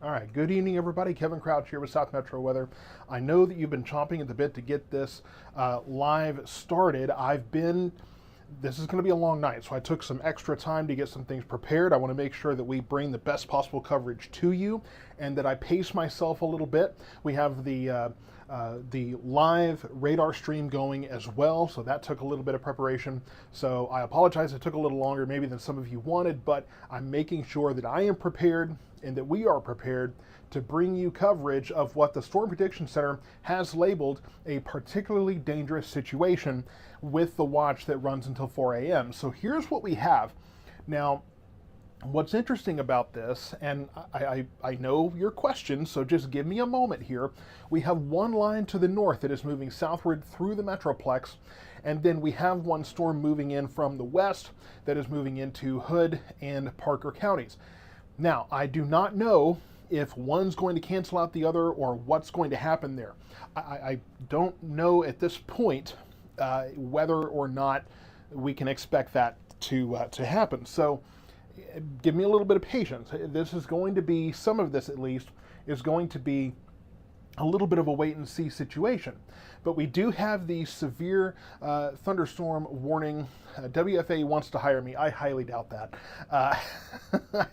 All right, good evening, everybody. Kevin Crouch here with South Metro Weather. I know that you've been chomping at the bit to get this live started. This is going to be a long night, so I took some extra time to get some things prepared. I want to make sure that we bring the best possible coverage to you and that I pace myself a little bit. We have the live radar stream going as well, so that took a little bit of preparation. So I apologize it took a little longer maybe than some of you wanted, but I'm making sure that I am prepared and that we are prepared to bring you coverage of what the Storm Prediction Center has labeled a particularly dangerous situation with the watch that runs until 4 a.m. So here's what we have. Now, what's interesting about this, and I know your question, so just give me a moment here. We have one line to the north that is moving southward through the Metroplex, and then we have one storm moving in from the west that is moving into Hood and Parker counties. Now, I do not know if one's going to cancel out the other or what's going to happen there. I don't know at this point whether or not we can expect that to happen. So give me a little bit of patience. This is going to be, some of this at least, is going to be a little bit of a wait and see situation. But we do have the severe thunderstorm warning. WFA wants to hire me. I highly doubt that.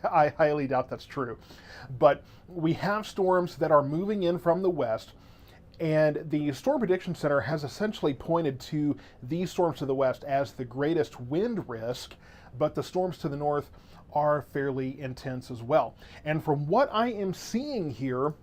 I highly doubt that's true. But we have storms that are moving in from the west, and the Storm Prediction Center has essentially pointed to these storms to the west as the greatest wind risk, but the storms to the north are fairly intense as well. And from what I am seeing here,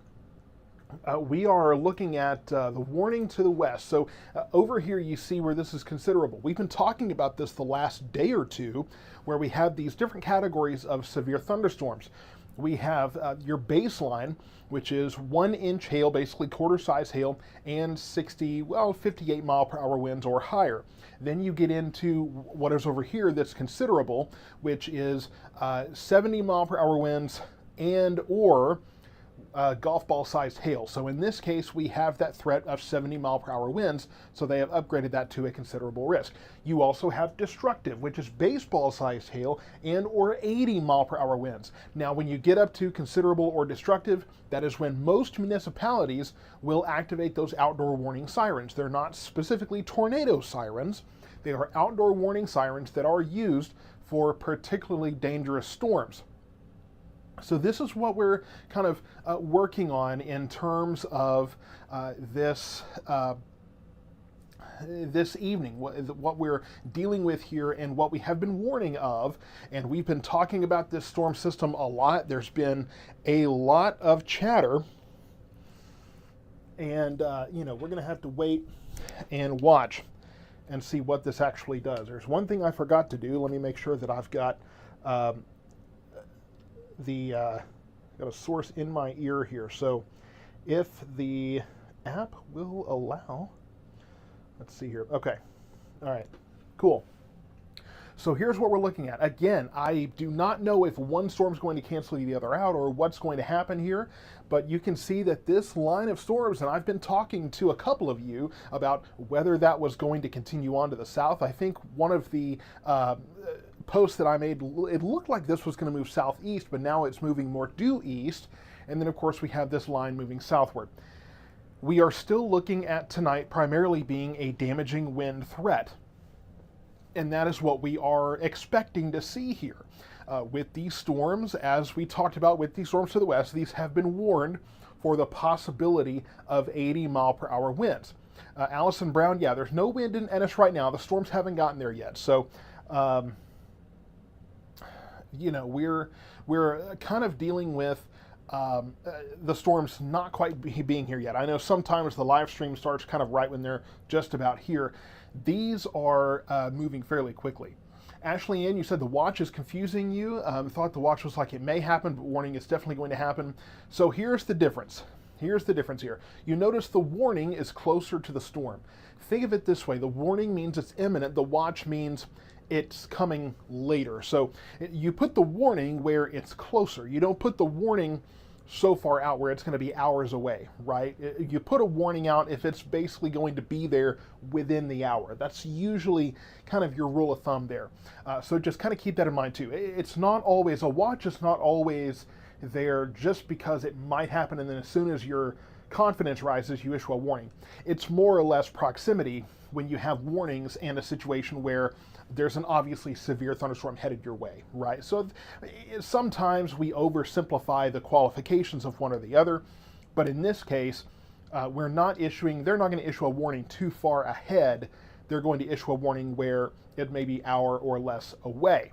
we are looking at the warning to the west. So over here you see where this is considerable. We've been talking about this the last day or two, where we have these different categories of severe thunderstorms. We have your baseline, which is 1 inch hail, basically quarter size hail, and 58 mile per hour winds or higher. Then you get into what is over here that's considerable, which is 70 mile per hour winds and or golf ball sized hail. So in this case, we have that threat of 70 mile per hour winds, so they have upgraded that to a considerable risk. You also have destructive, which is baseball sized hail and or 80 mile per hour winds. Now, when you get up to considerable or destructive, that is when most municipalities will activate those outdoor warning sirens. They're not specifically tornado sirens. They are outdoor warning sirens that are used for particularly dangerous storms. So this is what we're kind of working on in terms of this evening, what we're dealing with here and what we have been warning of. And we've been talking about this storm system a lot. There's been a lot of chatter. And, we're going to have to wait and watch and see what this actually does. There's one thing I forgot to do. Let me make sure that I've got got a source in my ear here. So if the app will allow, let's see here. Okay. All right, cool. So here's what we're looking at. Again, I do not know if one storm's going to cancel the other out or what's going to happen here, but you can see that this line of storms, and I've been talking to a couple of you about whether that was going to continue on to the south. I think one of the posts that I made, it looked like this was going to move southeast, but now it's moving more due east. And then of course we have this line moving southward. We are still looking at tonight primarily being a damaging wind threat. And that is what we are expecting to see here. With these storms, as we talked about with these storms to the west, these have been warned for the possibility of 80 mile per hour winds. Allison Brown, yeah, there's no wind in Ennis right now. The storms haven't gotten there yet. So, we're kind of dealing with the storms not quite being here yet. I know sometimes the live stream starts kind of right when they're just about here. These are moving fairly quickly. Ashley Ann, you said the watch is confusing you. Thought the watch was like it may happen, but warning it's definitely going to happen. So here's the difference. Here's the difference here. You notice the warning is closer to the storm. Think of it this way. The warning means it's imminent. The watch means it's coming later. So you put the warning where it's closer. You don't put the warning so far out where it's going to be hours away, right? You put a warning out if it's basically going to be there within the hour. That's usually kind of your rule of thumb there. So just kind of keep that in mind too. It's not always, a watch is not always there just because it might happen, and then as soon as your confidence rises, you issue a warning. It's more or less proximity when you have warnings and a situation where there's an obviously severe thunderstorm headed your way, right? So sometimes we oversimplify the qualifications of one or the other, but in this case, they're not going to issue a warning too far ahead. They're going to issue a warning where it may be an hour or less away.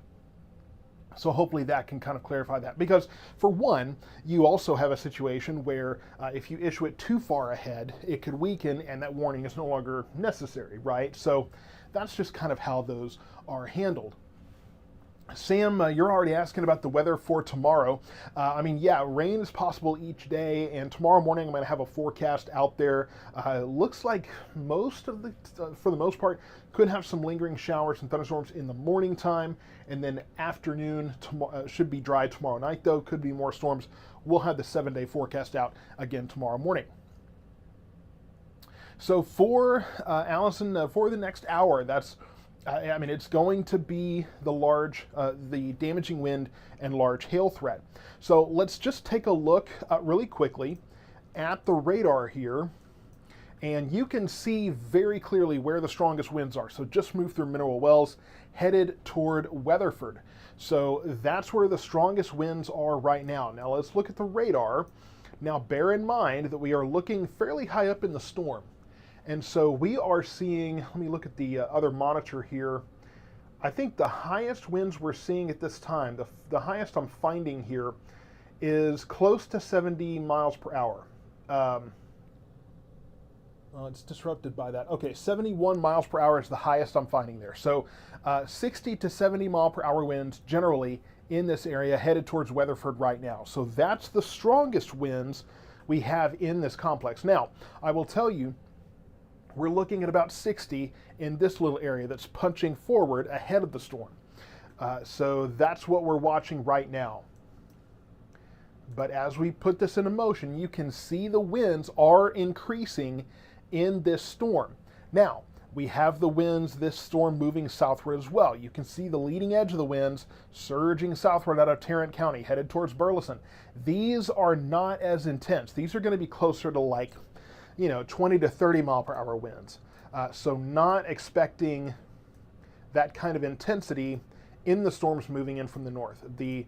So hopefully that can kind of clarify that. Because for one, you also have a situation where if you issue it too far ahead, it could weaken and that warning is no longer necessary, right? So that's just kind of how those are handled. Sam, you're already asking about the weather for tomorrow. Yeah, rain is possible each day, and tomorrow morning I'm going to have a forecast out there. Looks like for the most part, could have some lingering showers and thunderstorms in the morning time, and then afternoon should be dry tomorrow night, though. Could be more storms. We'll have the 7-day forecast out again tomorrow morning. So for Allison, for the next hour, it's going to be the damaging wind and large hail threat. So let's just take a look really quickly at the radar here, and you can see very clearly where the strongest winds are. So just move through Mineral Wells, headed toward Weatherford. So that's where the strongest winds are right now. Now let's look at the radar. Now bear in mind that we are looking fairly high up in the storm. And so we are seeing, let me look at the other monitor here. I think the highest winds we're seeing at this time, the highest I'm finding here is close to 70 miles per hour. It's disrupted by that. Okay, 71 miles per hour is the highest I'm finding there. So 60 to 70 mile per hour winds generally in this area headed towards Weatherford right now. So that's the strongest winds we have in this complex. Now, I will tell you, we're looking at about 60 in this little area that's punching forward ahead of the storm. So that's what we're watching right now. But as we put this into motion, you can see the winds are increasing in this storm. Now, we have the winds, this storm moving southward as well. You can see the leading edge of the winds surging southward out of Tarrant County, headed towards Burleson. These are not as intense. These are going to be closer to 20 to 30 mile per hour winds. So not expecting that kind of intensity in the storms moving in from the north. The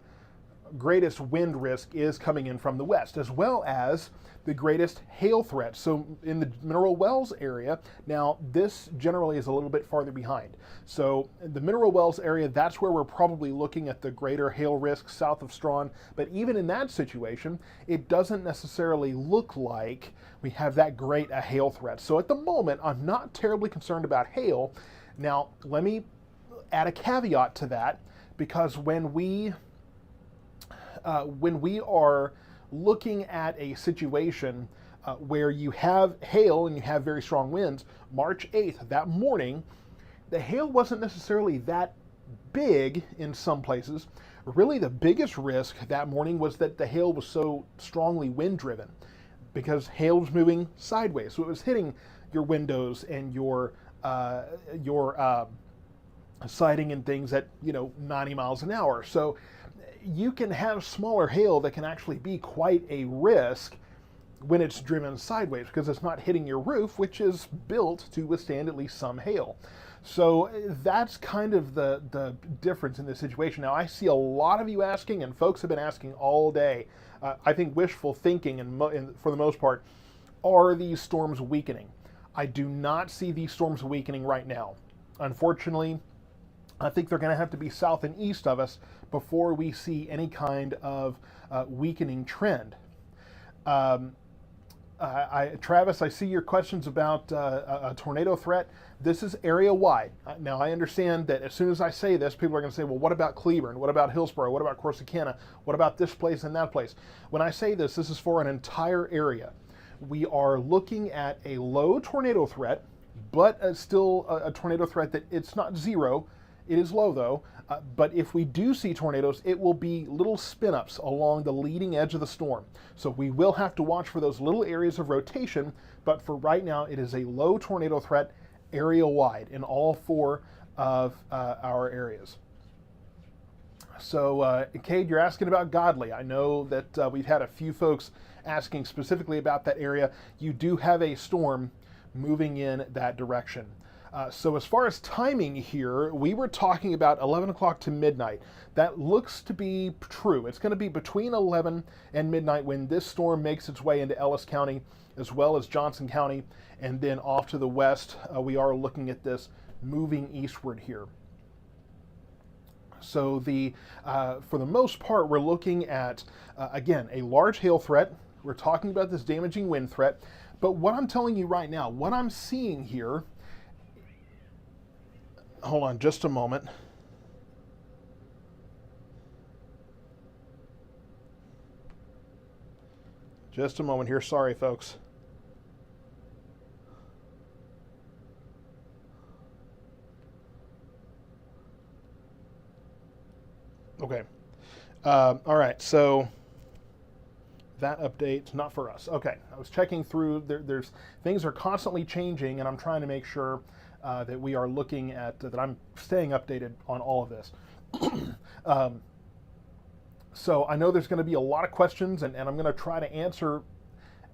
greatest wind risk is coming in from the west, as well as the greatest hail threat. So in the Mineral Wells area, now this generally is a little bit farther behind. So the Mineral Wells area, that's where we're probably looking at the greater hail risk south of Strawn. But even in that situation, it doesn't necessarily look like we have that great a hail threat. So at the moment, I'm not terribly concerned about hail. Now, let me add a caveat to that, because when we are looking at a situation where you have hail and you have very strong winds, March 8th, that morning, the hail wasn't necessarily that big in some places. Really, the biggest risk that morning was that the hail was so strongly wind-driven, because hail was moving sideways. So it was hitting your windows and your siding and things at 90 miles an hour. So you can have smaller hail that can actually be quite a risk when it's driven sideways, because it's not hitting your roof, which is built to withstand at least some hail. So that's kind of the difference in this situation. Now, I see a lot of you asking, and folks have been asking all day, I think wishful thinking, and for the most part, are these storms weakening? I do not see these storms weakening right now. Unfortunately, I think they're going to have to be south and east of us before we see any kind of weakening trend. Travis, I see your questions about a tornado threat. This is area-wide. Now, I understand that as soon as I say this, people are going to say, well, what about Cleburne? What about Hillsborough? What about Corsicana? What about this place and that place? When I say this, this is for an entire area. We are looking at a low tornado threat, but still a tornado threat that it's not zero. It is low, though. But if we do see tornadoes, it will be little spin-ups along the leading edge of the storm. So we will have to watch for those little areas of rotation. But for right now, it is a low tornado threat area-wide in all four of our areas. So, Cade, you're asking about Godly. I know that we've had a few folks asking specifically about that area. You do have a storm moving in that direction. So as far as timing here, we were talking about 11 o'clock to midnight. That looks to be true. It's going to be between 11 and midnight when this storm makes its way into Ellis County as well as Johnson County. And then off to the west, we are looking at this moving eastward here. So for the most part, we're looking at, again, a large hail threat. We're talking about this damaging wind threat. But what I'm telling you right now, what I'm seeing here, hold on just a moment. Just a moment here. Sorry, folks. Okay. All right. So that update's not for us. Okay. I was checking through. There's things are constantly changing, and I'm trying to make sure that we are looking at that I'm staying updated on all of this. So I know there's going to be a lot of questions, and I'm going to try to answer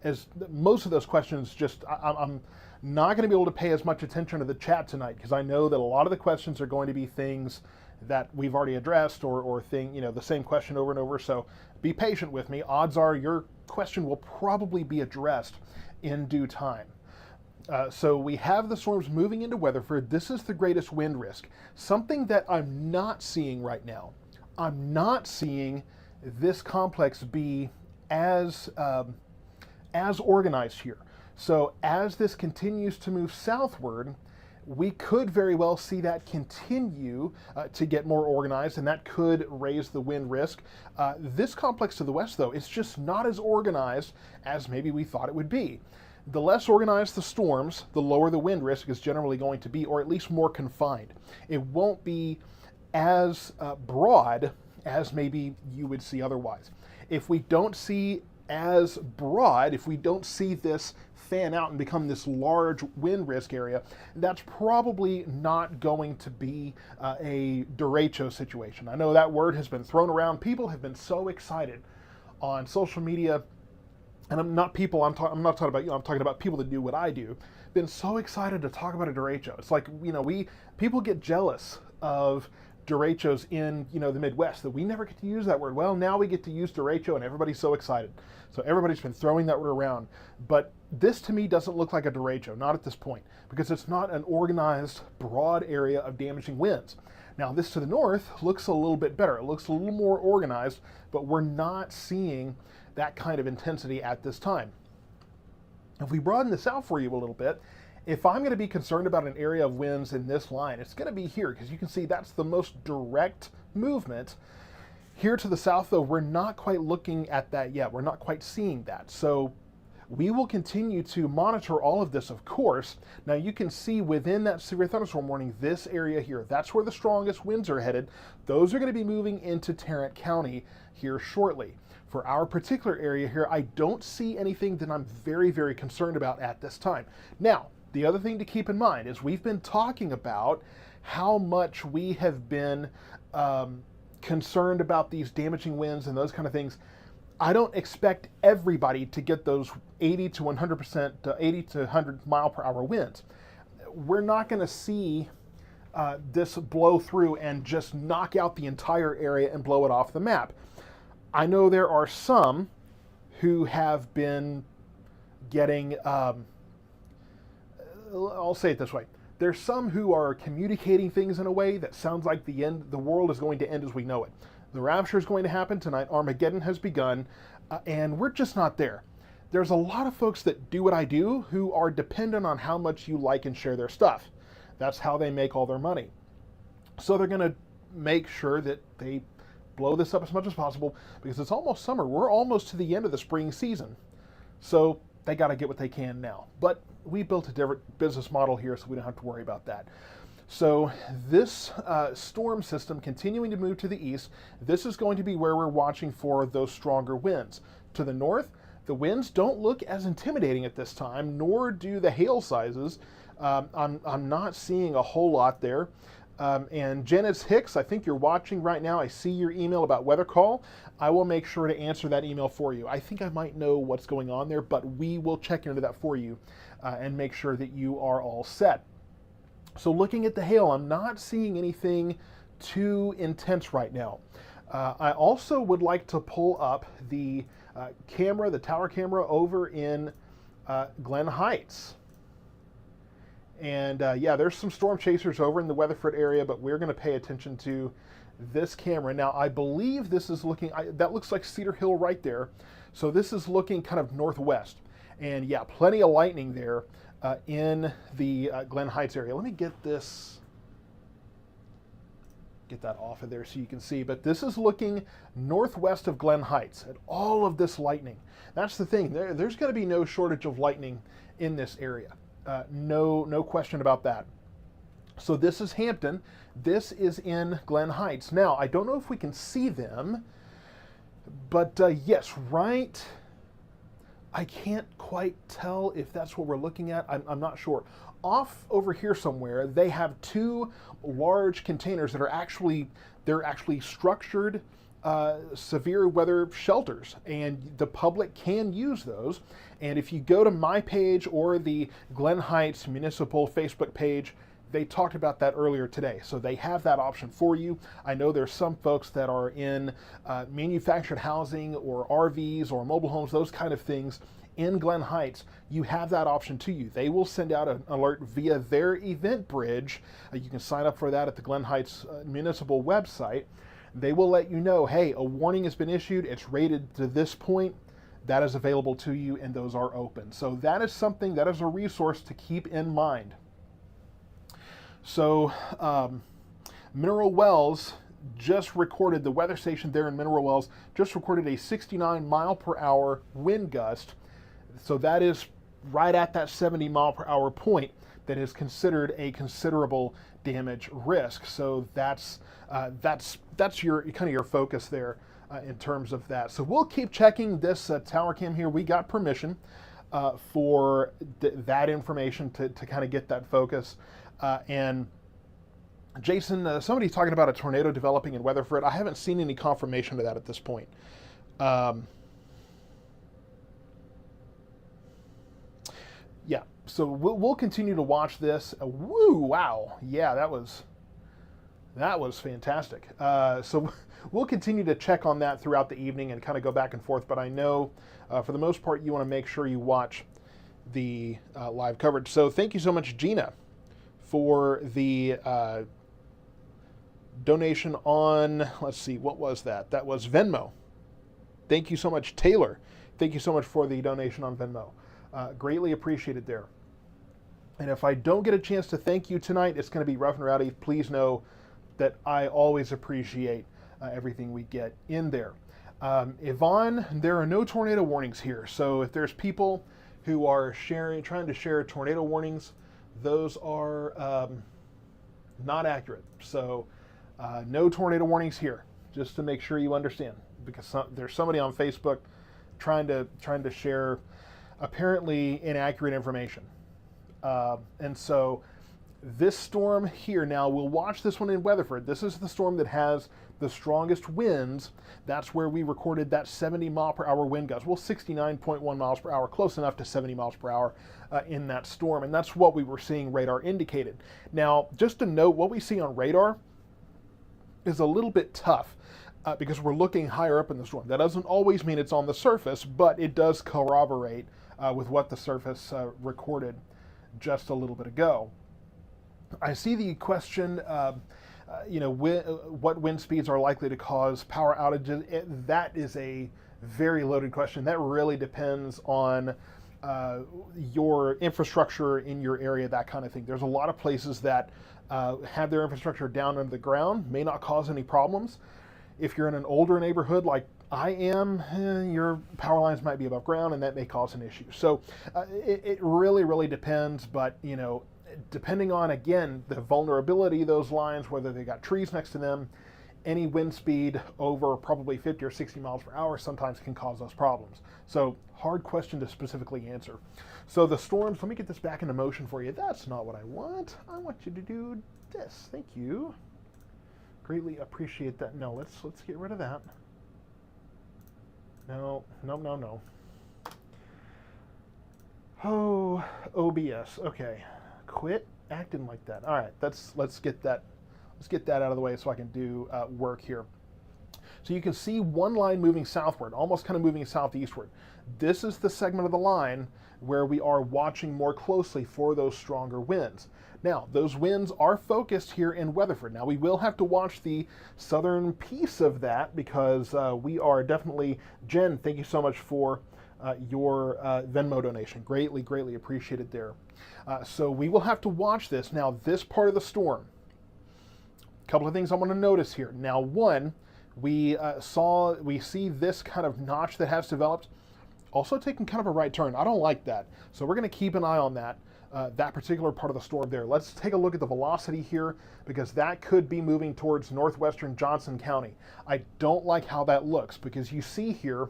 as most of those questions. I'm not going to be able to pay as much attention to the chat tonight because I know that a lot of the questions are going to be things that we've already addressed or the same question over and over. So be patient with me. Odds are your question will probably be addressed in due time. So we have the storms moving into Weatherford. This is the greatest wind risk. Something that I'm not seeing right now. I'm not seeing this complex be as organized here. So as this continues to move southward, we could very well see that continue to get more organized, and that could raise the wind risk. This complex to the west, though, it's just not as organized as maybe we thought it would be. The less organized the storms, the lower the wind risk is generally going to be, or at least more confined. It won't be as broad as maybe you would see otherwise. If we don't see as broad, if we don't see this fan out and become this large wind risk area, that's probably not going to be a derecho situation. I know that word has been thrown around. People have been so excited on social media, and I'm not talking about you, I'm talking about people that do what I do, been so excited to talk about a derecho. It's like, people get jealous of derechos in the Midwest that we never get to use that word. Well, now we get to use derecho and everybody's so excited. So everybody's been throwing that word around. But this to me doesn't look like a derecho, not at this point, because it's not an organized, broad area of damaging winds. Now this to the north looks a little bit better. It looks a little more organized, but we're not seeing that kind of intensity at this time. If we broaden this out for you a little bit, if I'm going to be concerned about an area of winds in this line, it's going to be here, because you can see that's the most direct movement. Here to the south, though, we're not quite looking at that yet. We're not quite seeing that. So we will continue to monitor all of this, of course. Now you can see within that severe thunderstorm warning, this area here, that's where the strongest winds are headed. Those are going to be moving into Tarrant County here shortly. For our particular area here, I don't see anything that I'm very, very concerned about at this time. Now, the other thing to keep in mind is we've been talking about how much we have been concerned about these damaging winds and those kind of things. I don't expect everybody to get those 80 to 100%, 80 to 100 mile per hour winds. We're not going to see this blow through and just knock out the entire area and blow it off the map. I know there are some who have been getting, I'll say it this way. There's some who are communicating things in a way that sounds like the world is going to end as we know it. The rapture is going to happen tonight. Armageddon has begun, and we're just not there. There's a lot of folks that do what I do who are dependent on how much you like and share their stuff. That's how they make all their money. So they're going to make sure that they blow this up as much as possible because it's almost summer. We're almost to the end of the spring season. So they got to get what they can now. But we built a different business model here, so we don't have to worry about that. So this storm system continuing to move to the east, this is going to be where we're watching for those stronger winds. To the north, the winds don't look as intimidating at this time, nor do the hail sizes. I'm not seeing a whole lot there. And Janice Hicks, I think you're watching right now. I see your email about weather call. I will make sure to answer that email for you. I think I might know what's going on there, but we will check into that for you and make sure that you are all set. So looking at the hail, I'm not seeing anything too intense right now. I also would like to pull up the camera, the tower camera over in Glen Heights. And yeah, there's some storm chasers over in the Weatherford area, but we're going to pay attention to this camera. Now, I believe this is looking, that looks like Cedar Hill right there. So this is looking kind of northwest. And yeah, plenty of lightning there in the Glen Heights area. Let me get this, get that off of there so you can see. But this is looking northwest of Glen Heights at all of this lightning. That's the thing. There's going to be no shortage of lightning in this area. No question about that. So this is Hampton. This is in Glen Heights. Now, I don't know if we can see them, but yes, right. I can't quite tell if that's what we're looking at. I'm not sure. Off over here somewhere, they have two large containers that are actually structured severe weather shelters, and the public can use those. And if you go to my page or the Glen Heights Municipal Facebook page, they talked about that earlier today. So they have that option for you. I know there's some folks that are in manufactured housing or RVs or mobile homes, those kind of things. In Glen Heights, you have that option to you. They will send out an alert via their event bridge. You can sign up for that at the Glen Heights Municipal website. They will let you know, hey, a warning has been issued, it's rated to this point, that is available to you, and those are open. So that is something, that is a resource to keep in mind. So Mineral Wells just recorded, the weather station there in Mineral Wells just recorded a 69 mile per hour wind gust. So that is right at that 70 mile per hour point that is considered a considerable damage risk. So that's your kind of your focus there in terms of that. So we'll keep checking this tower cam here. We got permission for that information to kind of get that focus. And Jason, somebody's talking about a tornado developing in Weatherford. I haven't seen any confirmation of that at this point. Yeah, so we'll continue to watch this. Woo! Wow! Yeah, that was fantastic. So we'll continue to check on that throughout the evening and kind of go back and forth. But I know, for the most part, you want to make sure you watch the live coverage. So thank you so much, Gina, for the donation on. Let's see, what was that? That was Venmo. Thank you so much, Taylor. Thank you so much for the donation on Venmo. Greatly appreciated there. And if I don't get a chance to thank you tonight, it's going to be rough and rowdy. Please know that I always appreciate everything we get in there. Yvonne, there are no tornado warnings here. So if there's people who are trying to share tornado warnings, those are not accurate. So no tornado warnings here, just to make sure you understand, because there's somebody on Facebook trying to share apparently inaccurate information. And so this storm here, now we'll watch this one in Weatherford. This is the storm that has the strongest winds. That's where we recorded that 70 mile per hour wind gust. Well, 69.1 miles per hour, close enough to 70 miles per hour in that storm. And that's what we were seeing radar indicated. Now, just to note, what we see on radar is a little bit tough because we're looking higher up in the storm. That doesn't always mean it's on the surface, but it does corroborate with what the surface recorded just a little bit ago. I see the question, what wind speeds are likely to cause power outages. That is a very loaded question. That really depends on your infrastructure in your area, that kind of thing. There's a lot of places that have their infrastructure down under the ground, may not cause any problems. If you're in an older neighborhood like I am, your power lines might be above ground, and that may cause an issue. So it really depends, but depending on, again, the vulnerability of those lines, whether they got trees next to them, any wind speed over probably 50 or 60 miles per hour sometimes can cause those problems. So hard question to specifically answer. So the storms, let me get this back into motion for you. That's not what I want. I want you to do this. Thank you. Greatly appreciate that. No, let's get rid of that. No. Oh, OBS. Okay. Quit acting like that. All right, let's get that out of the way so I can do work here. So you can see one line moving southward, almost kind of moving southeastward. This is the segment of the line where we are watching more closely for those stronger winds. Now, those winds are focused here in Weatherford. Now, we will have to watch the southern piece of that because we are definitely, Jen, thank you so much for your Venmo donation. Greatly appreciated there. So we will have to watch this. Now, this part of the storm, a couple of things I want to notice here. Now, one, we see this kind of notch that has developed, also taking kind of a right turn. I don't like that. So we're going to keep an eye on that. That particular part of the storm there. Let's take a look at the velocity here because that could be moving towards northwestern Johnson County. I don't like how that looks because you see here,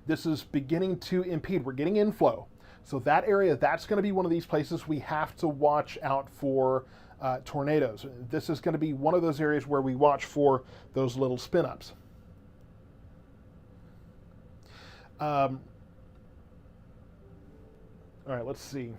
this is beginning to impede. We're getting inflow. So that area, that's going to be one of these places we have to watch out for tornadoes. This is going to be one of those areas where we watch for those little spin-ups. All right, let's see.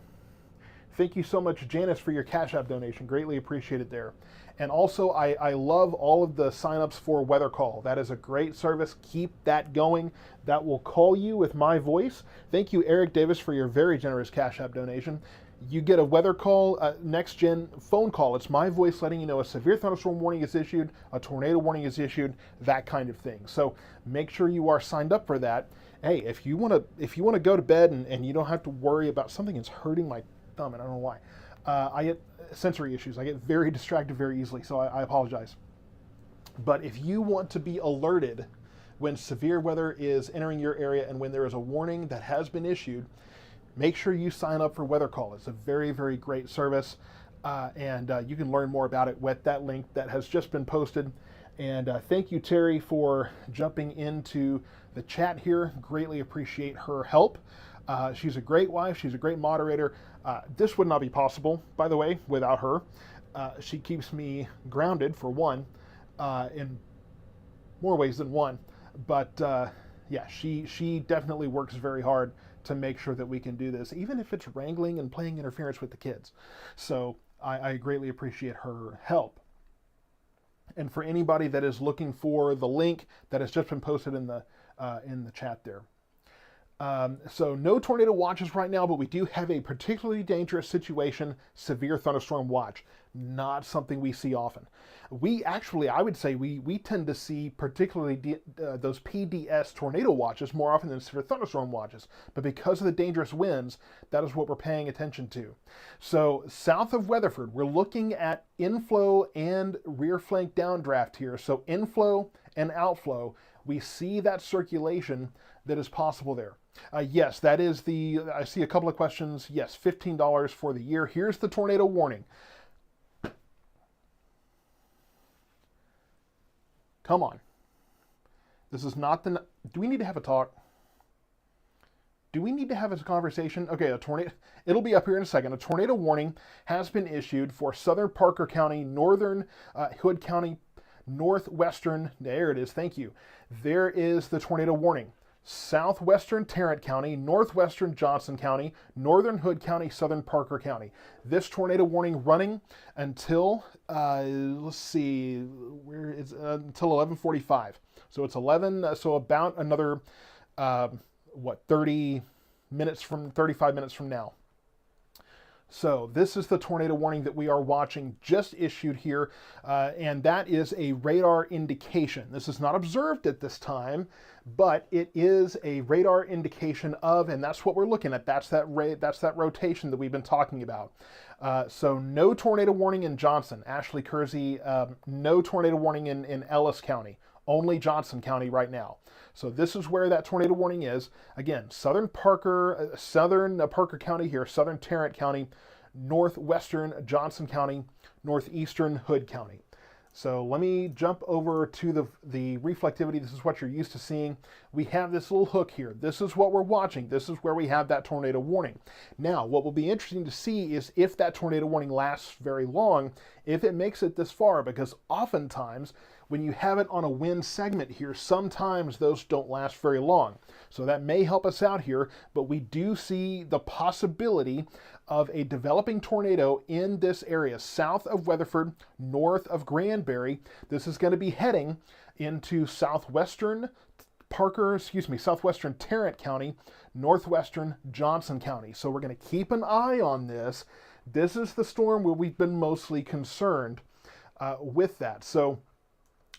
Thank you so much, Janice, for your Cash App donation. Greatly appreciated there. And also, I love all of the signups for Weather Call. That is a great service. Keep that going. That will call you with my voice. Thank you, Eric Davis, for your very generous Cash App donation. You get a Weather Call, next gen phone call. It's my voice letting you know a severe thunderstorm warning is issued, a tornado warning is issued, that kind of thing. So make sure you are signed up for that. Hey, if you want to go to bed and you don't have to worry about something that's hurting my thumb, and I don't know why. I get sensory issues. I get very distracted very easily, so I apologize. But if you want to be alerted when severe weather is entering your area and when there is a warning that has been issued, make sure you sign up for Weather Call. It's a very great service, and you can learn more about it with that link that has just been posted. And thank you, Terry, for jumping into the chat here. Greatly appreciate her help. She's a great wife. She's a great moderator. This would not be possible, by the way, without her. She keeps me grounded, for one, in more ways than one. But yeah, she definitely works very hard to make sure that we can do this, even if it's wrangling and playing interference with the kids. So I greatly appreciate her help. And for anybody that is looking for the link that has just been posted in the chat there. So no tornado watches right now, but we do have a particularly dangerous situation, severe thunderstorm watch. Not something we see often. We actually, I would say we tend to see particularly those PDS tornado watches more often than severe thunderstorm watches. But because of the dangerous winds, that is what we're paying attention to. So south of Weatherford, we're looking at inflow and rear flank downdraft here. So inflow and outflow, we see that circulation that is possible there. Yes, that is I see a couple of questions. Yes, $15 for the year. Here's the tornado warning. Come on. This is not do we need to have a talk? Do we need to have a conversation? Okay, a tornado, it'll be up here in a second. A tornado warning has been issued for southern Parker County, northern Hood County, northwestern, there it is, thank you. There is the tornado warning. Southwestern Tarrant County, northwestern Johnson County, northern Hood County, southern Parker County. This tornado warning running until, let's see, where is until 11:45. So it's 11, so about another, 35 minutes from now. So this is the tornado warning that we are watching, just issued here, and that is a radar indication. This is not observed at this time, but it is a radar indication of, and that's what we're looking at. That's that rotation that we've been talking about. So no tornado warning in Johnson. Ashley Kersey, no tornado warning in Ellis County. Only Johnson County right now. So this is where that tornado warning is. Again, southern Parker County here, southern Tarrant County, northwestern Johnson County, northeastern Hood County. So let me jump over to the reflectivity. This is what you're used to seeing. We have this little hook here. This is what we're watching. This is where we have that tornado warning. Now, what will be interesting to see is if that tornado warning lasts very long, if it makes it this far, because oftentimes when you have it on a wind segment here, sometimes those don't last very long. So that may help us out here, but we do see the possibility of a developing tornado in this area, south of Weatherford, north of Granbury. This is going to be heading into southwestern southwestern Tarrant County, northwestern Johnson County. So we're going to keep an eye on this. This is the storm where we've been mostly concerned with that. So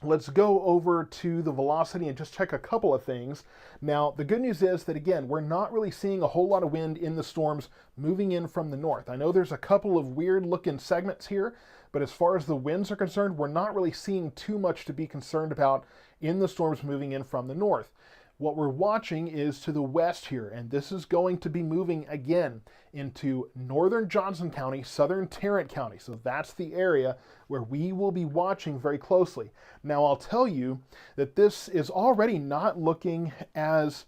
let's go over to the velocity and just check a couple of things. Now, the good news is that, again, we're not really seeing a whole lot of wind in the storms moving in from the north. I know there's a couple of weird-looking segments here, but as far as the winds are concerned, we're not really seeing too much to be concerned about in the storms moving in from the north. What we're watching is to the west here, and this is going to be moving again into northern Johnson County, southern Tarrant County. So that's the area where we will be watching very closely. Now, I'll tell you that this is already not looking as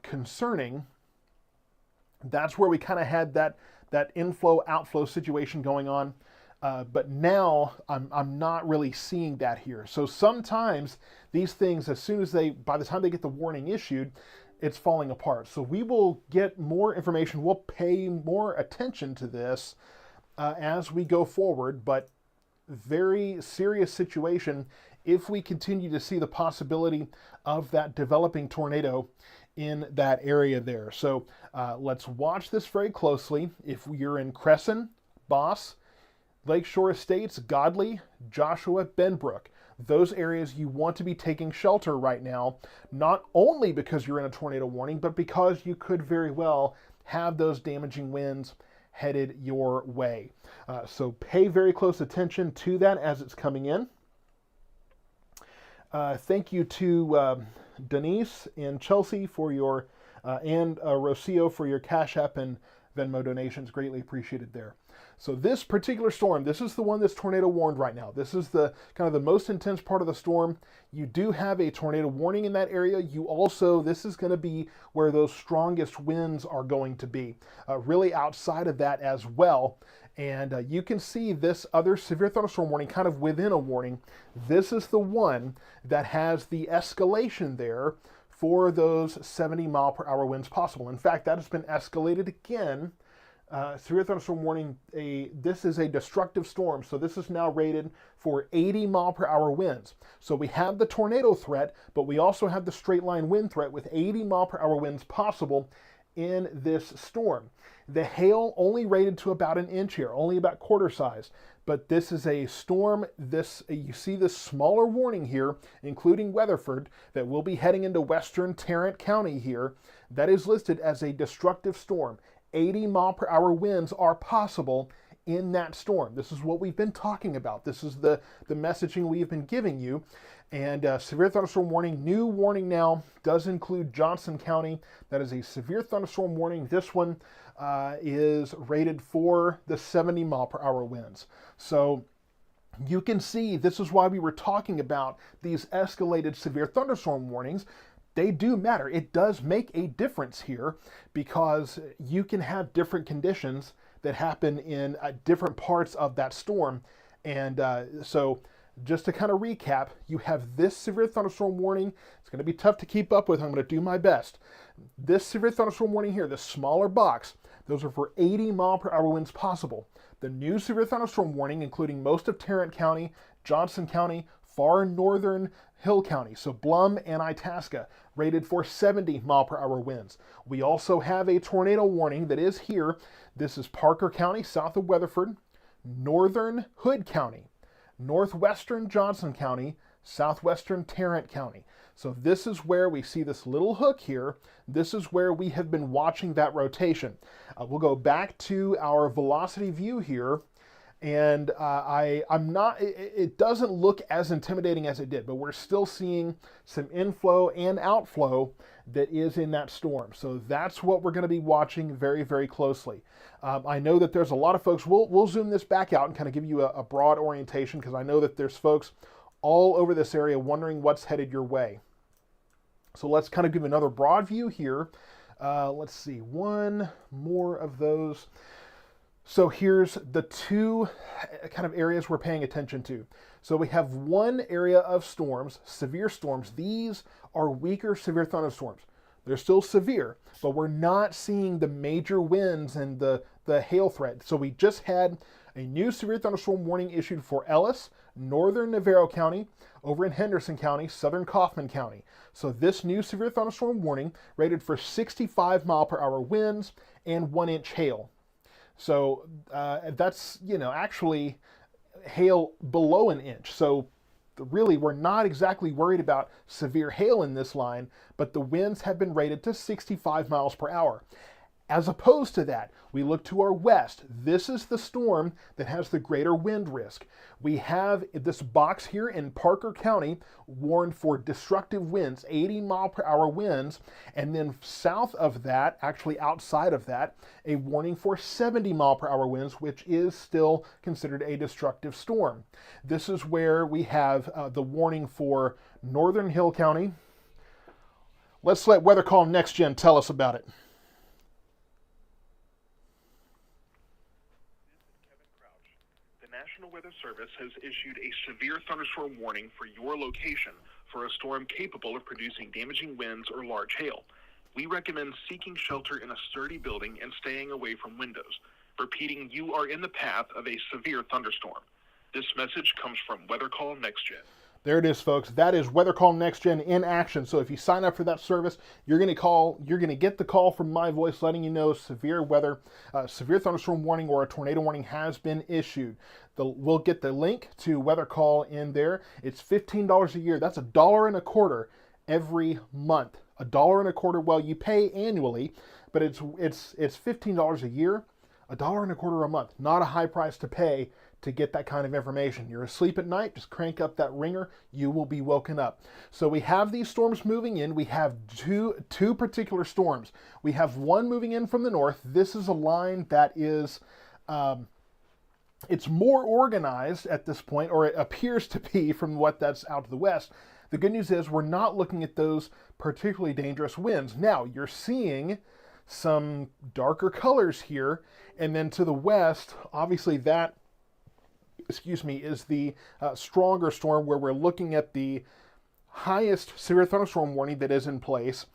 concerning. That's where we kind of had that inflow-outflow situation going on. But now I'm not really seeing that here. So sometimes these things, by the time they get the warning issued, it's falling apart. So we will get more information. We'll pay more attention to this as we go forward, but very serious situation if we continue to see the possibility of that developing tornado in that area there. So let's watch this very closely. If you're in Crescent, Boss, Lakeshore Estates, Godley, Joshua, Benbrook, those areas you want to be taking shelter right now, not only because you're in a tornado warning, but because you could very well have those damaging winds headed your way. So pay very close attention to that as it's coming in. Thank you to Denise and Chelsea for your, and Rocio for your Cash App and Venmo donations. Greatly appreciated there. So this particular storm, this is the one that's tornado warned right now. This is the kind of the most intense part of the storm. You do have a tornado warning in that area. This is going to be where those strongest winds are going to be, really outside of that as well. And you can see this other severe thunderstorm warning kind of within a warning. This is the one that has the escalation there for those 70-mile-per-hour winds possible. In fact, that has been escalated again. Severe thunderstorm warning, this is a destructive storm, so this is now rated for 80-mile-per-hour winds. So we have the tornado threat, but we also have the straight line wind threat with 80-mile-per-hour winds possible in this storm. The hail only rated to about an inch here, only about quarter size. But this is a storm, you see this smaller warning here, including Weatherford, that will be heading into western Tarrant County here. That is listed as a destructive storm. 80-mile-per-hour winds are possible in that storm. This is what we've been talking about. This is the messaging we've been giving you. And severe thunderstorm warning, new warning now, does include Johnson County. That is a severe thunderstorm warning. This one is rated for the 70-mile-per-hour winds. So you can see this is why we were talking about these escalated severe thunderstorm warnings. They do matter. It does make a difference here because you can have different conditions that happen in different parts of that storm. And so just to kind of recap, you have this severe thunderstorm warning. It's going to be tough to keep up with. I'm going to do my best. This severe thunderstorm warning here, the smaller box, those are for 80-mile-per-hour winds possible. The new severe thunderstorm warning, including most of Tarrant County, Johnson County, far northern Hill County, so Blum and Itasca, rated for 70-mile-per-hour winds. We also have a tornado warning that is here. This is Parker County, south of Weatherford, northern Hood County, northwestern Johnson County, southwestern Tarrant County. So this is where we see this little hook here. This is where we have been watching that rotation. We'll go back to our velocity view here. And I'm not, it doesn't look as intimidating as it did, but we're still seeing some inflow and outflow that is in that storm. So that's what we're going to be watching very, very closely. I know that there's a lot of folks, we'll zoom this back out and kind of give you a broad orientation, because I know that there's folks all over this area wondering what's headed your way. So let's kind of give another broad view here. Let's see, one more of those. So here's the two kind of areas we're paying attention to. So we have one area of storms, severe storms. These are weaker severe thunderstorms. They're still severe, but we're not seeing the major winds and the hail threat. So we just had a new severe thunderstorm warning issued for Ellis, northern Navarro County, over in Henderson County, southern Kaufman County. So this new severe thunderstorm warning rated for 65-mile-per-hour winds and 1-inch hail. So that's, actually hail below an inch. So really, we're not exactly worried about severe hail in this line, but the winds have been rated to 65 miles per hour. As opposed to that, we look to our west. This is the storm that has the greater wind risk. We have this box here in Parker County warned for destructive winds, 80-mile-per-hour winds, and then south of that, actually outside of that, a warning for 70-mile-per-hour winds, which is still considered a destructive storm. This is where we have the warning for Northern Hill County. Let's let Weather Call Next Gen tell us about it. The National Weather Service has issued a severe thunderstorm warning for your location for a storm capable of producing damaging winds or large hail. We recommend seeking shelter in a sturdy building and staying away from windows. Repeating, you are in the path of a severe thunderstorm. This message comes from Weather Call Next Gen. There it is, folks. That is Weather Call Next Gen in action. So if you sign up for that service, you're going to get the call from my voice letting you know severe weather, severe thunderstorm warning or a tornado warning has been issued. We'll get the link to Weather Call in there. It's $15 a year. That's $1.25 every month. $1.25. Well, you pay annually, but it's $15 a year, $1.25 a month. Not a high price to pay to get that kind of information. You're asleep at night, just crank up that ringer, you will be woken up. So we have these storms moving in. We have two particular storms. We have one moving in from the north. This is a line that is, it's more organized at this point, or it appears to be from what that's out to the west. The good news is we're not looking at those particularly dangerous winds. Now, you're seeing some darker colors here, and then to the west, obviously that is the stronger storm where we're looking at the highest severe thunderstorm warning that is in place.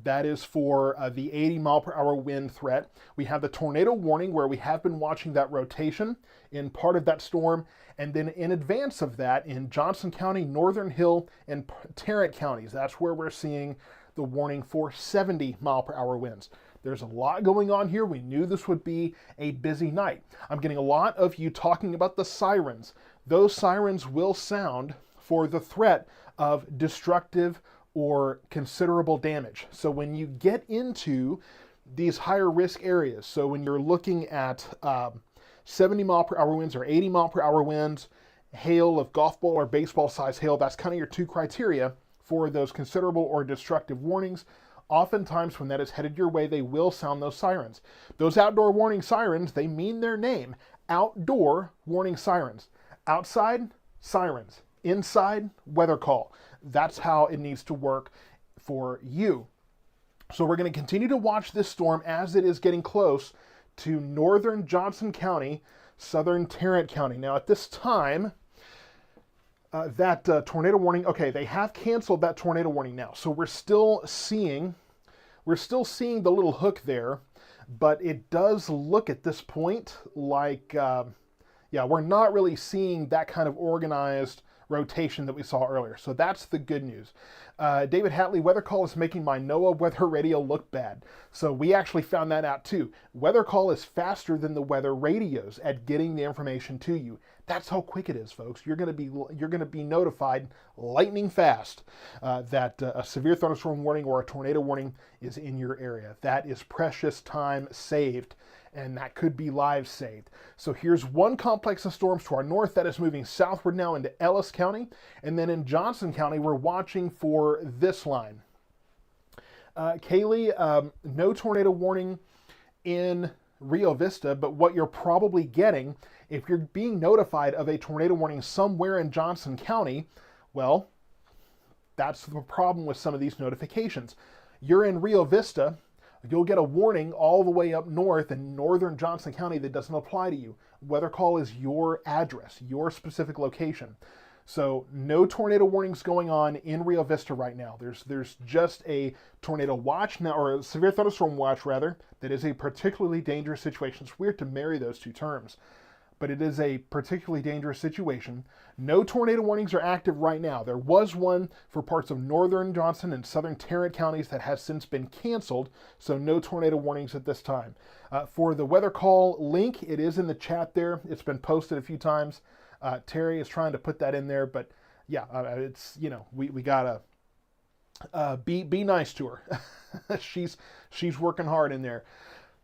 That is for the 80-mile-per-hour wind threat. We have the tornado warning where we have been watching that rotation in part of that storm. And then in advance of that, in Johnson County, Northern Hill, and Tarrant counties, that's where we're seeing the warning for 70-mile-per-hour winds. There's a lot going on here. We knew this would be a busy night. I'm getting a lot of you talking about the sirens. Those sirens will sound for the threat of destructive or considerable damage. So when you get into these higher risk areas, so when you're looking at 70-mile-per-hour winds or 80-mile-per-hour winds, hail of golf ball or baseball size hail, that's kind of your two criteria for those considerable or destructive warnings. Oftentimes when that is headed your way, they will sound those sirens. Those outdoor warning sirens, they mean their name. Outdoor warning sirens. Outside, sirens. Inside, weather call. That's how it needs to work for you. So we're going to continue to watch this storm as it is getting close to northern Johnson County, southern Tarrant County. Now at this time, that tornado warning, okay, they have canceled that tornado warning now. So we're still seeing the little hook there, but it does look at this point like, we're not really seeing that kind of organized rotation that we saw earlier. So that's the good news. David Hatley, weather call is making my NOAA weather radio look bad. So we actually found that out too. Weather call is faster than the weather radios at getting the information to you. That's how quick it is, folks. You're going to be notified lightning fast that a severe thunderstorm warning or a tornado warning is in your area. That is precious time saved, and that could be lives saved. So here's one complex of storms to our north that is moving southward now into Ellis County, and then in Johnson County, we're watching for this line. Kaylee, no tornado warning in Rio Vista, but what you're probably getting, if you're being notified of a tornado warning somewhere in Johnson County, well, that's the problem with some of these notifications. You're in Rio Vista, you'll get a warning all the way up north in northern Johnson County that doesn't apply to you. Weather call is your address, your specific location. So no tornado warnings going on in Rio Vista right now. There's just a tornado watch now, or a severe thunderstorm watch rather, that is a particularly dangerous situation. It's weird to marry those two terms, but it is a particularly dangerous situation. No tornado warnings are active right now. There was one for parts of northern Johnson and southern Tarrant counties that has since been canceled, so no tornado warnings at this time. For the weather call link, it is in the chat there. It's been posted a few times. Terry is trying to put that in there, but yeah, it's, you know, we gotta be nice to her. she's working hard in there.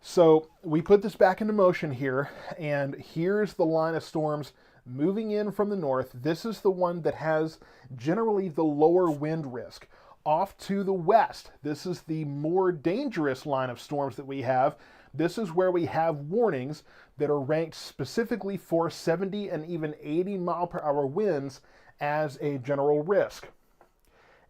So we put this back into motion here, and here's the line of storms moving in from the north. This is the one that has generally the lower wind risk. Off to the west, this is the more dangerous line of storms that we have. This is where we have warnings that are ranked specifically for 70 and even 80 mile per hour winds as a general risk.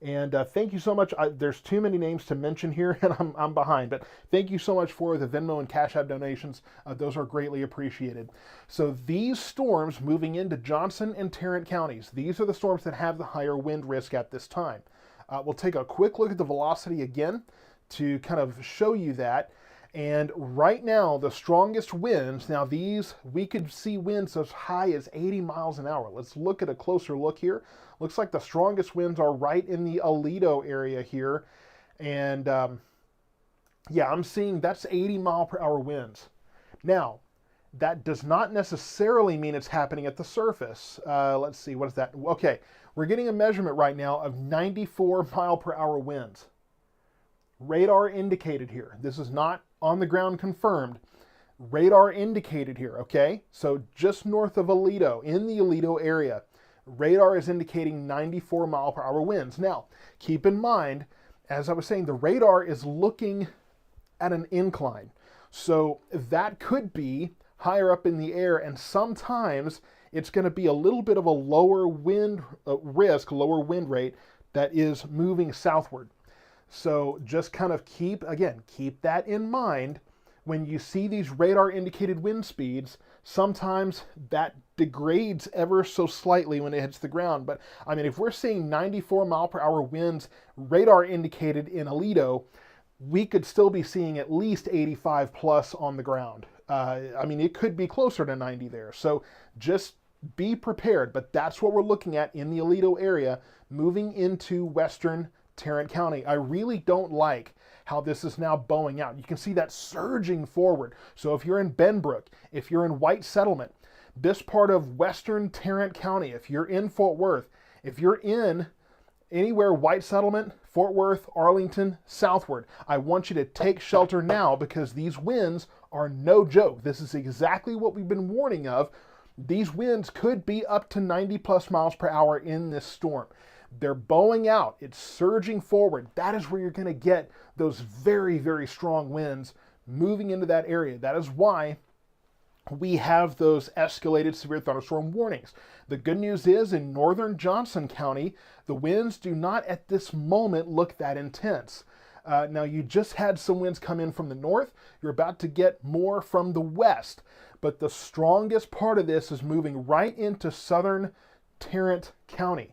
And thank you so much. There's too many names to mention here, and I'm behind. But thank you so much for the Venmo and Cash App donations. Those are greatly appreciated. So these storms moving into Johnson and Tarrant counties, these are the storms that have the higher wind risk at this time. We'll take a quick look at the velocity again to kind of show you that. And right now, the strongest winds, now these, we could see winds as high as 80 miles an hour. Let's look at a closer look here. Looks like the strongest winds are right in the Aledo area here. And yeah, I'm seeing that's 80 mile per hour winds. Now, that does not necessarily mean it's happening at the surface. Let's see, what is that? Okay, we're getting a measurement right now of 94 mile per hour winds. Radar indicated here. This is not on the ground confirmed. Radar indicated here, okay? So just north of Aledo, in the Aledo area, radar is indicating 94 mile per hour winds. Now, keep in mind, as I was saying, the radar is looking at an incline. So that could be higher up in the air, and sometimes it's going to be a little bit of a lower wind risk, lower wind rate that is moving southward. So just kind of keep that in mind. When you see these radar indicated wind speeds, sometimes that degrades ever so slightly when it hits the ground. But I mean, if we're seeing 94 mile per hour winds radar indicated in Aledo, we could still be seeing at least 85 plus on the ground. I mean, it could be closer to 90 there. So just be prepared. But that's what we're looking at in the Aledo area moving into western Tarrant County. I really don't like how this is now bowing out. You can see that surging forward. So if you're in Benbrook, if you're in White Settlement, this part of western Tarrant County, if you're in Fort Worth, if you're in anywhere White Settlement, Fort Worth, Arlington, southward, I want you to take shelter now because these winds are no joke. This is exactly what we've been warning of. These winds could be up to 90 plus miles per hour in this storm. They're bowing out. It's surging forward. That is where you're going to get those very, very strong winds moving into that area. That is why we have those escalated severe thunderstorm warnings. The good news is in northern Johnson County, the winds do not at this moment look that intense. Now you just had some winds come in from the north. You're about to get more from the west. But the strongest part of this is moving right into southern Tarrant County.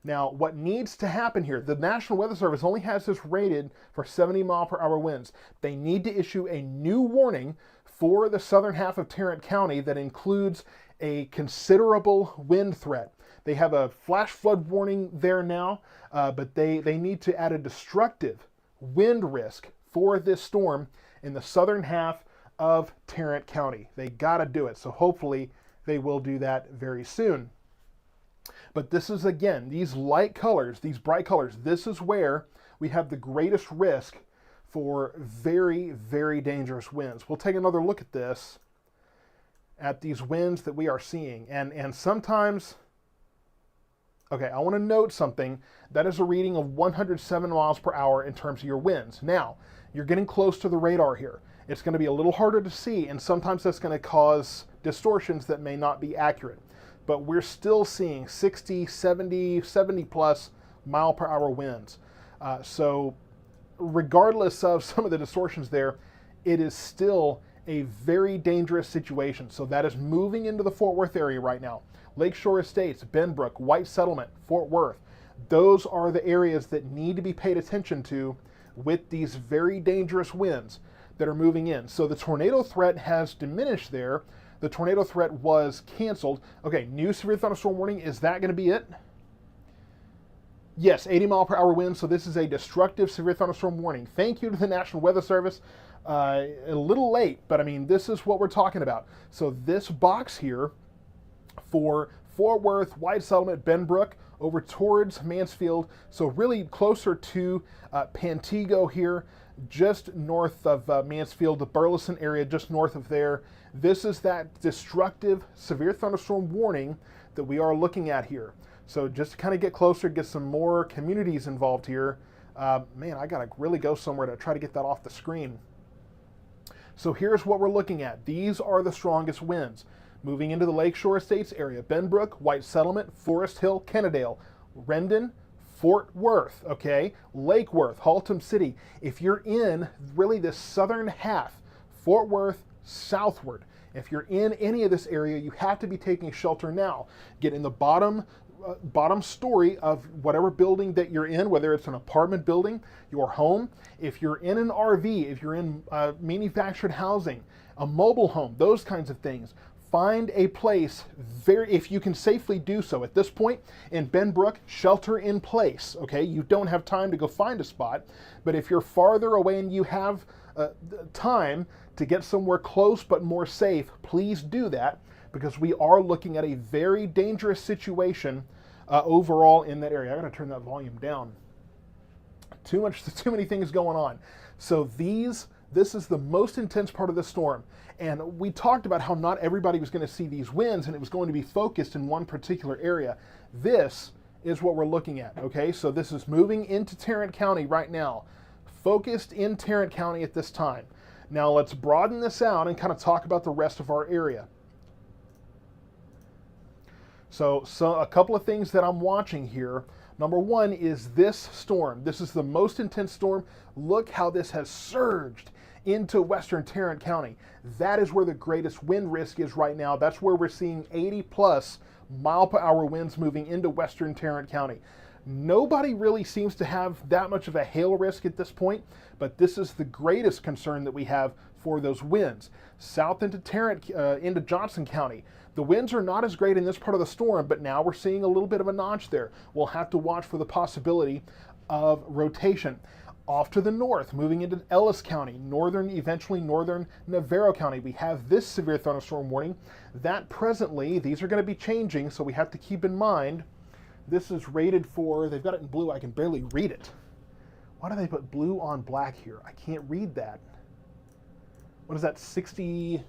Now, what needs to happen here, the National Weather Service only has this rated for 70 mile per hour winds. They need to issue a new warning for the southern half of Tarrant County that includes a considerable wind threat. They have a flash flood warning there now, but they need to add a destructive wind risk for this storm in the southern half of Tarrant County. They got to do it. So hopefully they will do that very soon. But this is, again, these light colors, these bright colors, this is where we have the greatest risk for very, very dangerous winds. We'll take another look at this, at these winds that we are seeing. And sometimes, okay, I want to note something. That is a reading of 107 miles per hour in terms of your winds. Now, you're getting close to the radar here. It's going to be a little harder to see, and sometimes that's going to cause distortions that may not be accurate. But we're still seeing 60, 70, 70 plus mile per hour winds. So regardless of some of the distortions there, it is still a very dangerous situation. So that is moving into the Fort Worth area right now. Lakeshore Estates, Benbrook, White Settlement, Fort Worth. Those are the areas that need to be paid attention to with these very dangerous winds that are moving in. So the tornado threat has diminished there. The tornado threat was canceled. Okay, new severe thunderstorm warning. Is that going to be it? Yes, 80 mile per hour winds. So this is a destructive severe thunderstorm warning. Thank you to the National Weather Service. A little late, but I mean, this is what we're talking about. So this box here for Fort Worth, White Settlement, Benbrook, over towards Mansfield. So really closer to Pantego here, just north of Mansfield, the Burleson area, just north of there. This is that destructive severe thunderstorm warning that we are looking at here. So just to kind of get closer, get some more communities involved here. Man, I gotta really go somewhere to try to get that off the screen. So here's what we're looking at. These are the strongest winds. Moving into the Lakeshore Estates area, Benbrook, White Settlement, Forest Hill, Kennedale, Rendon, Fort Worth, okay, Lake Worth, Haltom City. If you're in really the southern half, Fort Worth, southward, if you're in any of this area, you have to be taking shelter now. Get in the bottom story of whatever building that you're in, whether it's an apartment building, your home, if you're in an RV, if you're in manufactured housing, a mobile home, those kinds of things. Find a place, if you can safely do so. At this point in Benbrook, shelter in place, okay? You don't have time to go find a spot, but if you're farther away and you have time to get somewhere close but more safe, please do that, because we are looking at a very dangerous situation overall in that area. I gotta turn that volume down. Too many things going on. So this is the most intense part of the storm. And we talked about how not everybody was going to see these winds and it was going to be focused in one particular area. This is what we're looking at, okay? So this is moving into Tarrant County right now, focused in Tarrant County at this time. Now let's broaden this out and kind of talk about the rest of our area. So a couple of things that I'm watching here. Number one is this storm. This is the most intense storm. Look how this has surged into western Tarrant County. That is where the greatest wind risk is right now. That's where we're seeing 80 plus mile per hour winds moving into western Tarrant County. Nobody really seems to have that much of a hail risk at this point, but this is the greatest concern that we have for those winds. South into Tarrant, into Johnson County. The winds are not as great in this part of the storm, but now we're seeing a little bit of a notch there. We'll have to watch for the possibility of rotation. Off to the north, moving into Ellis County, eventually northern Navarro County, we have this severe thunderstorm warning. That presently, these are going to be changing, so we have to keep in mind, this is rated for, they've got it in blue, I can barely read it. Why do they put blue on black here? I can't read that. What is that, 60?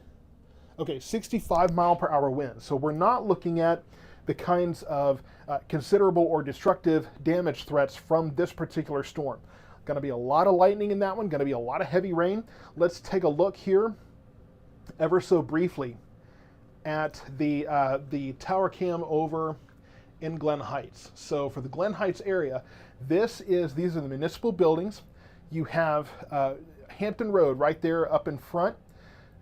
Okay, 65 mile per hour winds. So we're not looking at the kinds of considerable or destructive damage threats from this particular storm. Going to be a lot of lightning in that one, going to be a lot of heavy rain. Let's take a look here ever so briefly at the tower cam over in Glen Heights. So for the Glen Heights area, these are the municipal buildings. You have Hampton Road right there up in front.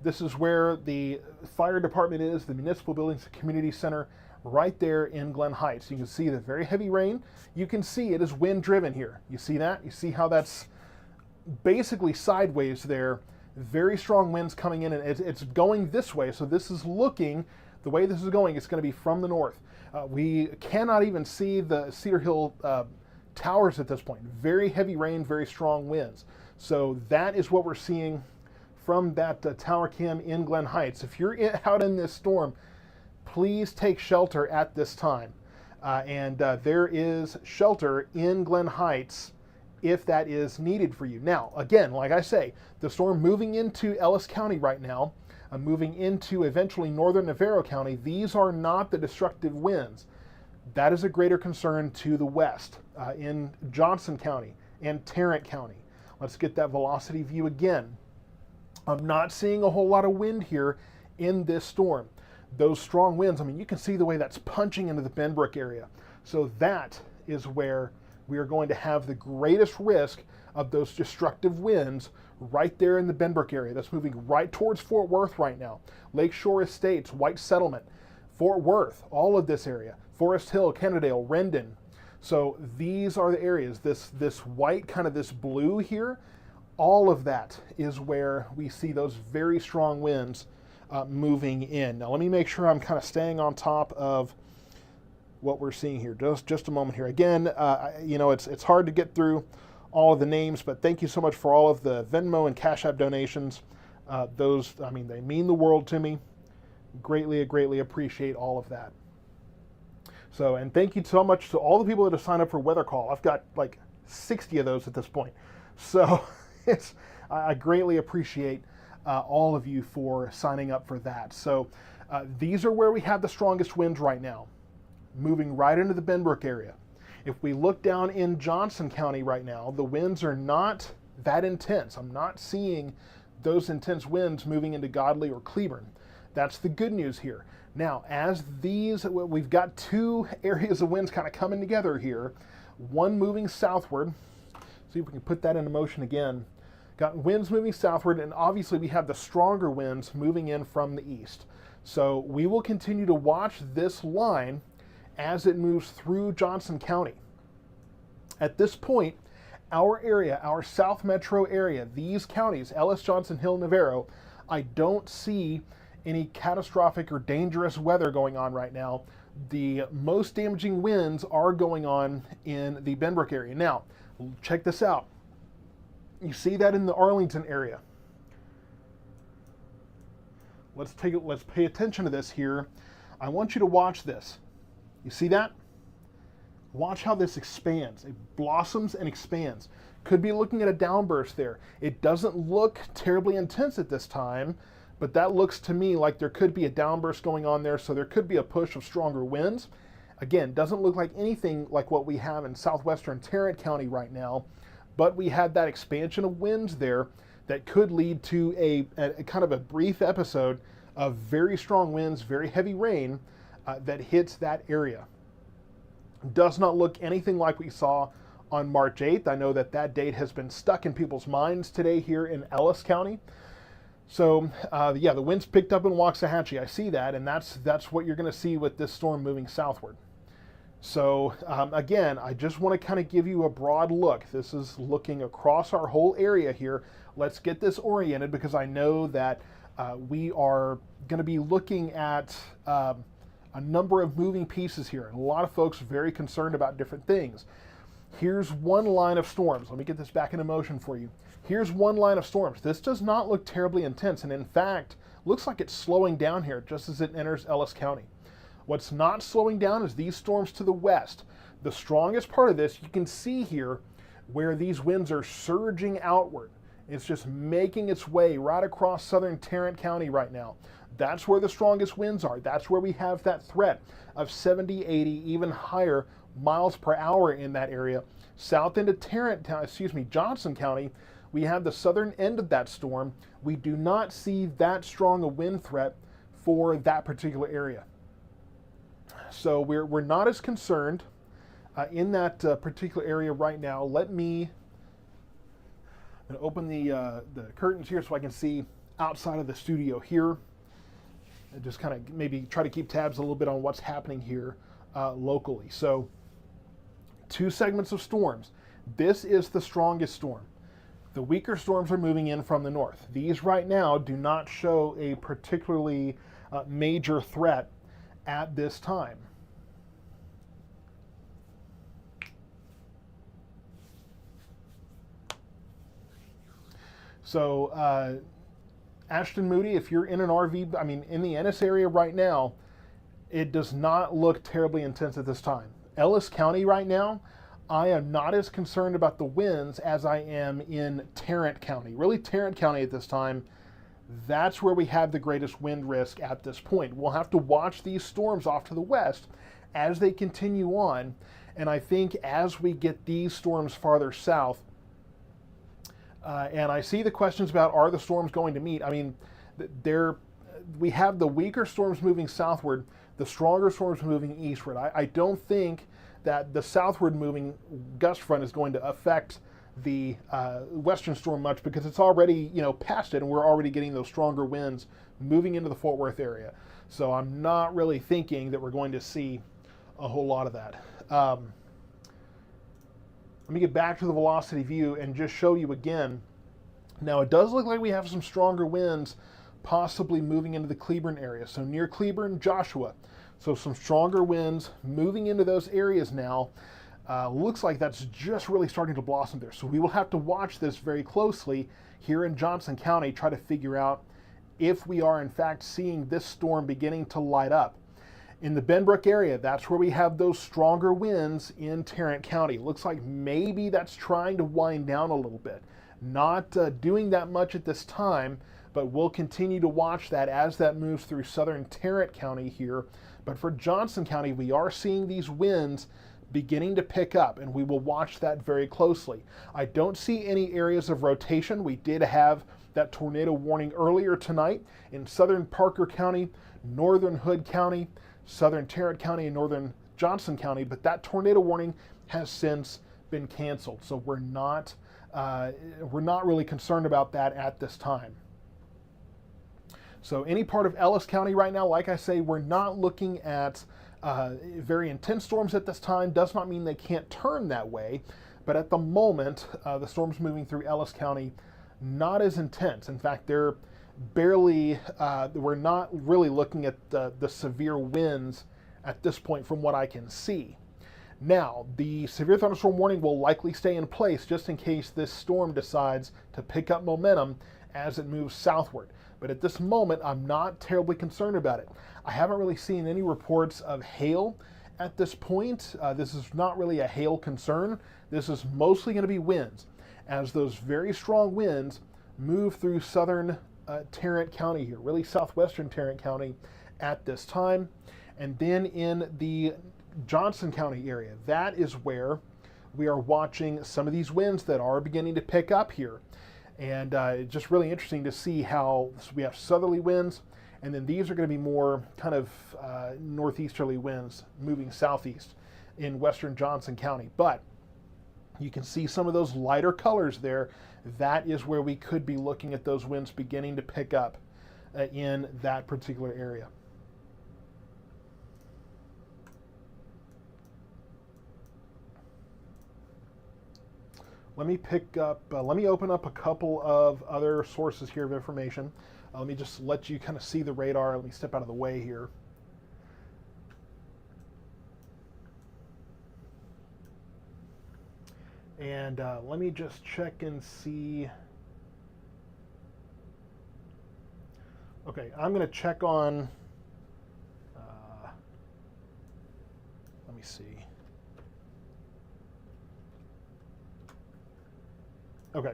This is where the fire department is, the municipal buildings, the community center, right there in Glen Heights. You can see the very heavy rain. You can see it is wind driven here. You see that? You see how that's basically sideways there. Very strong winds coming in, and it's going this way. So this is looking, the way this is going, it's going to be from the north. We cannot even see the Cedar Hill towers at this point. Very heavy rain, very strong winds. So that is what we're seeing from that tower cam in Glen Heights. If you're out in this storm, please take shelter at this time. There is shelter in Glen Heights if that is needed for you. Now, again, like I say, the storm moving into Ellis County right now, moving into eventually northern Navarro County, these are not the destructive winds. That is a greater concern to the west, in Johnson County and Tarrant County. Let's get that velocity view again. I'm not seeing a whole lot of wind here in this storm. Those strong winds, I mean, you can see the way that's punching into the Benbrook area. So that is where we are going to have the greatest risk of those destructive winds right there in the Benbrook area. That's moving right towards Fort Worth right now. Lakeshore Estates, White Settlement, Fort Worth, all of this area. Forest Hill, Kennedale, Rendon. So these are the areas, this white, kind of this blue here, all of that is where we see those very strong winds moving in. Now let me make sure I'm kind of staying on top of what we're seeing here. Just a moment here. Again, you know, it's hard to get through all of the names, but thank you so much for all of the Venmo and Cash App donations. Those, I mean, they mean the world to me. Greatly appreciate all of that. So, and thank you so much to all the people that have signed up for Weather Call. I've got like 60 of those at this point. So I greatly appreciate all of you for signing up for that. So these are where we have the strongest winds right now, moving right into the Benbrook area. If we look down in Johnson County right now, the winds are not that intense. I'm not seeing those intense winds moving into Godley or Cleburne. That's the good news here. Now, as these, we've got two areas of winds kind of coming together here, one moving southward. See if we can put that into motion again. Got winds moving southward, and obviously we have the stronger winds moving in from the east. So we will continue to watch this line as it moves through Johnson County. At this point, our area, our South Metro area, these counties, Ellis, Johnson, Hill, Navarro, I don't see any catastrophic or dangerous weather going on right now. The most damaging winds are going on in the Benbrook area. Now, check this out. You see that in the Arlington area. Let's pay attention to this here. I want you to watch this. You see that? Watch how this expands. It blossoms and expands. Could be looking at a downburst there. It doesn't look terribly intense at this time, but that looks to me like there could be a downburst going on there, so there could be a push of stronger winds. Again, doesn't look like anything like what we have in southwestern Tarrant County right now, but we had that expansion of winds there that could lead to a kind of a brief episode of very strong winds, very heavy rain that hits that area. Does not look anything like we saw on March 8th. I know that that date has been stuck in people's minds today here in Ellis County. So yeah, the winds picked up in Waxahachie. I see that, and that's what you're going to see with this storm moving southward. So again, I just want to kind of give you a broad look. This is looking across our whole area here. Let's get this oriented, because I know that we are going to be looking at a number of moving pieces here, and a lot of folks are very concerned about different things. Here's one line of storms. Let me get this back into motion for you. Here's one line of storms. This does not look terribly intense, and in fact, looks like it's slowing down here just as it enters Ellis County. What's not slowing down is these storms to the west. The strongest part of this, you can see here where these winds are surging outward. It's just making its way right across southern Tarrant County right now. That's where the strongest winds are. That's where we have that threat of 70, 80, even higher miles per hour in that area. South into Johnson County, we have the southern end of that storm. We do not see that strong a wind threat for that particular area. So we're not as concerned in that particular area right now. Let me open the curtains here so I can see outside of the studio here. And just kind of maybe try to keep tabs a little bit on what's happening here locally. So two segments of storms. This is the strongest storm. The weaker storms are moving in from the north. These right now do not show a particularly major threat at this time. So Ashton Moody, if you're in an RV, I mean, in the Ennis area right now, it does not look terribly intense at this time. Ellis County right now, I am not as concerned about the winds as I am in Tarrant County. Really, Tarrant County at this time, that's where we have the greatest wind risk at this point. We'll have to watch these storms off to the west as they continue on. And I think as we get these storms farther south, and I see the questions about, are the storms going to meet? I mean, we have the weaker storms moving southward, the stronger storms moving eastward. I don't think that the southward moving gust front is going to affect the western storm much, because it's already, past it, and we're already getting those stronger winds moving into the Fort Worth area. So I'm not really thinking that we're going to see a whole lot of that. Let me get back to the velocity view and just show you again. Now it does look like we have some stronger winds possibly moving into the Cleburne area. So near Cleburne, Joshua. So some stronger winds moving into those areas now. Looks like that's just really starting to blossom there. So we will have to watch this very closely here in Johnson County, try to figure out if we are in fact seeing this storm beginning to light up. In the Benbrook area, that's where we have those stronger winds in Tarrant County. Looks like maybe that's trying to wind down a little bit. Not doing that much at this time, but we'll continue to watch that as that moves through southern Tarrant County here. But for Johnson County, we are seeing these winds beginning to pick up, and we will watch that very closely. I don't see any areas of rotation. We did have that tornado warning earlier tonight in southern Parker County, northern Hood County, southern Tarrant County, and northern Johnson County, but that tornado warning has since been canceled. So we're not really concerned about that at this time. So any part of Ellis County right now, like I say, we're not looking at very intense storms at this time. Does not mean they can't turn that way, but at the moment, the storms moving through Ellis County, not as intense. In fact, they're barely, we're not really looking at the severe winds at this point from what I can see. Now, the severe thunderstorm warning will likely stay in place just in case this storm decides to pick up momentum as it moves southward. But at this moment, I'm not terribly concerned about it. I haven't really seen any reports of hail at this point. This is not really a hail concern. This is mostly going to be winds, as those very strong winds move through southern Tarrant County here, really southwestern Tarrant County at this time. And then in the Johnson County area, that is where we are watching some of these winds that are beginning to pick up here. And it's just really interesting to see how we have southerly winds, and then these are going to be more kind of northeasterly winds moving southeast in western Johnson County. But you can see some of those lighter colors there. That is where we could be looking at those winds beginning to pick up in that particular area. Let me open up a couple of other sources here of information. Let me just let you kind of see the radar. Let me step out of the way here. And let me just check and see. Okay, I'm going to check on, let me see. Okay.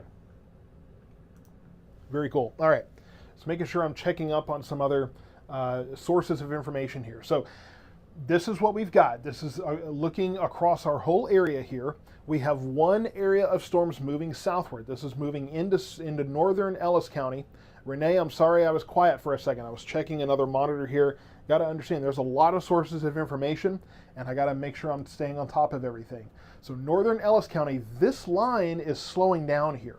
Very cool. All right. So making sure I'm checking up on some other sources of information here. So this is what we've got. This is looking across our whole area here. We have one area of storms moving southward. This is moving into northern Ellis County. Renee, I'm sorry I was quiet for a second. I was checking another monitor here. Got to understand there's a lot of sources of information, and I got to make sure I'm staying on top of everything. So northern Ellis County, this line is slowing down here,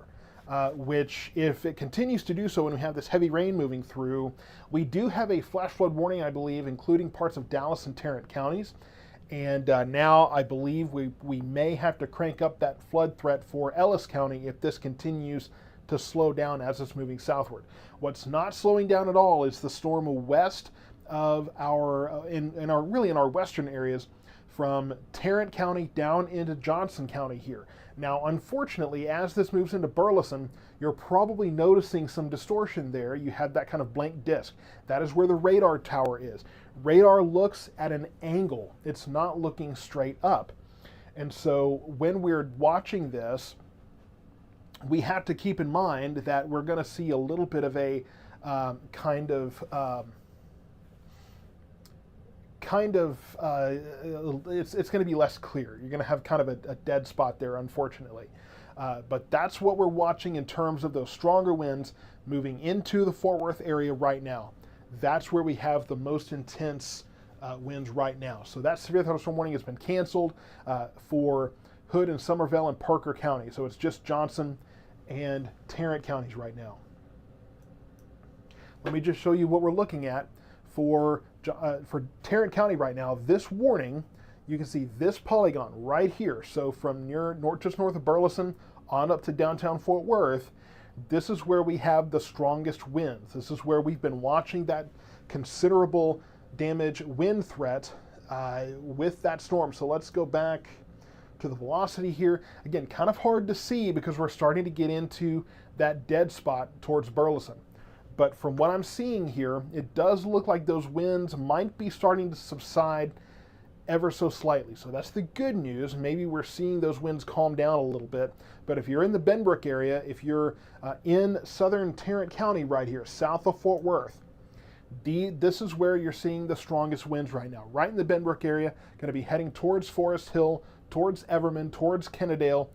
which if it continues to do so when we have this heavy rain moving through, we do have a flash flood warning, I believe, including parts of Dallas and Tarrant counties. And now I believe we may have to crank up that flood threat for Ellis County if this continues to slow down as it's moving southward. What's not slowing down at all is the storm west of our, in our western areas, from Tarrant County down into Johnson County here. Now, unfortunately, as this moves into Burleson, you're probably noticing some distortion there. You have that kind of blank disc. That is where the radar tower is. Radar looks at an angle. It's not looking straight up. And so when we're watching this, we have to keep in mind that we're going to see a little bit of a it's going to be less clear. You're going to have kind of a dead spot there, unfortunately. But that's what we're watching in terms of those stronger winds moving into the Fort Worth area right now. That's where we have the most intense winds right now. So that severe thunderstorm warning has been canceled for Hood and Somervell and Parker County. So it's just Johnson and Tarrant counties right now. Let me just show you what we're looking at for Tarrant County right now. This warning, you can see this polygon right here. So from just north of Burleson on up to downtown Fort Worth, this is where we have the strongest winds. This is where we've been watching that considerable damage wind threat with that storm. So let's go back to the velocity here. Again, kind of hard to see because we're starting to get into that dead spot towards Burleson. But from what I'm seeing here, it does look like those winds might be starting to subside ever so slightly. So that's the good news. Maybe we're seeing those winds calm down a little bit. But if you're in the Benbrook area, if you're in southern Tarrant County right here, south of Fort Worth, this is where you're seeing the strongest winds right now. Right in the Benbrook area, going to be heading towards Forest Hill, towards Everman, towards Kennedale,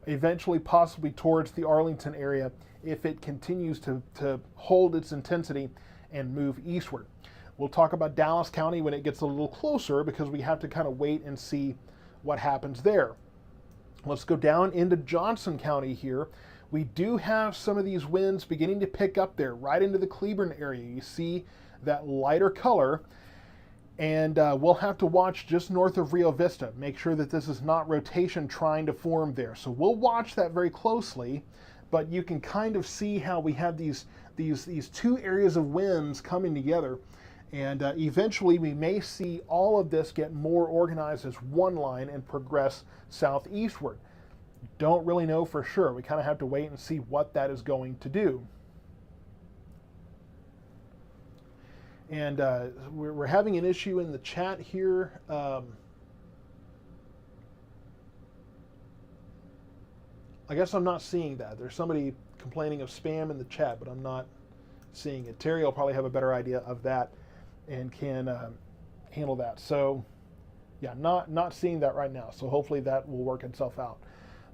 eventually possibly towards the Arlington area if it continues to hold its intensity and move eastward. We'll talk about Dallas County when it gets a little closer because we have to kind of wait and see what happens there. Let's go down into Johnson County here. We do have some of these winds beginning to pick up there, right into the Cleburne area. You see that lighter color, and we'll have to watch just north of Rio Vista. Make sure that this is not rotation trying to form there. So we'll watch that very closely, but you can kind of see how we have these two areas of winds coming together, and eventually we may see all of this get more organized as one line and progress southeastward. Don't really know for sure. We kind of have to wait and see what that is going to do. And we're having an issue in the chat here. I guess I'm not seeing that. There's somebody complaining of spam in the chat, but I'm not seeing it. Terry will probably have a better idea of that and can handle that. So yeah, not seeing that right now. So hopefully that will work itself out.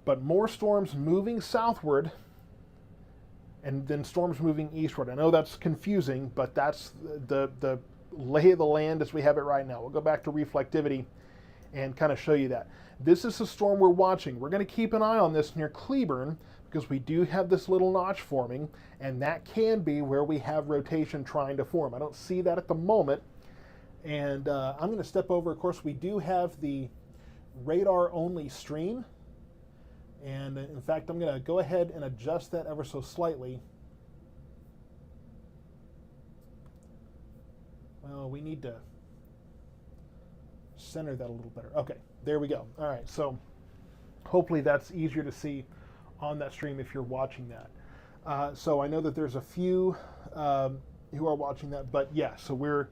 But more storms moving southward and then storms moving eastward. I know that's confusing, but that's the lay of the land as we have it right now. We'll go back to reflectivity and kind of show you that. This is the storm we're watching. We're going to keep an eye on this near Cleburne because we do have this little notch forming, and that can be where we have rotation trying to form. I don't see that at the moment. And I'm going to step over. Of course, we do have the radar-only stream. And in fact, I'm going to go ahead and adjust that ever so slightly. Well, we need to center that a little better. Okay, there we go. All right, so hopefully that's easier to see on that stream if you're watching that. So I know that there's a few who are watching that, but yeah, so we're,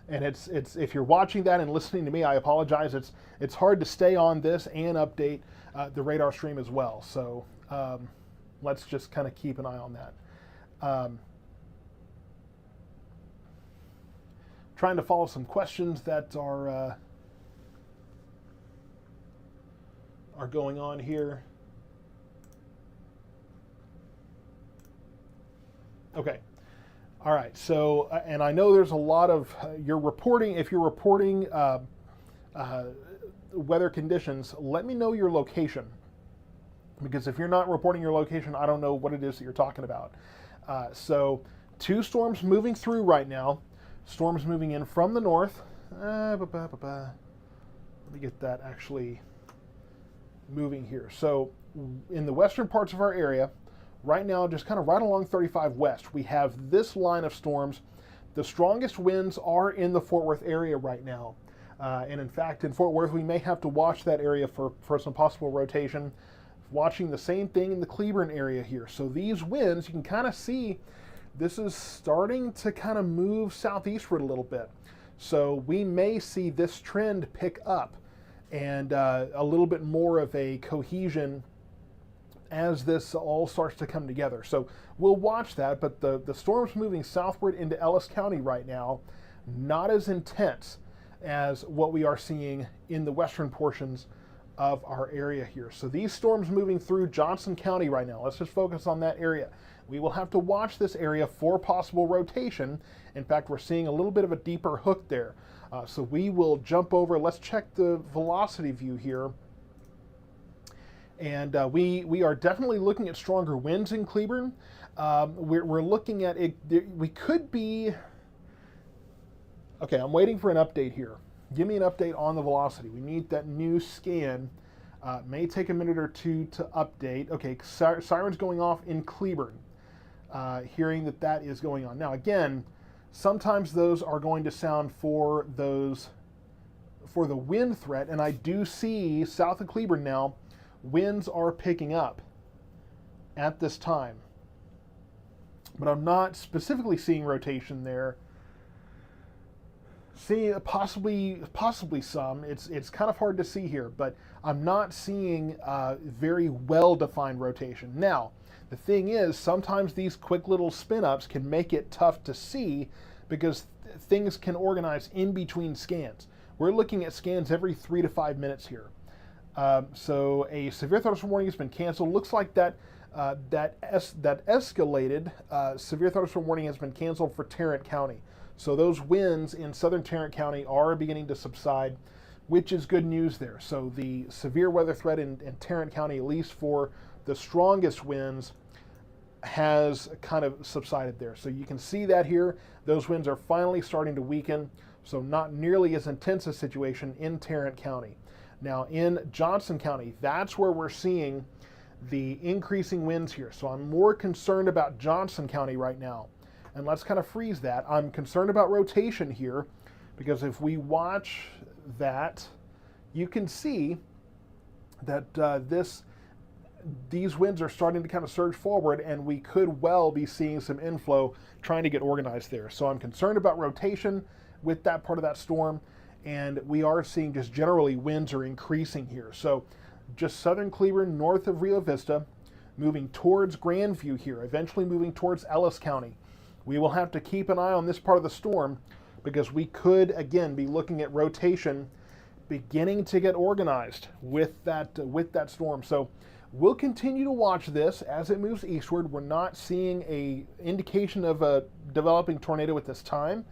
and it's if you're watching that and listening to me, I apologize. It's hard to stay on this and update the radar stream as well. So let's just kind of keep an eye on that. Trying to follow some questions that are going on here. Okay. All right. So, and I know there's a lot of you're reporting. If you're reporting weather conditions, let me know your location, because if you're not reporting your location, I don't know what it is that you're talking about. So, two storms moving through right now. Storms moving in from the north. Let me get that actually moving here. So, in the western parts of our area, right now, just kind of right along 35 West, we have this line of storms. The strongest winds are in the Fort Worth area right now. And in fact, in Fort Worth, we may have to watch that area for some possible rotation. Watching the same thing in the Cleburne area here. So these winds, you can kind of see this is starting to kind of move southeastward a little bit. So we may see this trend pick up and a little bit more of a cohesion as this all starts to come together. So we'll watch that, but the storm's moving southward into Ellis County right now, not as intense as what we are seeing in the western portions of our area here. So these storms moving through Johnson County right now. Let's just focus on that area. We will have to watch this area for possible rotation. In fact, we're seeing a little bit of a deeper hook there. So we will jump over. Let's check the velocity view here. And we are definitely looking at stronger winds in Cleburne. We're looking at it. We could be. Okay, I'm waiting for an update here. Give me an update on the velocity. We need that new scan. May take a minute or two to update. Okay, sirens going off in Cleburne. Hearing that is going on. Now again, sometimes those are going to sound for the wind threat, and I do see south of Cleburne now, winds are picking up at this time. But I'm not specifically seeing rotation there. See, possibly some. It's kind of hard to see here, but I'm not seeing very well-defined rotation. Now, the thing is, sometimes these quick little spin-ups can make it tough to see because things can organize in between scans. We're looking at scans every 3 to 5 minutes here. So a severe thunderstorm warning has been canceled. Looks like that escalated severe thunderstorm warning has been canceled for Tarrant County. So those winds in southern Tarrant County are beginning to subside, which is good news there. So the severe weather threat in Tarrant County, at least for the strongest winds, has kind of subsided there. So you can see that here. Those winds are finally starting to weaken. So not nearly as intense a situation in Tarrant County. Now in Johnson County, that's where we're seeing the increasing winds here. So I'm more concerned about Johnson County right now. And let's kind of freeze that. I'm concerned about rotation here because if we watch that, you can see that these winds are starting to kind of surge forward, and we could well be seeing some inflow trying to get organized there. So I'm concerned about rotation with that part of that storm, and we are seeing just generally winds are increasing here. So just southern Cleburne, north of Rio Vista, moving towards Grandview here, eventually moving towards Ellis County. We will have to keep an eye on this part of the storm because we could, again, be looking at rotation beginning to get organized with that storm. So we'll continue to watch this as it moves eastward. We're not seeing an indication of a developing tornado at this time,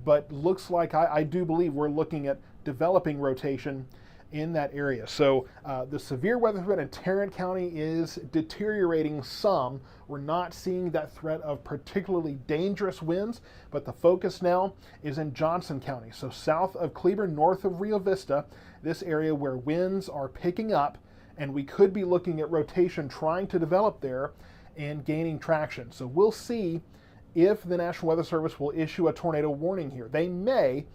but looks like I do believe we're looking at developing rotation in that area. So the severe weather threat in Tarrant County is deteriorating some. We're not seeing that threat of particularly dangerous winds, but the focus now is in Johnson County. So south of Cleburne, north of Rio Vista, this area where winds are picking up, and we could be looking at rotation trying to develop there and gaining traction. So we'll see if the National Weather Service will issue a tornado warning here. They may.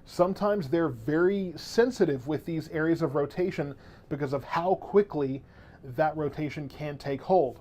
Sometimes they're very sensitive with these areas of rotation because of how quickly that rotation can take hold.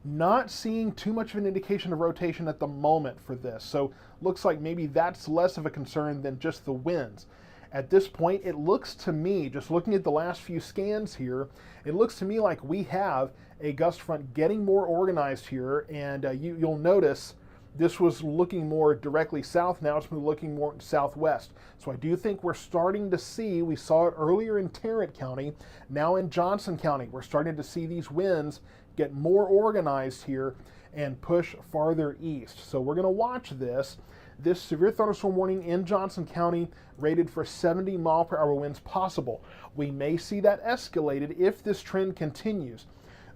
Not seeing too much of an indication of rotation at the moment for this, so looks like maybe that's less of a concern than just the winds. At this point, it looks to me, just looking at the last few scans here, it looks to me like we have a gust front getting more organized here, and you'll notice this was looking more directly south. Now it's looking more southwest. So I do think we're starting to see, we saw it earlier in Tarrant County, now in Johnson County, we're starting to see these winds get more organized here and push farther east. So we're going to watch this. This severe thunderstorm warning in Johnson County rated for 70 mile per hour winds possible. We may see that escalated if this trend continues.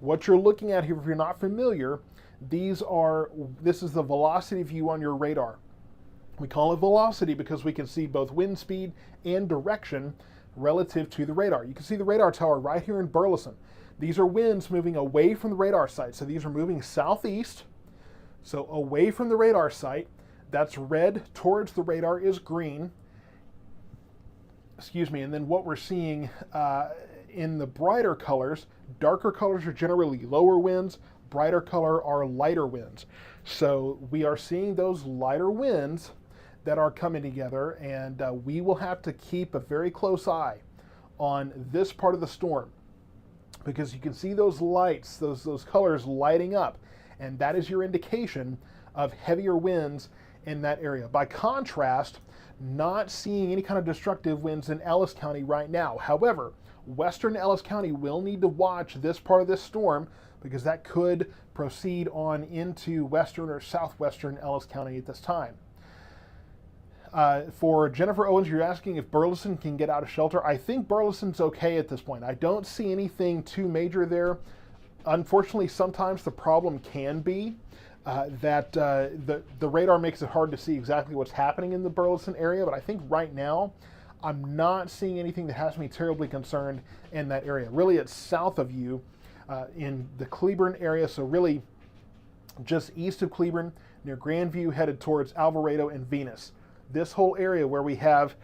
What you're looking at here, if you're not familiar, this is the velocity view on your radar. We call it velocity because we can see both wind speed and direction relative to the radar. You can see the radar tower right here in Burleson. These are winds moving away from the radar site. So these are moving southeast, so away from the radar site. That's red towards the radar is green. excuse me, and then what we're seeing in the brighter colors, darker colors are generally lower winds, brighter color are lighter winds. So we are seeing those lighter winds that are coming together, and we will have to keep a very close eye on this part of the storm, because you can see those lights, those colors lighting up, and that is your indication of heavier winds in that area. By contrast, not seeing any kind of destructive winds in Ellis County right now. However, western Ellis County will need to watch this part of this storm, because that could proceed on into western or southwestern Ellis County at this time. For Jennifer Owens, you're asking if Burleson can get out of shelter. I think Burleson's okay at this point. I don't see anything too major there. Unfortunately, sometimes the problem can be that the radar makes it hard to see exactly what's happening in the Burleson area, but I think right now I'm not seeing anything that has me terribly concerned in that area. Really, it's south of you in the Cleburne area, so really just east of Cleburne, near Grandview, headed towards Alvarado and Venus. This whole area where we have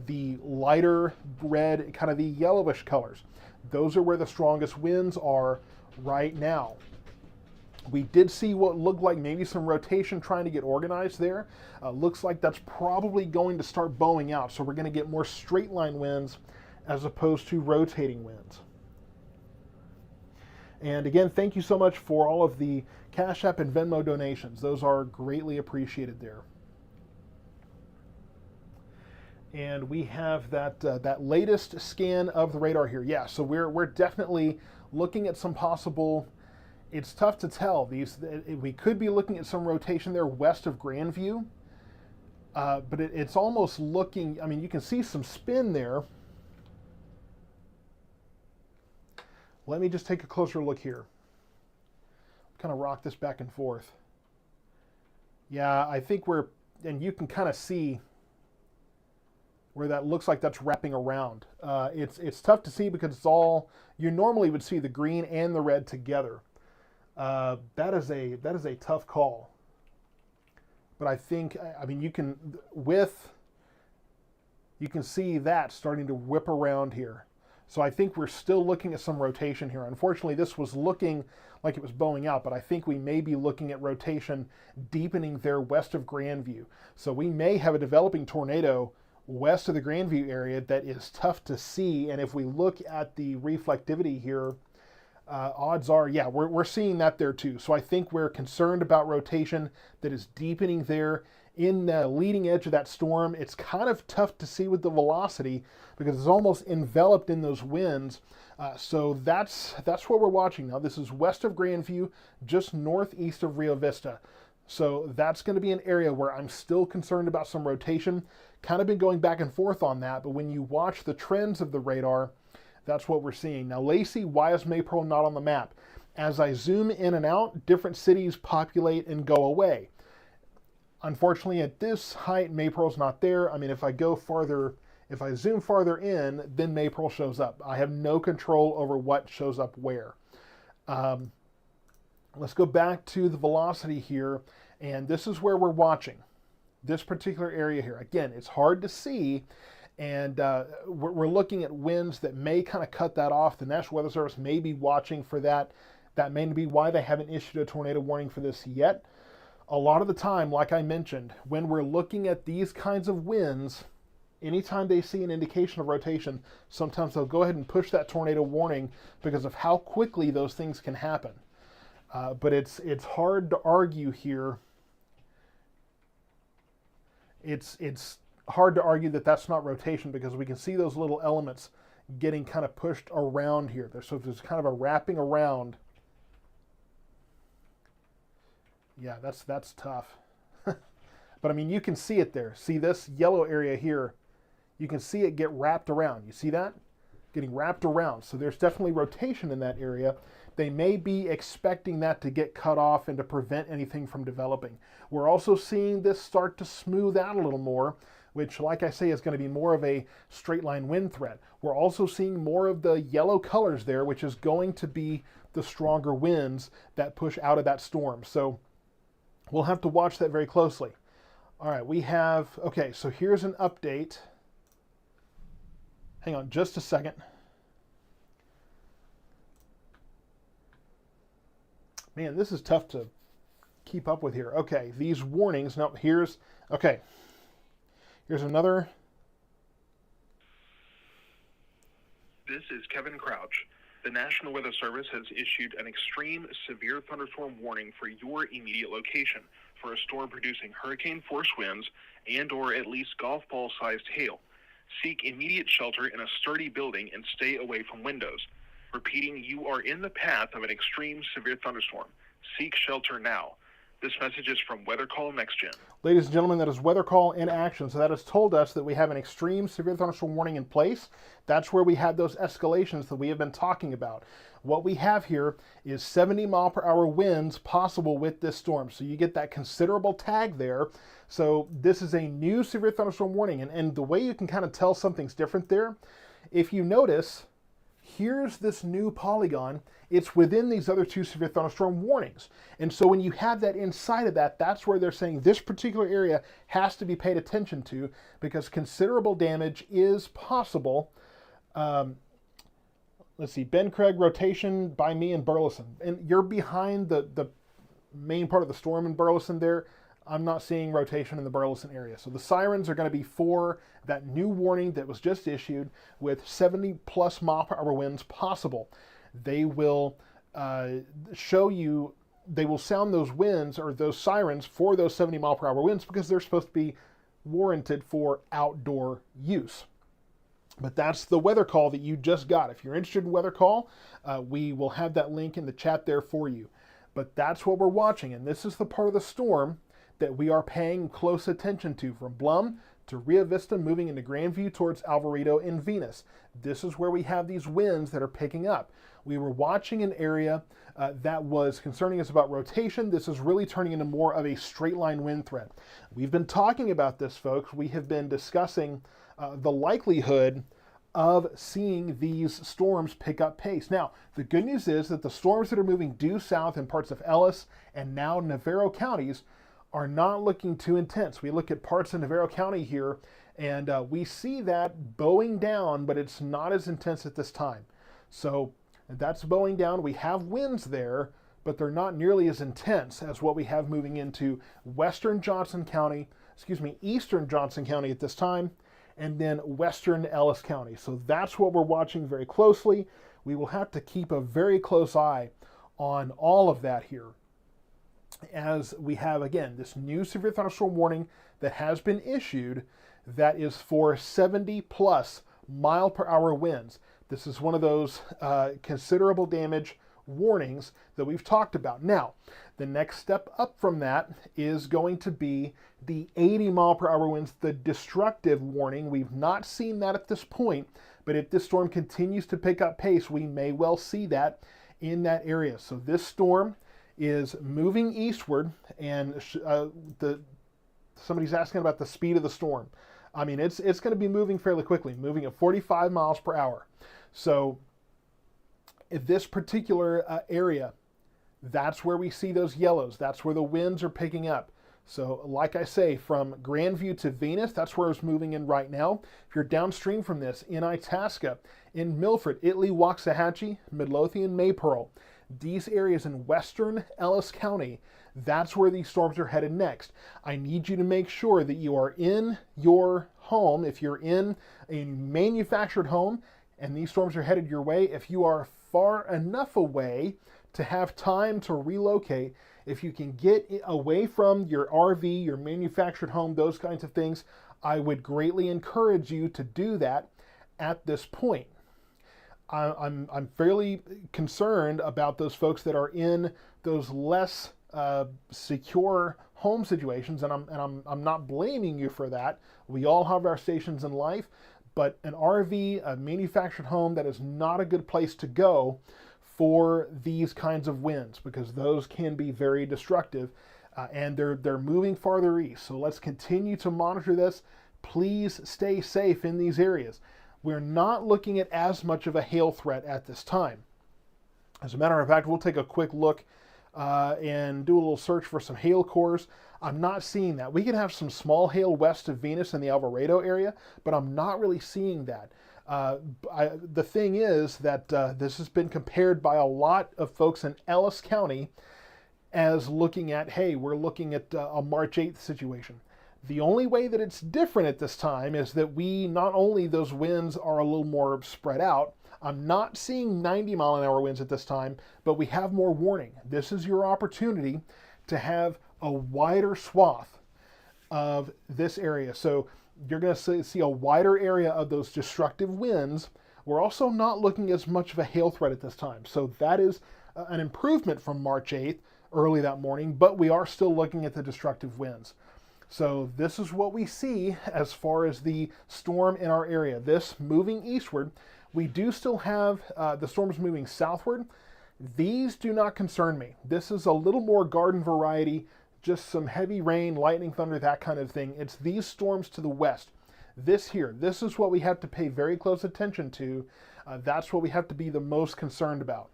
the lighter red, kind of the yellowish colors, those are where the strongest winds are right now. We did see what looked like maybe some rotation trying to get organized there. Looks like that's probably going to start bowing out, so we're going to get more straight line winds as opposed to rotating winds. And again, thank you so much for all of the Cash App and Venmo donations. Those are greatly appreciated there. And we have that latest scan of the radar here. Yeah, so we're definitely looking at some possible. It's tough to tell. We could be looking at some rotation there west of Grandview, but it's almost looking. I mean, you can see some spin there. Let me just take a closer look here. Kind of rock this back and forth. Yeah, I think and you can kind of see where that looks like that's wrapping around. It's tough to see because it's all, you normally would see the green and the red together. That is a tough call. But I think, I mean, you can see that starting to whip around here. So I think we're still looking at some rotation here. Unfortunately, this was looking like it was bowing out, but I think we may be looking at rotation deepening there west of Grandview. So we may have a developing tornado west of the Grandview area that is tough to see. And if we look at the reflectivity here, odds are, yeah, we're seeing that there too. So I think we're concerned about rotation that is deepening there in the leading edge of that storm. It's kind of tough to see with the velocity because it's almost enveloped in those winds. So that's what we're watching now. This is west of Grandview, just northeast of Rio Vista. So that's going to be an area where I'm still concerned about some rotation. Kind of been going back and forth on that, but when you watch the trends of the radar, that's what we're seeing. Now, Lacey, why is Maypearl not on the map? As I zoom in and out, different cities populate and go away. Unfortunately, at this height, Maypearl's not there. I mean, if I zoom farther in, then Maypearl shows up. I have no control over what shows up where. Let's go back to the velocity here, and this is where we're watching. This particular area here. Again, it's hard to see, and we're looking at winds that may kind of cut that off. The National Weather Service may be watching for that. That may be why they haven't issued a tornado warning for this yet. A lot of the time, like I mentioned, when we're looking at these kinds of winds, anytime they see an indication of rotation, sometimes they'll go ahead and push that tornado warning because of how quickly those things can happen. But it's hard to argue here. It's hard to argue that that's not rotation because we can see those little elements getting kind of pushed around here. So there's kind of a wrapping around. Yeah, that's tough. But I mean, you can see it there. See this yellow area here? You can see it get wrapped around. You see that? Getting wrapped around. So there's definitely rotation in that area. They may be expecting that to get cut off and to prevent anything from developing. We're also seeing this start to smooth out a little more, which, like I say, is going to be more of a straight line wind threat. We're also seeing more of the yellow colors there, which is going to be the stronger winds that push out of that storm. So we'll have to watch that very closely. All right, we have, okay, so here's an update. Hang on just a second. Man, this is tough to keep up with here. Okay, these warnings. No, here's another. This is Kevin Crouch. The National Weather Service has issued an extreme severe thunderstorm warning for your immediate location for a storm producing hurricane force winds and or at least golf ball sized hail. Seek immediate shelter in a sturdy building and stay away from windows. Repeating, you are in the path of an extreme severe thunderstorm. Seek shelter now. This message is from Weather Call Next Gen. Ladies and gentlemen, that is Weather Call in action. So that has told us that we have an extreme severe thunderstorm warning in place. That's where we have those escalations that we have been talking about. What we have here is 70 mile per hour winds possible with this storm. So you get that considerable tag there. So this is a new severe thunderstorm warning. And the way you can kind of tell something's different there, if you notice, here's this new polygon. It's within these other two severe thunderstorm warnings. And so when you have that inside of that, that's where they're saying this particular area has to be paid attention to because considerable damage is possible. Let's see, Ben Craig rotation by me in Burleson. And you're behind the main part of the storm in Burleson there. I'm not seeing rotation in the Burleson area. So the sirens are going to be for that new warning that was just issued with 70 plus mile per hour winds possible. They will show you, they will sound those winds or those sirens for those 70 mile per hour winds because they're supposed to be warranted for outdoor use. But that's the weather call that you just got. If you're interested in weather call, we will have that link in the chat there for you. But that's what we're watching. And this is the part of the storm that we are paying close attention to from Blum to Rio Vista, moving into Grandview towards Alvarado and Venus. This is where we have these winds that are picking up. We were watching an area that was concerning us about rotation. This is really turning into more of a straight line wind threat. We've been talking about this, folks. We have been discussing the likelihood of seeing these storms pick up pace. Now, the good news is that the storms that are moving due south in parts of Ellis and now Navarro counties are not looking too intense. We look at parts of Navarro County here, and we see that bowing down, but it's not as intense at this time. So that's bowing down. We have winds there, but they're not nearly as intense as what we have moving into eastern Johnson County at this time, and then western Ellis County. So that's what we're watching very closely. We will have to keep a very close eye on all of that here, as we have, again, this new severe thunderstorm warning that has been issued that is for 70 plus mile per hour winds. This is one of those considerable damage warnings that we've talked about. Now, the next step up from that is going to be the 80 mile per hour winds, the destructive warning. We've not seen that at this point, but if this storm continues to pick up pace, we may well see that in that area. So this storm is moving eastward, and somebody's asking about the speed of the storm. I mean, it's going to be moving fairly quickly, moving at 45 miles per hour. So if this particular area, that's where we see those yellows. That's where the winds are picking up. So like I say, from Grandview to Venus, that's where it's moving in right now. If you're downstream from this, in Itasca, in Milford, Italy, Waxahachie, Midlothian, Maypearl, these areas in western Ellis County, that's where these storms are headed next. I need you to make sure that you are in your home. If you're in a manufactured home and these storms are headed your way, if you are far enough away to have time to relocate, if you can get away from your RV, your manufactured home, those kinds of things, I would greatly encourage you to do that at this point. I'm fairly concerned about those folks that are in those less secure home situations, and I'm not blaming you for that. We all have our stations in life, but an RV, a manufactured home, that is not a good place to go for these kinds of winds, because those can be very destructive, and they're moving farther east. So let's continue to monitor this. Please stay safe in these areas. We're not looking at as much of a hail threat at this time. As a matter of fact, we'll take a quick look and do a little search for some hail cores. I'm not seeing that. We can have some small hail west of Venus in the Alvarado area, but I'm not really seeing that. The thing is that this has been compared by a lot of folks in Ellis County as looking at, hey, we're looking at a March 8th situation. The only way that it's different at this time is that we, not only those winds are a little more spread out, I'm not seeing 90-mile-an-hour winds at this time, but we have more warning. This is your opportunity to have a wider swath of this area. So you're going to see a wider area of those destructive winds. We're also not looking as much of a hail threat at this time. So that is an improvement from March 8th, early that morning, but we are still looking at the destructive winds. So this is what we see as far as the storm in our area. This moving eastward. We do still have the storms moving southward. These do not concern me. This is a little more garden variety, just some heavy rain, lightning, thunder, that kind of thing. It's these storms to the west. This here, this is what we have to pay very close attention to. That's what we have to be the most concerned about.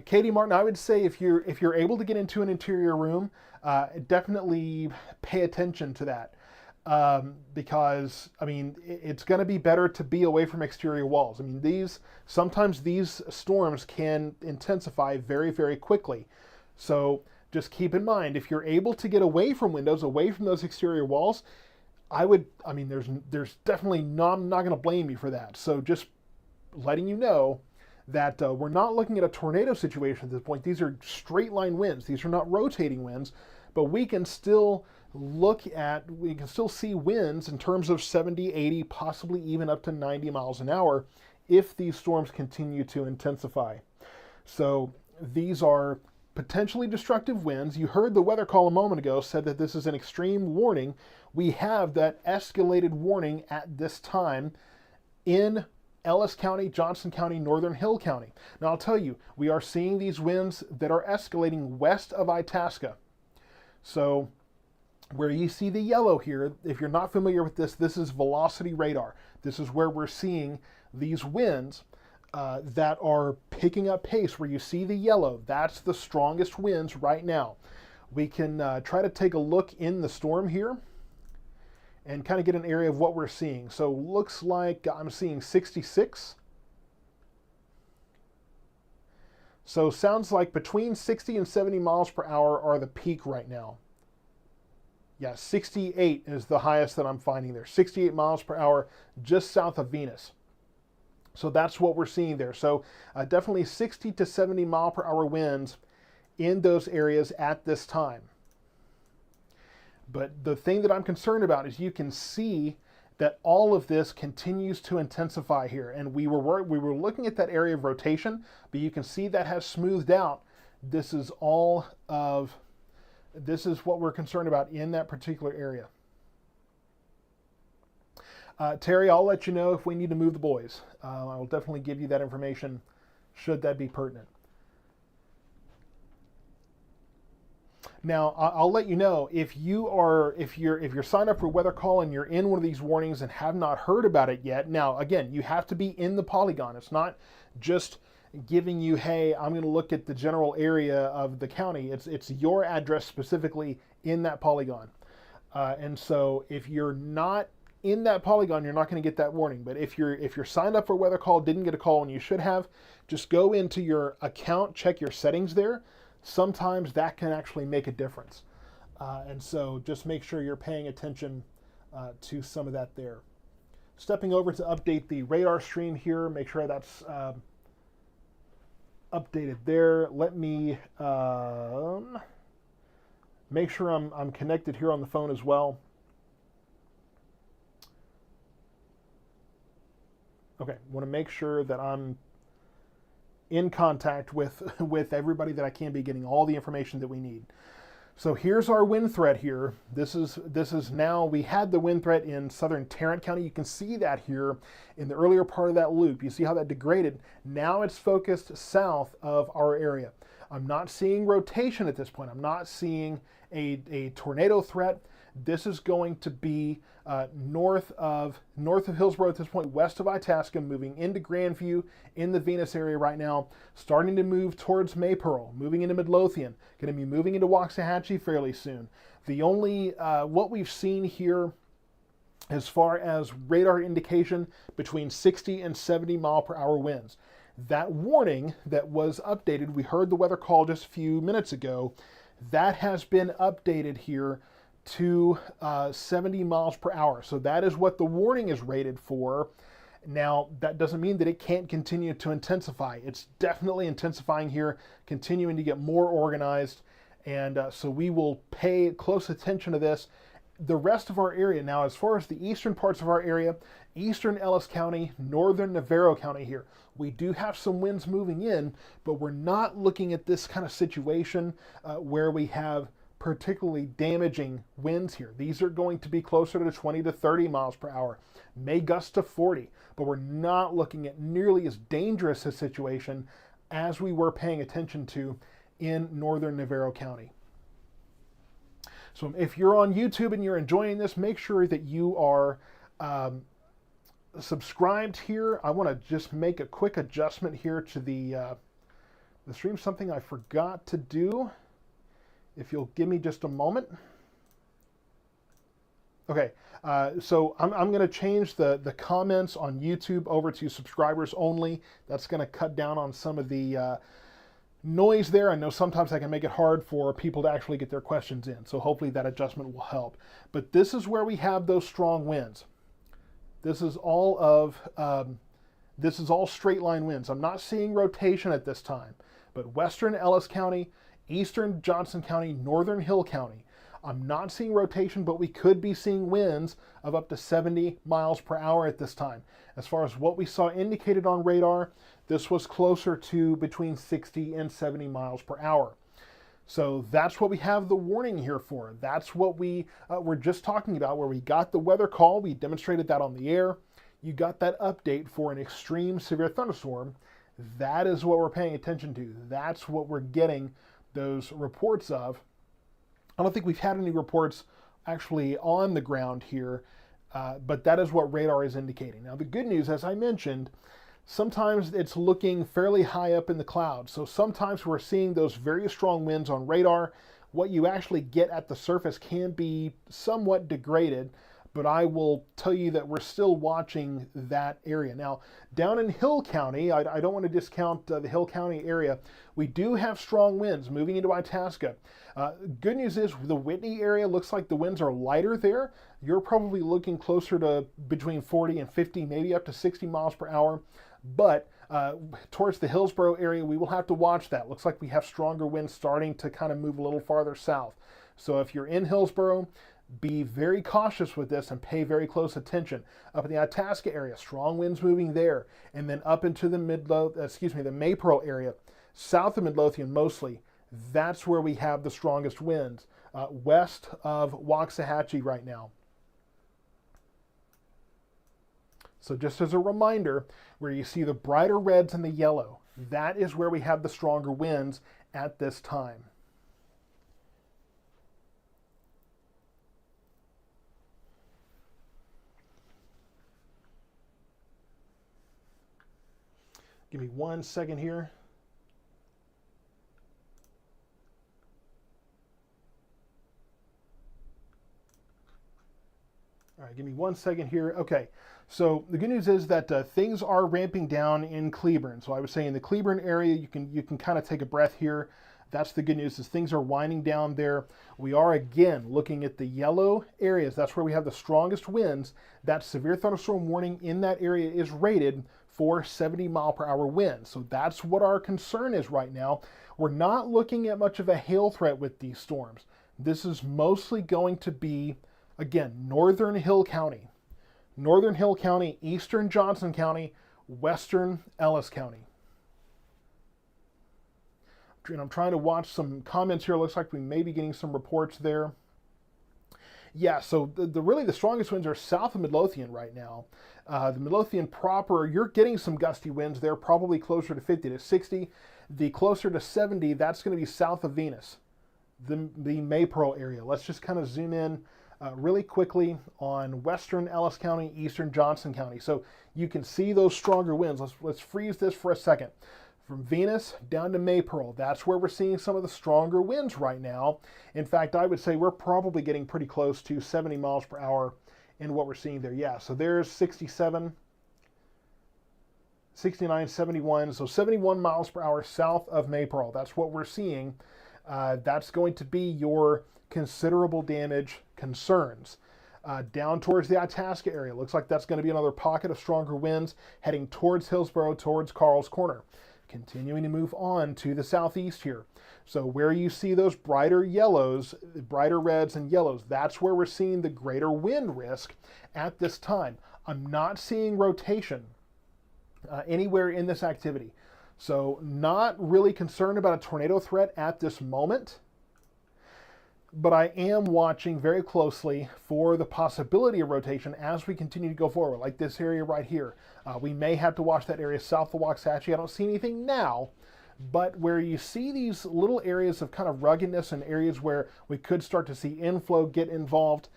Katie Martin, I would say if you're able to get into an interior room, definitely pay attention to that. Because I mean, it's going to be better to be away from exterior walls. I mean, sometimes these storms can intensify very, very quickly. So just keep in mind, if you're able to get away from windows, away from those exterior walls, there's definitely I'm not going to blame you for that. So just letting you know that we're not looking at a tornado situation at this point. These are straight line winds. These are not rotating winds, but we can still see winds in terms of 70, 80, possibly even up to 90 miles an hour if these storms continue to intensify. So these are potentially destructive winds. You heard the weather call a moment ago said that this is an extreme warning. We have that escalated warning at this time in Ellis County, Johnson County, Northern Hill County. Now I'll tell you, we are seeing these winds that are escalating west of Itasca. So where you see the yellow here, if you're not familiar with this is velocity radar. This is where we're seeing these winds that are picking up pace. Where you see the yellow, that's the strongest winds right now. We can try to take a look in the storm here and kind of get an area of what we're seeing. So looks like I'm seeing 66. So sounds like between 60 and 70 miles per hour are the peak right now. Yeah, 68 is the highest that I'm finding there. 68 miles per hour just south of Venus. So that's what we're seeing there. So definitely 60 to 70 mile per hour winds in those areas at this time. But the thing that I'm concerned about is you can see that all of this continues to intensify here. And we were looking at that area of rotation, but you can see that has smoothed out. This is what we're concerned about in that particular area. Terry, I'll let you know if we need to move the boys. I will definitely give you that information should that be pertinent. Now, I'll let you know if you're signed up for Weather Call and you're in one of these warnings and have not heard about it yet. Now, again, you have to be in the polygon. It's not just giving you, hey, I'm going to look at the general area of the county. It's your address specifically in that polygon. And so if you're not in that polygon, you're not going to get that warning. But if you're signed up for Weather Call, didn't get a call, and you should have, just go into your account, check your settings there. Sometimes that can actually make a difference. And so just make sure you're paying attention to some of that there. Stepping over to update the radar stream here, make sure that's updated there. Let me make sure I'm connected here on the phone as well. Okay, want to make sure that I'm in contact with everybody that I can be, getting all the information that we need. So here's our wind threat here. This is now, we had the wind threat in southern Tarrant County. You can see that here in the earlier part of that loop. You see how that degraded. Now it's focused south of our area. I'm not seeing rotation at this point. I'm not seeing a tornado threat. This is going to be north of Hillsborough at this point, west of Itasca, moving into Grandview in the Venus area right now, starting to move towards Maypearl, moving into Midlothian, going to be moving into Waxahachie fairly soon. The only, what we've seen here as far as radar indication between 60 and 70 mile per hour winds. That warning that was updated, we heard the weather call just a few minutes ago, that has been updated here to 70 miles per hour. So that is what the warning is rated for. Now, that doesn't mean that it can't continue to intensify. It's definitely intensifying here, continuing to get more organized. And so we will pay close attention to this. The rest of our area now, as far as the eastern parts of our area, eastern Ellis County, northern Navarro County here, we do have some winds moving in, but we're not looking at this kind of situation where we have particularly damaging winds here. These are going to be closer to 20 to 30 miles per hour, may gust to 40, but we're not looking at nearly as dangerous a situation as we were paying attention to in northern Navarro County. So if you're on YouTube and you're enjoying this, make sure that you are subscribed here. I want to just make a quick adjustment here to the stream, something I forgot to do. If you'll give me just a moment. Okay, so I'm going to change the comments on YouTube over to subscribers only. That's going to cut down on some of the noise there. I know sometimes I can make it hard for people to actually get their questions in, so hopefully that adjustment will help. But this is where we have those strong winds. This is all straight line winds. I'm not seeing rotation at this time, but western Ellis County, eastern Johnson County, northern Hill County. I'm not seeing rotation, but we could be seeing winds of up to 70 miles per hour at this time. As far as what we saw indicated on radar, this was closer to between 60 and 70 miles per hour. So that's what we have the warning here for. That's what we were just talking about, where we got the weather call. We demonstrated that on the air. You got that update for an extreme severe thunderstorm. That is what we're paying attention to. That's what we're getting those reports of. I don't think we've had any reports actually on the ground here, but that is what radar is indicating. Now, the good news, as I mentioned, sometimes it's looking fairly high up in the clouds. So sometimes we're seeing those very strong winds on radar. What you actually get at the surface can be somewhat degraded, but I will tell you that we're still watching that area. Now, down in Hill County, I don't want to discount the Hill County area. We do have strong winds moving into Itasca. Good news is the Whitney area looks like the winds are lighter there. You're probably looking closer to between 40 and 50, maybe up to 60 miles per hour. But towards the Hillsborough area, we will have to watch that. Looks like we have stronger winds starting to kind of move a little farther south. So if you're in Hillsborough, be very cautious with this and pay very close attention. Up in the Itasca area, strong winds moving there, and then up into the the Maypearl area, south of Midlothian mostly. That's where we have the strongest winds, west of Waxahachie right now. So just as a reminder, where you see the brighter reds and the yellow, that is where we have the stronger winds at this time. Give me 1 second here. All right, give me 1 second here. Okay, so the good news is that things are ramping down in Cleburne. So I was saying the Cleburne area, you can kind of take a breath here. That's the good news, is things are winding down there. We are again looking at the yellow areas. That's where we have the strongest winds. That severe thunderstorm warning in that area is rated for 70 mile per hour winds. So that's what our concern is right now. We're not looking at much of a hail threat with these storms. This is mostly going to be, again, northern Hill County, eastern Johnson County, western Ellis County. And I'm trying to watch some comments here. Looks like we may be getting some reports there. Yeah, so really the strongest winds are south of Midlothian right now. The Midlothian proper, you're getting some gusty winds there, probably closer to 50 to 60. The closer to 70, that's going to be south of Venus, the Maypearl area. Let's just kind of zoom in really quickly on western Ellis County, eastern Johnson County. So you can see those stronger winds. Let's freeze this for a second. From Venus down to Maypearl, that's where we're seeing some of the stronger winds right now. In fact, I would say we're probably getting pretty close to 70 miles per hour in what we're seeing there. Yeah, so there's 67, 69, 71. So 71 miles per hour south of Maypearl. That's what we're seeing. That's going to be your considerable damage concerns. Down towards the Itasca area, looks like that's going to be another pocket of stronger winds heading towards Hillsborough, towards Carl's Corner. Continuing to move on to the southeast here. So where you see those brighter yellows, brighter reds and yellows, that's where we're seeing the greater wind risk at this time. I'm not seeing rotation anywhere in this activity. So not really concerned about a tornado threat at this moment, but I am watching very closely for the possibility of rotation as we continue to go forward, like this area right here. We may have to watch that area south of Waxahachie. I don't see anything now, but where you see these little areas of kind of ruggedness and areas where we could start to see inflow get involved,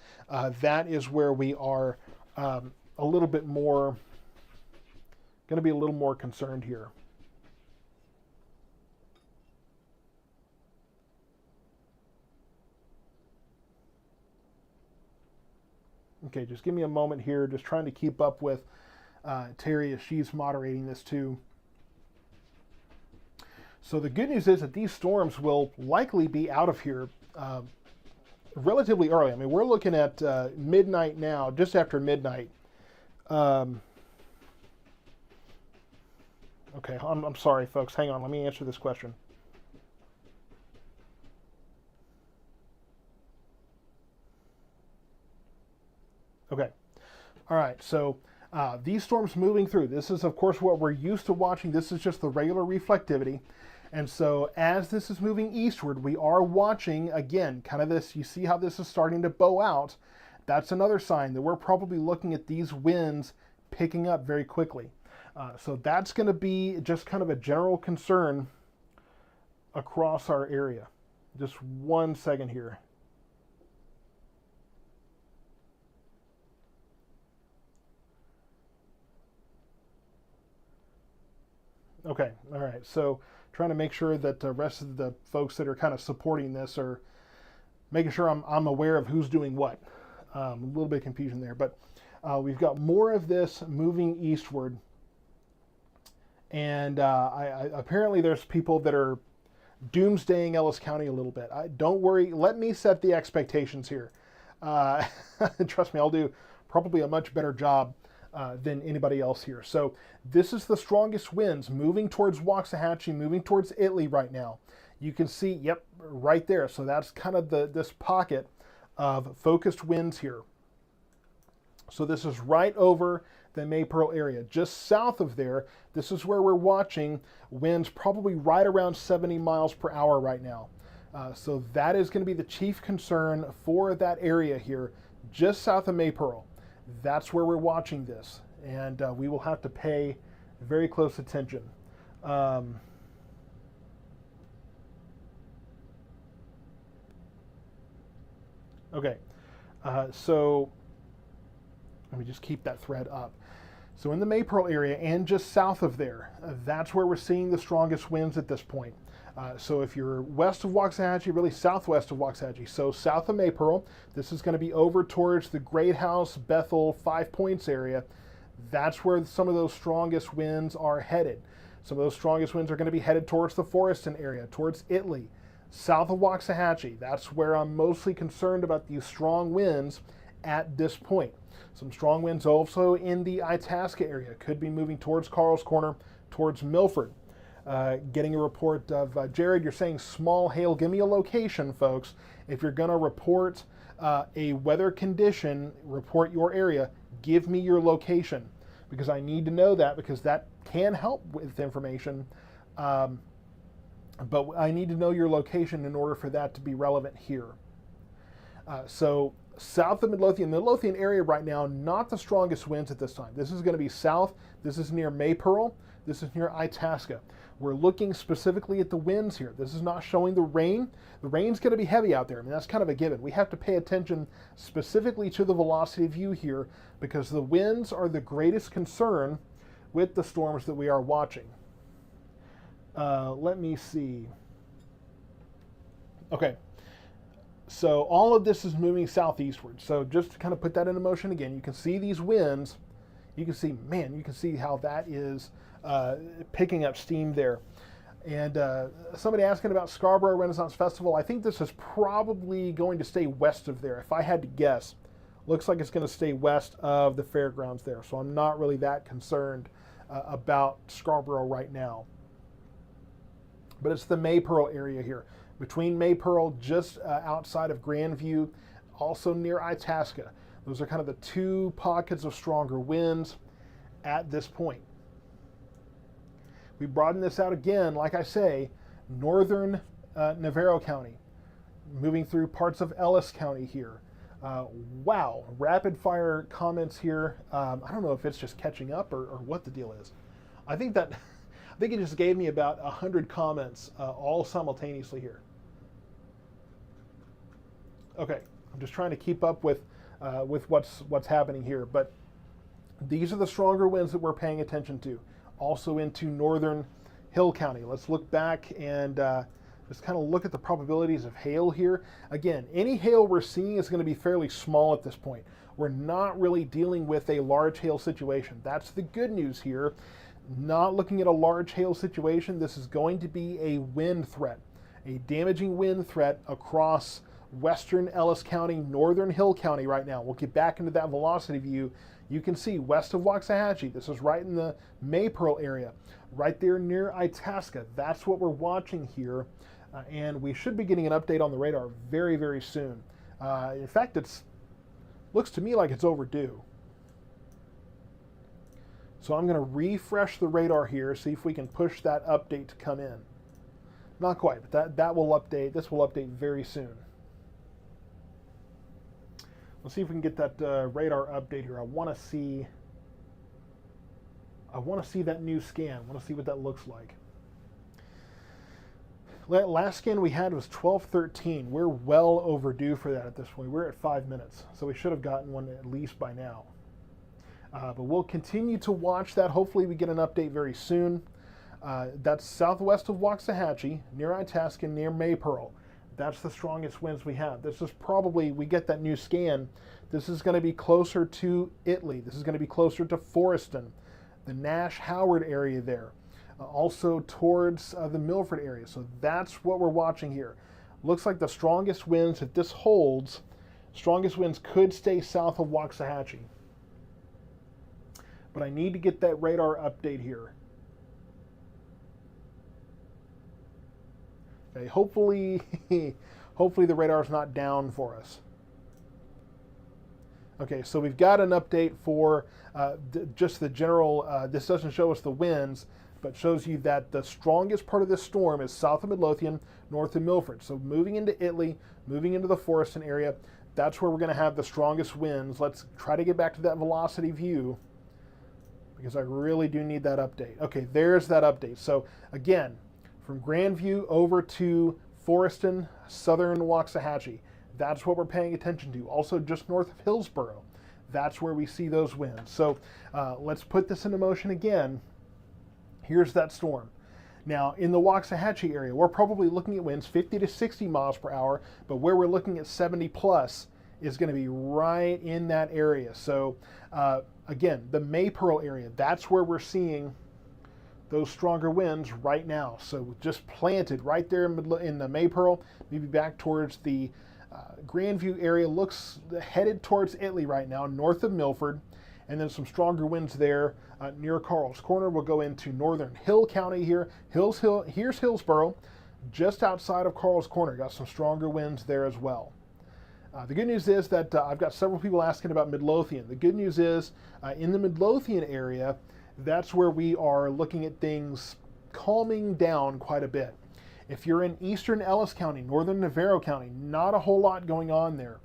that is where we are a little bit more, going to be a little more concerned here. Okay, just give me a moment here, just trying to keep up with Terry as she's moderating this too. So the good news is that these storms will likely be out of here relatively early. I mean, we're looking at midnight now, just after midnight. Okay, I'm sorry, folks. Hang on, let me answer this question. Okay, all right, so these storms moving through, this is of course what we're used to watching. This is just the regular reflectivity. And so as this is moving eastward, we are watching, again, kind of this, you see how this is starting to bow out. That's another sign that we're probably looking at these winds picking up very quickly. So that's going to be just kind of a general concern across our area. Just 1 second here. Okay, all right, so trying to make sure that the rest of the folks that are kind of supporting this are making sure I'm aware of who's doing what. A little bit of confusion there, but we've got more of this moving eastward. And apparently there's people that are doomsdaying Ellis County a little bit. Don't worry, let me set the expectations here. Trust me, I'll do probably a much better job than anybody else here. So this is the strongest winds moving towards Waxahachie, moving towards Italy right now. You can see, yep, right there. So that's kind of this pocket of focused winds here. So this is right over the Maypearl area. Just south of there, this is where we're watching winds probably right around 70 miles per hour right now. So that is going to be the chief concern for that area here, just south of Maypearl. That's where we're watching this, and we will have to pay very close attention. Okay, so let me just keep that thread up. So in the Maypearl area and just south of there, that's where we're seeing the strongest winds at this point. So if you're west of Waxahachie, really southwest of Waxahachie, so south of Maypearl, this is going to be over towards the Great House, Bethel, 5 Points area. That's where some of those strongest winds are headed. Some of those strongest winds are going to be headed towards the Forreston area, towards Italy, south of Waxahachie. That's where I'm mostly concerned about these strong winds at this point. Some strong winds also in the Itasca area, could be moving towards Carl's Corner, towards Milford. Getting a report of Jared, you're saying small hail. Give me a location, folks. If you're going to report a weather condition, report your area, give me your location, because I need to know that, because that can help with information. But I need to know your location in order for that to be relevant here. So south of Midlothian, the Midlothian area right now, not the strongest winds at this time. This is going to be south. This is near Maypearl. This is near Itasca. We're looking specifically at the winds here. This is not showing the rain. The rain's going to be heavy out there. I mean, that's kind of a given. We have to pay attention specifically to the velocity view here, because the winds are the greatest concern with the storms that we are watching. Let me see. Okay. So all of this is moving southeastward. So just to kind of put that into motion again, you can see these winds. You can see, man, you can see how that is picking up steam there. And somebody asking about Scarborough Renaissance Festival, I think this is probably going to stay west of there. If I had to guess, looks like it's going to stay west of the fairgrounds there. So I'm not really that concerned about Scarborough right now. But it's the Maypearl area here. Between Maypearl, just outside of Grandview, also near Itasca. Those are kind of the two pockets of stronger winds at this point. We broaden this out again, like I say, northern Navarro County, moving through parts of Ellis County here. Wow, rapid fire comments here. I don't know if it's just catching up or what the deal is. I think it just gave me about 100 comments all simultaneously here. Okay, I'm just trying to keep up with what's happening here, but these are the stronger winds that we're paying attention to. Also into northern Hill County. Let's look back and just kind of look at the probabilities of hail here. Again, any hail we're seeing is going to be fairly small at this point. We're not really dealing with a large hail situation. That's the good news here. Not looking at a large hail situation. This is going to be a wind threat, a damaging wind threat across western Ellis County, northern Hill County right now. We'll get back into that velocity view. You can see west of Waxahachie, this is right in the Maypearl area, right there near Itasca. That's what we're watching here, and we should be getting an update on the radar very, very soon. In fact, looks to me like it's overdue. So I'm going to refresh the radar here, see if we can push that update to come in. Not quite, but that will update. This will update very soon. Let's see if we can get that radar update here. I want to see that new scan. I want to see what that looks like. Last scan we had was 12:13. We're well overdue for that at this point. We're at 5 minutes, so we should have gotten one at least by now. But we'll continue to watch that. Hopefully we get an update very soon. That's southwest of Waxahachie, near Itasca, near Maypearl. That's the strongest winds we have. This is probably, we get that new scan, this is going to be closer to Italy. This is going to be closer to Forreston, the Nash-Howard area there. Also towards the Milford area. So that's what we're watching here. Looks like the strongest winds, if this holds, strongest winds could stay south of Waxahachie. But I need to get that radar update here. Okay, hopefully the radar's not down for us. Okay, so we've got an update for just the general, this doesn't show us the winds, but shows you that the strongest part of this storm is south of Midlothian, north of Milford. So moving into Italy, moving into the Forreston area, that's where we're going to have the strongest winds. Let's try to get back to that velocity view because I really do need that update. Okay, there's that update. So again, from Grandview over to Forreston, southern Waxahachie. That's what we're paying attention to. Also just north of Hillsborough. That's where we see those winds. So let's put this into motion again. Here's that storm. Now in the Waxahachie area, we're probably looking at winds 50 to 60 miles per hour, but where we're looking at 70 plus is going to be right in that area. So again, the Maypearl area, that's where we're seeing those stronger winds right now. So just planted right there in the Maypearl, maybe back towards the Grandview area, looks headed towards Italy right now, north of Milford, and then some stronger winds there near Carl's Corner. We'll go into northern Hill County here. Here's Hillsborough, just outside of Carl's Corner. Got some stronger winds there as well. The good news is that I've got several people asking about Midlothian. The good news is in the Midlothian area, that's where we are looking at things calming down quite a bit. If you're in eastern Ellis County, northern Navarro County, not a whole lot going on there.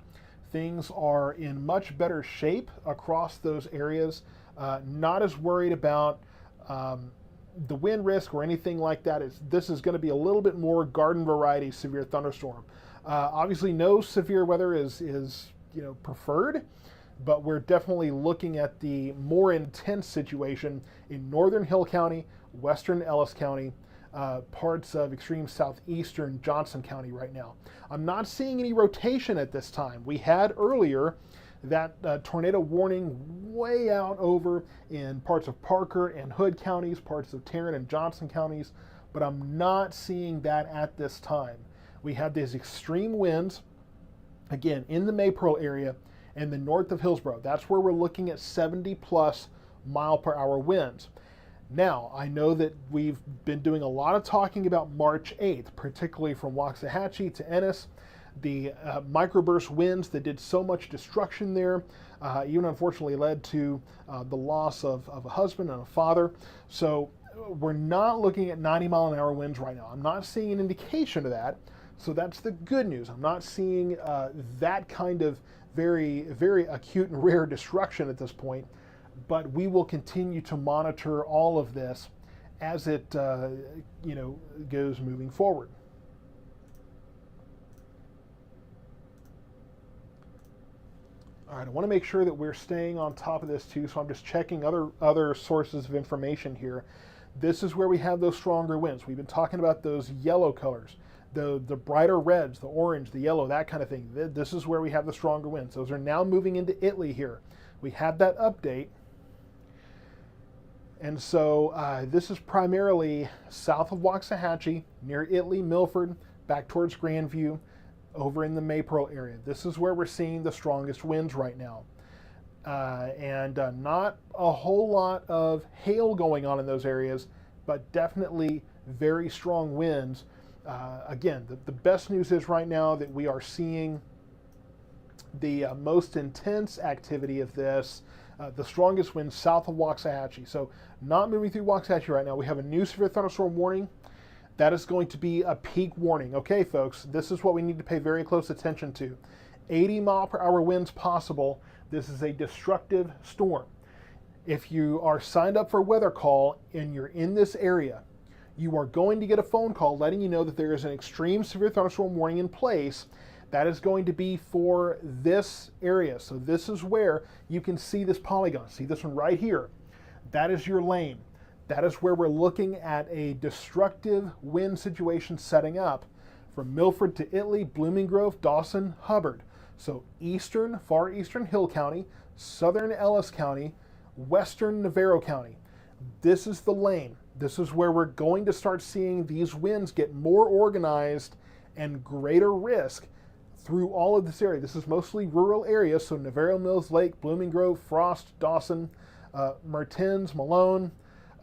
Things are in much better shape across those areas. Not as worried about the wind risk or anything like that. This is going to be a little bit more garden variety severe thunderstorm. Obviously, no severe weather is preferred, but we're definitely looking at the more intense situation in northern Hill County, western Ellis County, parts of extreme southeastern Johnson County right now. I'm not seeing any rotation at this time. We had earlier that tornado warning way out over in parts of Parker and Hood counties, parts of Tarrant and Johnson counties, but I'm not seeing that at this time. We had these extreme winds, again, in the Maypearl area and the north of Hillsborough. That's where we're looking at 70 plus mile per hour winds. Now, I know that we've been doing a lot of talking about March 8th, particularly from Waxahachie to Ennis, the microburst winds that did so much destruction there, even unfortunately led to the loss of a husband and a father. So we're not looking at 90-mile-an-hour winds right now. I'm not seeing an indication of that. So that's the good news. I'm not seeing that kind of very, very acute and rare destruction at this point. But we will continue to monitor all of this as it goes moving forward. All right, I want to make sure that we're staying on top of this too, so I'm just checking other sources of information here. This is where we have those stronger winds. We've been talking about those yellow colors, the brighter reds, the orange, the yellow, that kind of thing. This is where we have the stronger winds. Those are now moving into Italy here. We had that update. And so this is primarily south of Waxahachie, near Italy, Milford, back towards Grandview, over in the Maypearl area. This is where we're seeing the strongest winds right now. And not a whole lot of hail going on in those areas, but definitely very strong winds. Again, the best news is right now that we are seeing the most intense activity of this, the strongest winds south of Waxahachie. So not moving through Waxahachie right now. We have a new severe thunderstorm warning. That is going to be a peak warning. Okay, folks, this is what we need to pay very close attention to. 80-mile-per-hour winds possible. This is a destructive storm. If you are signed up for a weather call and you're in this area, you are going to get a phone call letting you know that there is an extreme severe thunderstorm warning in place. That is going to be for this area. So this is where you can see this polygon. See this one right here? That is your lane. That is where we're looking at a destructive wind situation setting up from Milford to Italy, Blooming Grove, Dawson, Hubbard. So eastern, far eastern Hill County, southern Ellis County, western Navarro County. This is the lane. This is where we're going to start seeing these winds get more organized and greater risk through all of this area. This is mostly rural areas, so Navarro, Mills Lake, Blooming Grove, Frost, Dawson, Mertens, Malone,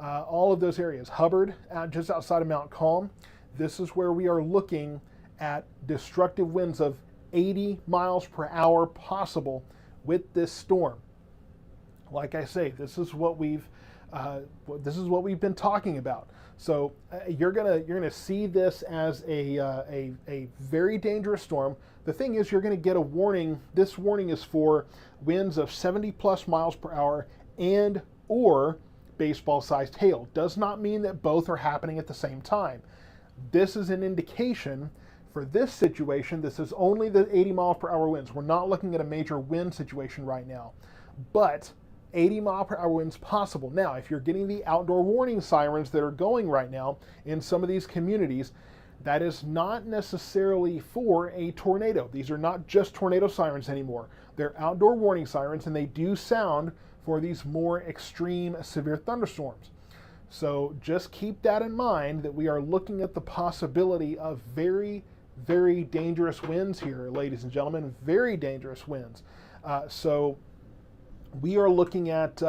all of those areas. Hubbard, just outside of Mount Calm. This is where we are looking at destructive winds of 80 miles per hour possible with this storm. Like I say, this is what we've been talking about. So you're gonna see this as a very dangerous storm. The thing is, you're gonna get a warning. This warning is for winds of 70 plus miles per hour and or baseball-sized hail. Does not mean that both are happening at the same time. This is an indication for this situation. This is only the 80 miles per hour winds. We're not looking at a major wind situation right now, but 80 mile per hour winds possible. Now, if you're getting the outdoor warning sirens that are going right now in some of these communities, that is not necessarily for a tornado. These are not just tornado sirens anymore. They're outdoor warning sirens, and they do sound for these more extreme severe thunderstorms. So just keep that in mind, that we are looking at the possibility of very, very dangerous winds here, ladies and gentlemen, very dangerous winds. So we are looking at,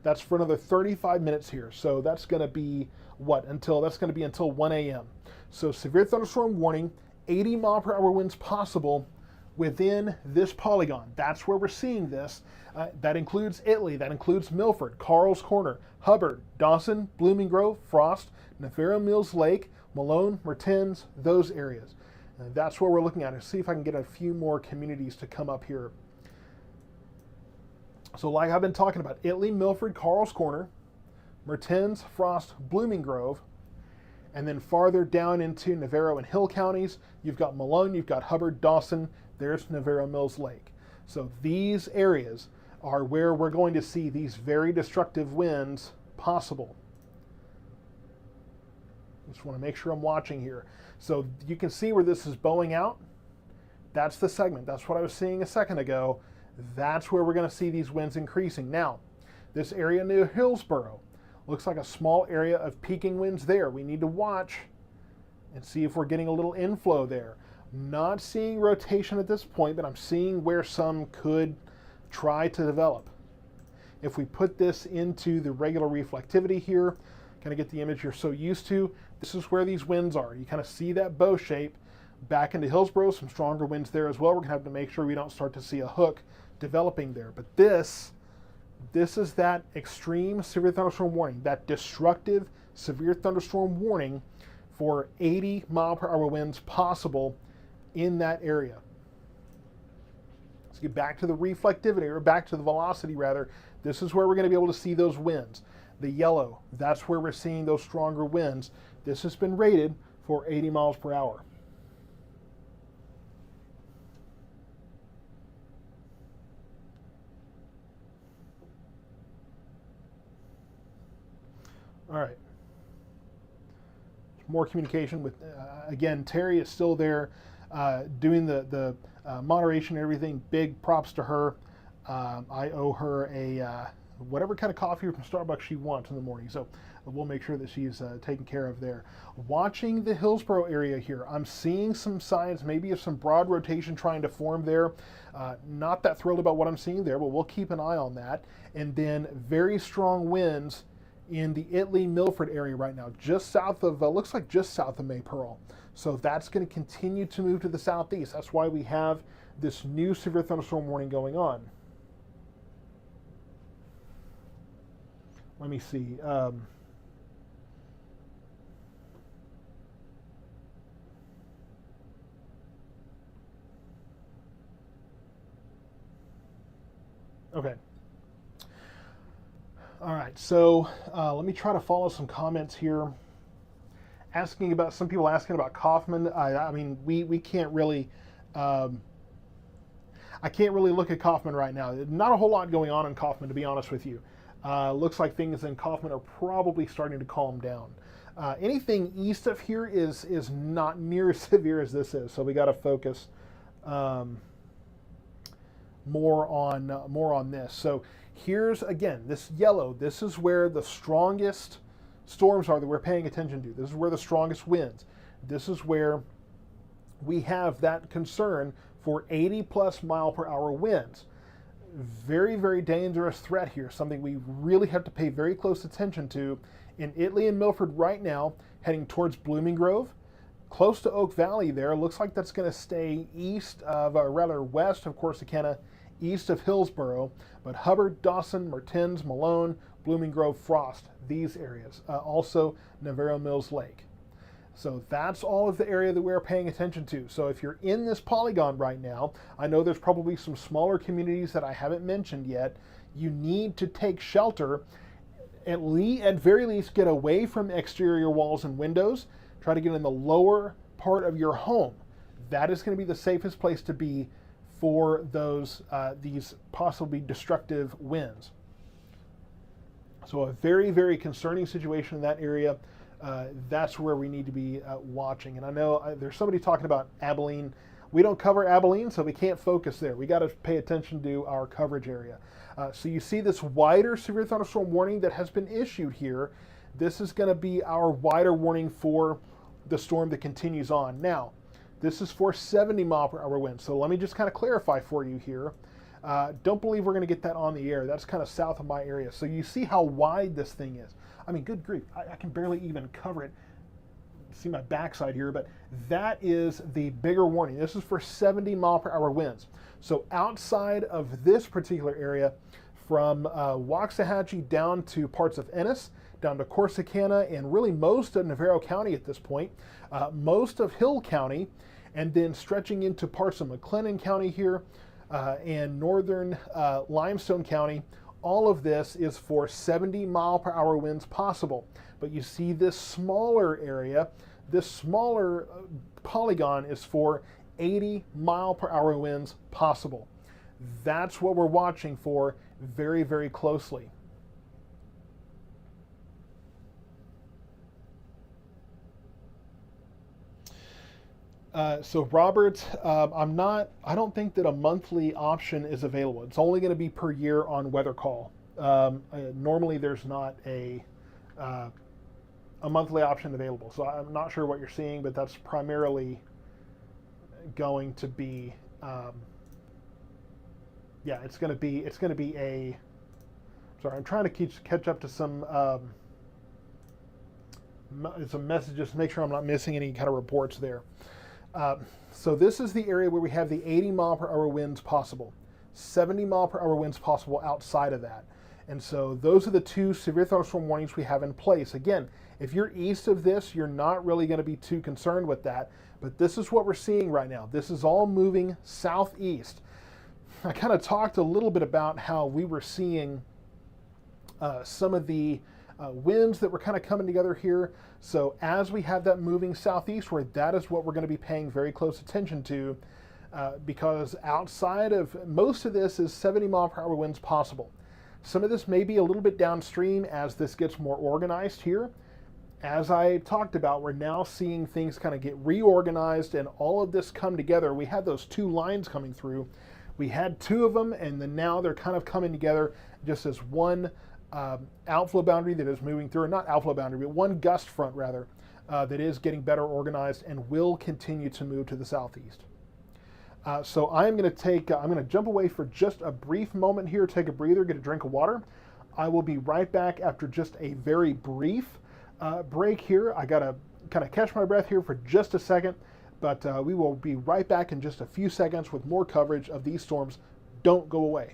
that's for another 35 minutes here. So that's going to be that's going to be until 1 a.m. So severe thunderstorm warning, 80 mile per hour winds possible within this polygon. That's where we're seeing this. That includes Italy, that includes Milford, Carl's Corner, Hubbard, Dawson, Blooming Grove, Frost, Navarro, Mills Lake, Malone, Mertens, those areas. And that's what we're looking at. Let's see if I can get a few more communities to come up here. So like I've been talking about, Italy, Milford, Carl's Corner, Mertens, Frost, Blooming Grove, and then farther down into Navarro and Hill counties, you've got Malone, you've got Hubbard, Dawson, there's Navarro Mills Lake. So these areas are where we're going to see these very destructive winds possible. Just want to make sure I'm watching here. So you can see where this is bowing out. That's the segment. That's what I was seeing a second ago. That's where we're going to see these winds increasing. Now, this area near Hillsborough looks like a small area of peaking winds there. We need to watch and see if we're getting a little inflow there. Not seeing rotation at this point, but I'm seeing where some could try to develop. If we put this into the regular reflectivity here, kind of get the image you're so used to, this is where these winds are. You kind of see that bow shape back into Hillsborough, some stronger winds there as well. We're going to have to make sure we don't start to see a hook developing there. But this is that extreme severe thunderstorm warning, that destructive severe thunderstorm warning for 80 mile per hour winds possible in that area. Let's get back to the reflectivity, or back to the velocity rather. This is where we're going to be able to see those winds. The yellow, that's where we're seeing those stronger winds. This has been rated for 80 miles per hour. All right. More communication with, again, Terry is still there doing the moderation and everything. Big props to her. I owe her a whatever kind of coffee from Starbucks she wants in the morning. So we'll make sure that she's taken care of there. Watching the Hillsborough area here, I'm seeing some signs maybe of some broad rotation trying to form there. Not that thrilled about what I'm seeing there, but we'll keep an eye on that. And then very strong winds in the Italy-Milford area right now, just south of, looks like just south of Maypearl. So that's going to continue to move to the southeast. That's why we have this new severe thunderstorm warning going on. Let me see. Okay. All right, so let me try to follow some comments here. Asking about, some people asking about Kaufman. I mean, we can't really, I can't really look at Kaufman right now. Not a whole lot going on in Kaufman, to be honest with you. Looks like things in Kaufman are probably starting to calm down. Anything east of here is not near as severe as this is, so we got to focus more on this. So here's, again, this yellow. This is where the strongest storms are that we're paying attention to. This is where the strongest winds. This is where we have that concern for 80 plus mile per hour winds. Very, very dangerous threat here. Something we really have to pay very close attention to. In Italy and Milford right now, heading towards Blooming Grove, close to Oak Valley there. Looks like that's going to stay east of, or rather west of Corsicana, east of Hillsborough, but Hubbard, Dawson, Mertens, Malone, Blooming Grove, Frost, these areas. Also Navarro Mills Lake. So that's all of the area that we're paying attention to. So if you're in this polygon right now, I know there's probably some smaller communities that I haven't mentioned yet. You need to take shelter, at very least get away from exterior walls and windows. Try to get in the lower part of your home. That is going to be the safest place to be for those these possibly destructive winds. So a very, very concerning situation in that area. That's where we need to be watching. And I know there's somebody talking about Abilene. We don't cover Abilene, so we can't focus there. We got to pay attention to our coverage area. So you see this wider severe thunderstorm warning that has been issued here. This is going to be our wider warning for the storm that continues on. Now, this is for 70 mile per hour winds. So let me just kind of clarify for you here. Don't believe we're going to get that on the air. That's kind of south of my area. So you see how wide this thing is. I mean, good grief, I can barely even cover it. See my backside here, but that is the bigger warning. This is for 70 mile per hour winds. So outside of this particular area, from Waxahachie down to parts of Ennis, down to Corsicana, and really most of Navarro County at this point, most of Hill County, and then stretching into parts of McLennan County here, and northern Limestone County. All of this is for 70 mile per hour winds possible. But you see this smaller area, this smaller polygon is for 80 mile per hour winds possible. That's what we're watching for very, very closely. So Robert, I don't think that a monthly option is available. It's only going to be per year on weather call. Normally there's not uh, a monthly option available. So I'm not sure what you're seeing, but that's primarily going to be, yeah, it's going to be a, sorry, I'm trying to catch up to some messages to make sure I'm not missing any kind of reports there. So this is the area where we have the 80 mile per hour winds possible, 70 mile per hour winds possible outside of that. And so those are the two severe thunderstorm warnings we have in place. Again, if you're east of this, you're not really going to be too concerned with that. But this is what we're seeing right now. This is all moving southeast. I kind of talked a little bit about how we were seeing some of the winds that were kind of coming together here. So as we have that moving southeastward, that is what we're going to be paying very close attention to, because outside of most of this is 70 mile per hour winds possible. Some of this may be a little bit downstream as this gets more organized here. As I talked about, we're now seeing things kind of get reorganized and all of this come together. We had those two lines coming through. We had two of them, and then now they're kind of coming together just as one outflow boundary that is moving through, or not outflow boundary, but one gust front rather, that is getting better organized and will continue to move to the southeast. So I'm going to jump away for just a brief moment here, take a breather, get a drink of water. I will be right back after just a very brief break here. I got to kind of catch my breath here for just a second, but we will be right back in just a few seconds with more coverage of these storms. Don't go away.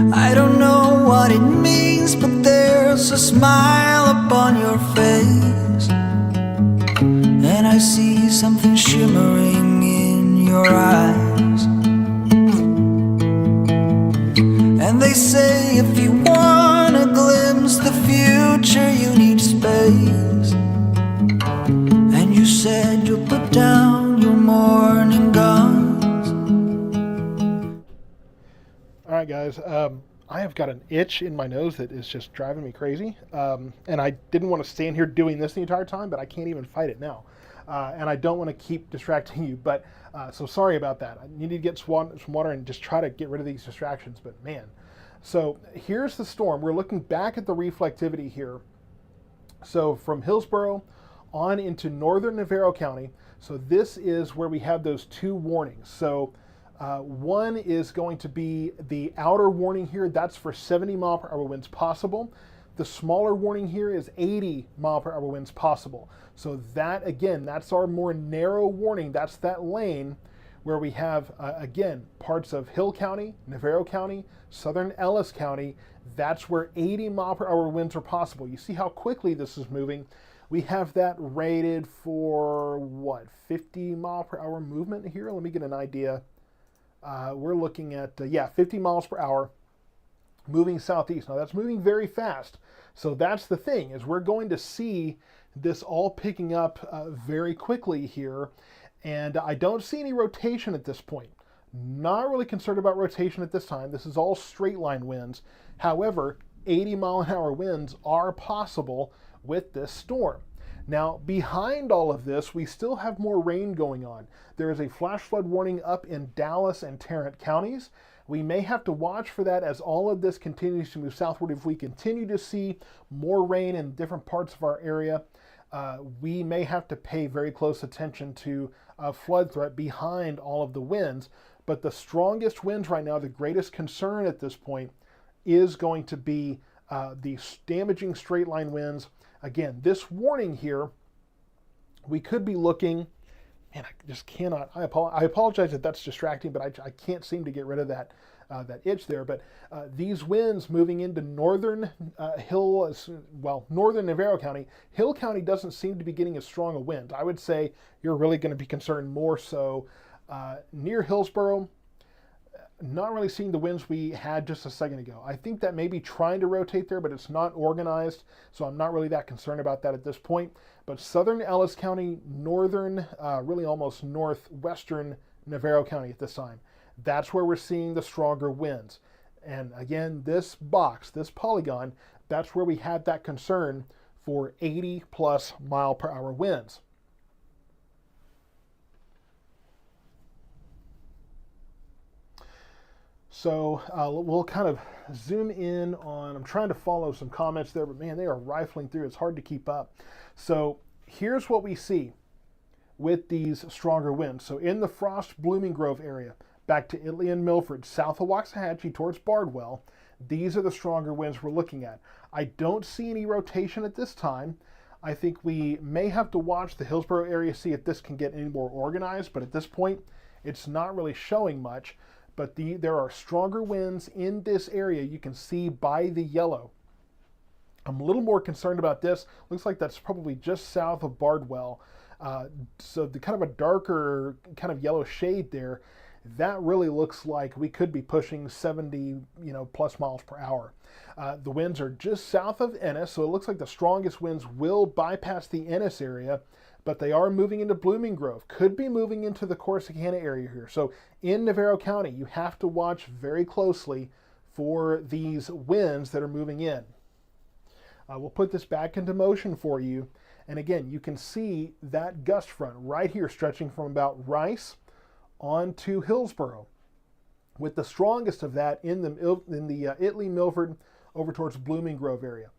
I don't know what it means, but there's a smile upon your face, and I see something shimmering in your eyes. And they say if you want to glimpse the future, you need space. And you said you'll put down your morning guns. All right, guys. I have got an itch in my nose that is just driving me crazy. And I didn't want to stand here doing this the entire time, but I can't even fight it now. And I don't want to keep distracting you, but so sorry about that. I need to get some water and just try to get rid of these distractions, but man. So here's the storm. We're looking back at the reflectivity here. So from Hillsborough on into northern Navarro County. So this is where we have those two warnings. So one is going to be the outer warning here. That's for 70 mile per hour winds possible. The smaller warning here is 80 mile per hour winds possible. So that, again, that's our more narrow warning. That's that lane where we have, again, parts of Hill County, Navarro County, southern Ellis County. That's where 80 mile per hour winds are possible. You see how quickly this is moving. We have that rated for, what, 50 mile per hour movement here? Let me get an idea. We're looking at, 50 miles per hour moving southeast. Now that's moving very fast. So that's the thing, is we're going to see this all picking up very quickly here. And I don't see any rotation at this point. Not really concerned about rotation at this time. This is all straight line winds. However, 80 mile an hour winds are possible with this storm. Now, behind all of this, we still have more rain going on. There is a flash flood warning up in Dallas and Tarrant counties. We may have to watch for that as all of this continues to move southward. If we continue to see more rain in different parts of our area, we may have to pay very close attention to a flood threat behind all of the winds. But the strongest winds right now, the greatest concern at this point, is going to be the damaging straight line winds. Again, this warning here, we could be looking, man, I just cannot, I apologize if that's distracting, but I can't seem to get rid of that that itch there. But these winds moving into northern northern Navarro County, Hill County doesn't seem to be getting as strong a wind. I would say you're really going to be concerned more so near Hillsborough. Not really seeing the winds we had just a second ago. I think that may be trying to rotate there, but it's not organized, so I'm not really that concerned about that at this point. But southern Ellis County, northern, really almost northwestern Navarro County at this time, that's where we're seeing the stronger winds. And again, this box, this polygon, that's where we had that concern for 80 plus mile per hour winds. So we'll kind of zoom in on, I'm trying to follow some comments there, but man, they are rifling through. It's hard to keep up. So here's what we see with these stronger winds. So in the Frost Blooming Grove area, back to Italy and Milford, south of Waxahachie towards Bardwell, these are the stronger winds we're looking at. I don't see any rotation at this time. I think we may have to watch the Hillsborough area, see if this can get any more organized, but at this point, it's not really showing much. But there are stronger winds in this area. You can see by the yellow. I'm a little more concerned about this. Looks like that's probably just south of Bardwell. So the kind of a darker kind of yellow shade there, that really looks like we could be pushing 70, plus miles per hour. The winds are just south of Ennis, so it looks like the strongest winds will bypass the Ennis area, but they are moving into Blooming Grove, could be moving into the Corsicana area here. So in Navarro County, you have to watch very closely for these winds that are moving in. We'll put this back into motion for you. And again, you can see that gust front right here stretching from about Rice on to Hillsborough, with the strongest of that in the Italy, Milford, over towards Blooming Grove area.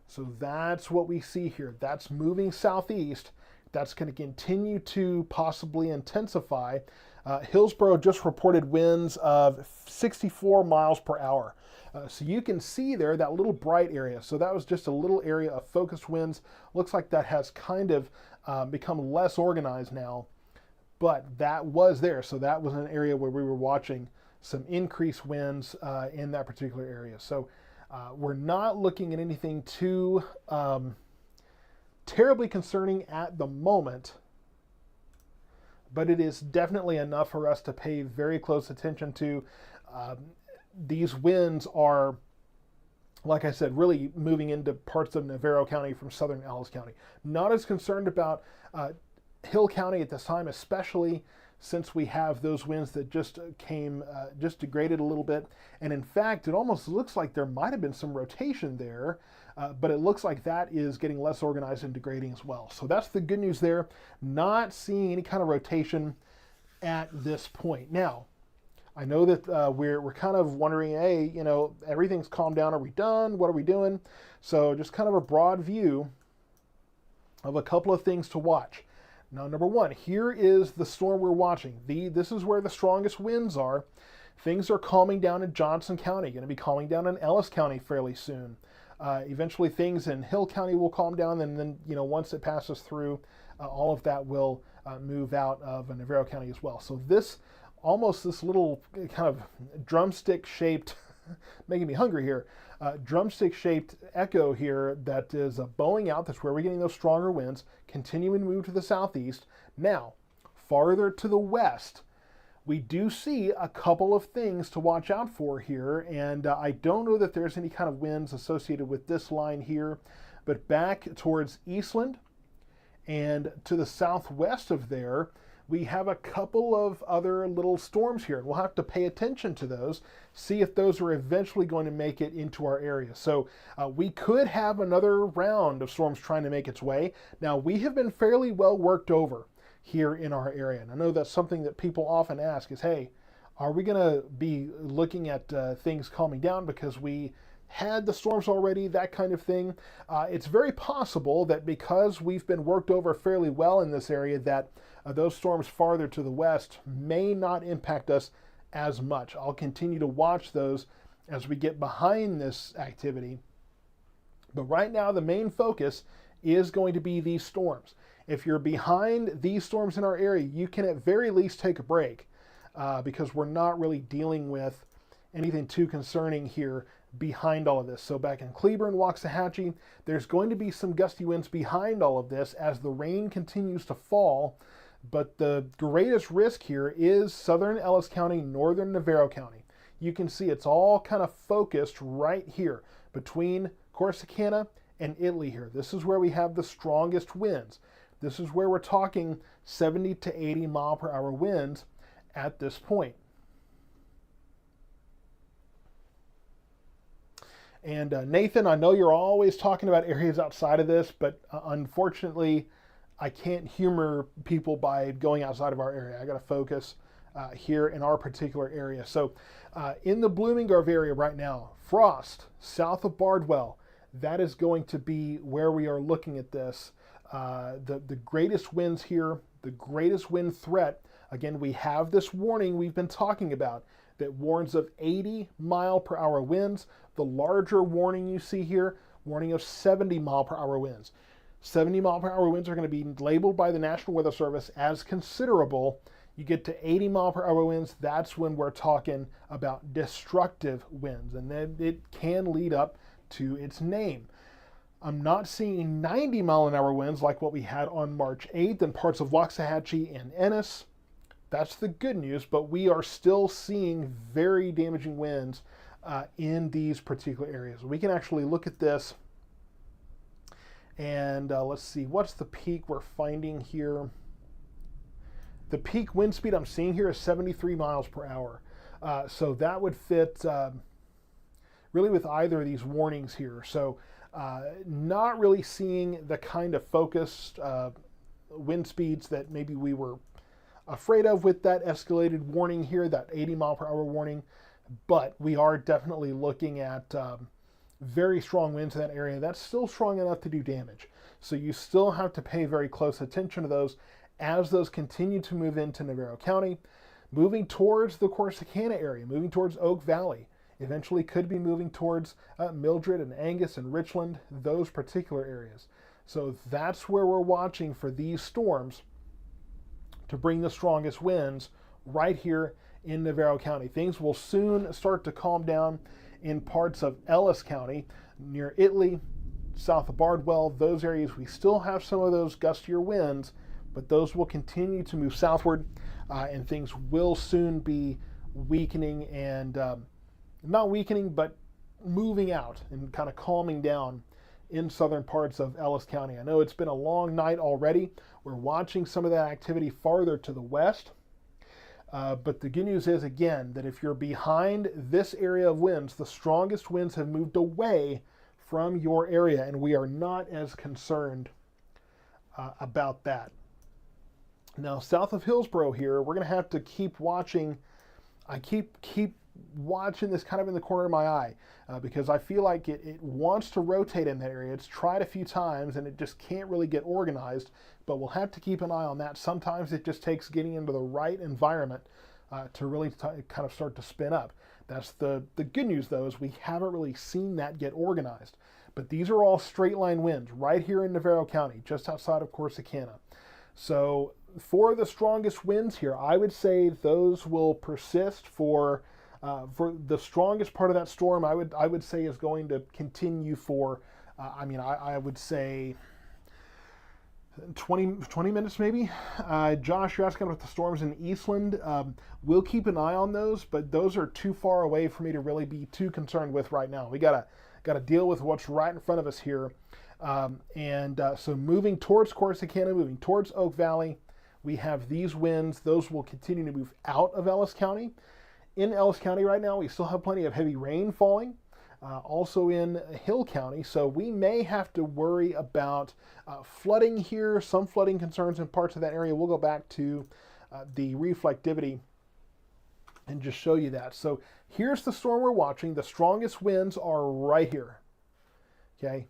So that's what we see here. That's moving southeast. That's going to continue to possibly intensify. Hillsborough just reported winds of 64 miles per hour. So you can see there that little bright area. So that was just a little area of focused winds. Looks like that has kind of become less organized now, but that was there. So that was an area where we were watching some increased winds in that particular area. So we're not looking at anything too terribly concerning at the moment, but it is definitely enough for us to pay very close attention to. These winds are, like I said, really moving into parts of Navarro County from southern Ellis County. Not as concerned about Hill County at this time, especially since we have those winds that just just degraded a little bit. And in fact, it almost looks like there might have been some rotation there, but it looks like that is getting less organized and degrading as well. So that's the good news there. Not seeing any kind of rotation at this point. Now, I know that we're kind of wondering, hey, everything's calmed down. Are we done? What are we doing? So just kind of a broad view of a couple of things to watch. Now, number one, here is the storm we're watching. This is where the strongest winds are. Things are calming down in Johnson County, going to be calming down in Ellis County fairly soon. Eventually things in Hill County will calm down, and then, once it passes through, all of that will move out of Navarro County as well. So this little kind of drumstick-shaped, making me hungry here, drumstick-shaped echo here that is bowing out. That's where we're getting those stronger winds, continuing to move to the southeast. Now, farther to the west, we do see a couple of things to watch out for here, and I don't know that there's any kind of winds associated with this line here, but back towards Eastland and to the southwest of there, we have a couple of other little storms here. We'll have to pay attention to those, see if those are eventually going to make it into our area. So we could have another round of storms trying to make its way. Now, we have been fairly well worked over here in our area. And I know that's something that people often ask is, hey, are we going to be looking at things calming down because we had the storms already, that kind of thing? It's very possible that because we've been worked over fairly well in this area, that those storms farther to the west may not impact us as much. I'll continue to watch those as we get behind this activity. But right now, the main focus is going to be these storms. If you're behind these storms in our area, you can at very least take a break because we're not really dealing with anything too concerning here behind all of this. So back in Cleburne, Waxahachie, there's going to be some gusty winds behind all of this as the rain continues to fall. But the greatest risk here is southern Ellis County, northern Navarro County. You can see it's all kind of focused right here between Corsicana and Italy here. This is where we have the strongest winds. This is where we're talking 70 to 80 mile per hour winds at this point. And Nathan, I know you're always talking about areas outside of this, but unfortunately, I can't humor people by going outside of our area. I got to focus here in our particular area. So in the Blooming Grove area right now, Frost, south of Bardwell, that is going to be where we are looking at this. The greatest winds here, the greatest wind threat. Again, we have this warning we've been talking about that warns of 80 mile per hour winds. The larger warning you see here, warning of 70 mile per hour winds. 70 mile per hour winds are going to be labeled by the National Weather Service as considerable. You get to 80 mile per hour winds, that's when we're talking about destructive winds, and then it can lead up to its name. I'm not seeing 90 mile an hour winds like what we had on March 8th in parts of Waxahachie and Ennis. That's the good news, but we are still seeing very damaging winds in these particular areas. We can actually look at this and let's see, what's the peak we're finding here? The peak wind speed I'm seeing here is 73 miles per hour. So that would fit really with either of these warnings here. So not really seeing the kind of focused wind speeds that maybe we were afraid of with that escalated warning here, that 80 mile per hour warning, but we are definitely looking at very strong winds in that area. That's still strong enough to do damage. So you still have to pay very close attention to those as those continue to move into Navarro County, moving towards the Corsicana area, moving towards Oak Valley, eventually could be moving towards Mildred and Angus and Richland, those particular areas. So that's where we're watching for these storms to bring the strongest winds right here in Navarro County. Things will soon start to calm down in parts of Ellis County, near Italy, south of Bardwell, those areas. We still have some of those gustier winds, but those will continue to move southward, and things will soon be weakening and not weakening, but moving out and kind of calming down in southern parts of Ellis County. I know it's been a long night already. We're watching some of that activity farther to the west. But the good news is, again, that if you're behind this area of winds, the strongest winds have moved away from your area, and we are not as concerned about that. Now, south of Hillsborough here, we're going to have to keep watching. I keep watching this kind of in the corner of my eye because I feel like it wants to rotate in that area. It's tried a few times, and it just can't really get organized, but we'll have to keep an eye on that. Sometimes it just takes getting into the right environment to really kind of start to spin up. That's the good news, though, is we haven't really seen that get organized. But these are all straight line winds right here in Navarro County, just outside of Corsicana. So for the strongest winds here, I would say those will persist for the strongest part of that storm. I would say is going to continue for, I would say 20 minutes maybe. Josh, you're asking about the storms in Eastland. We'll keep an eye on those, but those are too far away for me to really be too concerned with right now. We gotta deal with what's right in front of us here. So moving towards Corsicana, moving towards Oak Valley, we have these winds. Those will continue to move out of Ellis County. In Ellis County right now, we still have plenty of heavy rain falling. Also in Hill County, so we may have to worry about flooding here, some flooding concerns in parts of that area. We'll go back to the reflectivity and just show you that. So here's the storm we're watching. The strongest winds are right here, okay?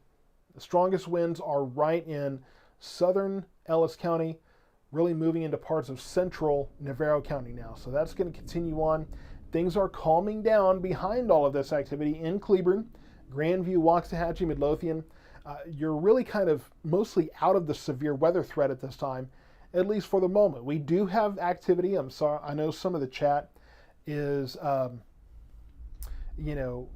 The strongest winds are right in southern Ellis County, really moving into parts of central Navarro County now. So that's going to continue on. Things are calming down behind all of this activity in Cleburne, Grandview, Waxahachie, Midlothian. You're really kind of mostly out of the severe weather threat at this time, at least for the moment. We do have activity. I'm sorry, I know some of the chat is you know,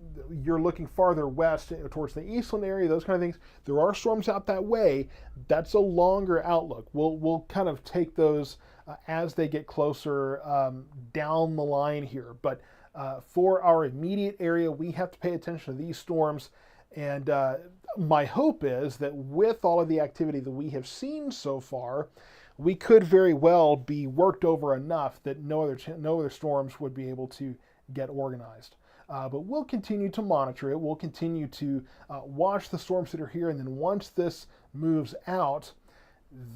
you're looking farther west towards the eastland area, those kind of things. There are storms out that way. That's a longer outlook. We'll kind of take those as they get closer down the line here. But for our immediate area, we have to pay attention to these storms. And my hope is that with all of the activity that we have seen so far, we could very well be worked over enough that no other storms would be able to get organized. But we'll continue to monitor it. We'll continue to watch the storms that are here. And then once this moves out,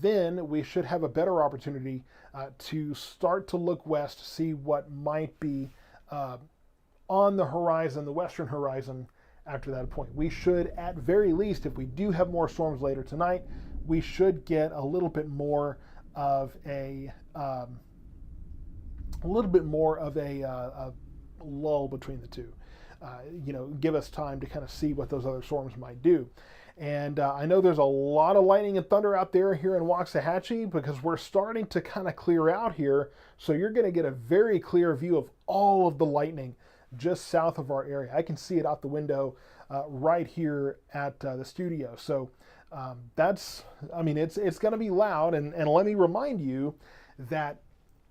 then we should have a better opportunity to start to look west, see what might be on the horizon, the western horizon after that point. We should, at very least, if we do have more storms later tonight, we should get a little bit more of a lull between the two. You know, give us time to kind of see what those other storms might do. And I know there's a lot of lightning and thunder out there here in Waxahachie because we're starting to kind of clear out here. So you're going to get a very clear view of all of the lightning just south of our area. I can see it out the window right here at the studio. So that's, I mean, it's going to be loud. And let me remind you that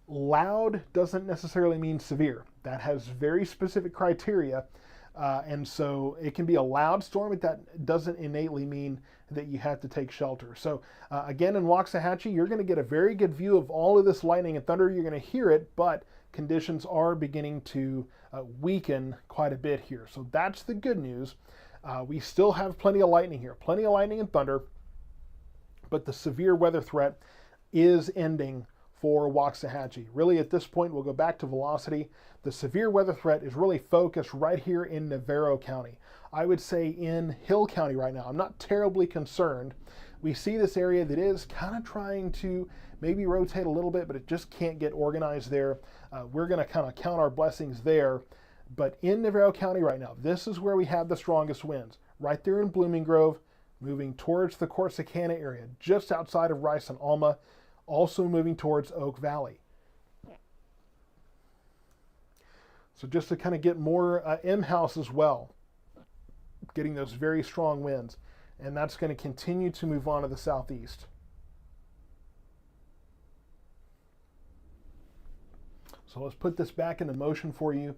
loud doesn't necessarily mean severe. That has very specific criteria. And so it can be a loud storm, but that doesn't innately mean that you have to take shelter. So again, in Waxahachie, you're going to get a very good view of all of this lightning and thunder. You're going to hear it, but conditions are beginning to weaken quite a bit here. So that's the good news. We still have plenty of lightning here, plenty of lightning and thunder, but the severe weather threat is ending for Waxahachie. Really, at this point, we'll go back to velocity. The severe weather threat is really focused right here in Navarro County. I would say in Hill County right now. I'm not terribly concerned. We see this area that is kind of trying to maybe rotate a little bit, but it just can't get organized there. We're going to kind of count our blessings there. But in Navarro County right now, this is where we have the strongest winds. Right there in Blooming Grove, moving towards the Corsicana area, just outside of Rice and Alma, also moving towards Oak Valley. So just to kind of get more M-House as well, getting those very strong winds. And that's going to continue to move on to the southeast. So let's put this back into motion for you.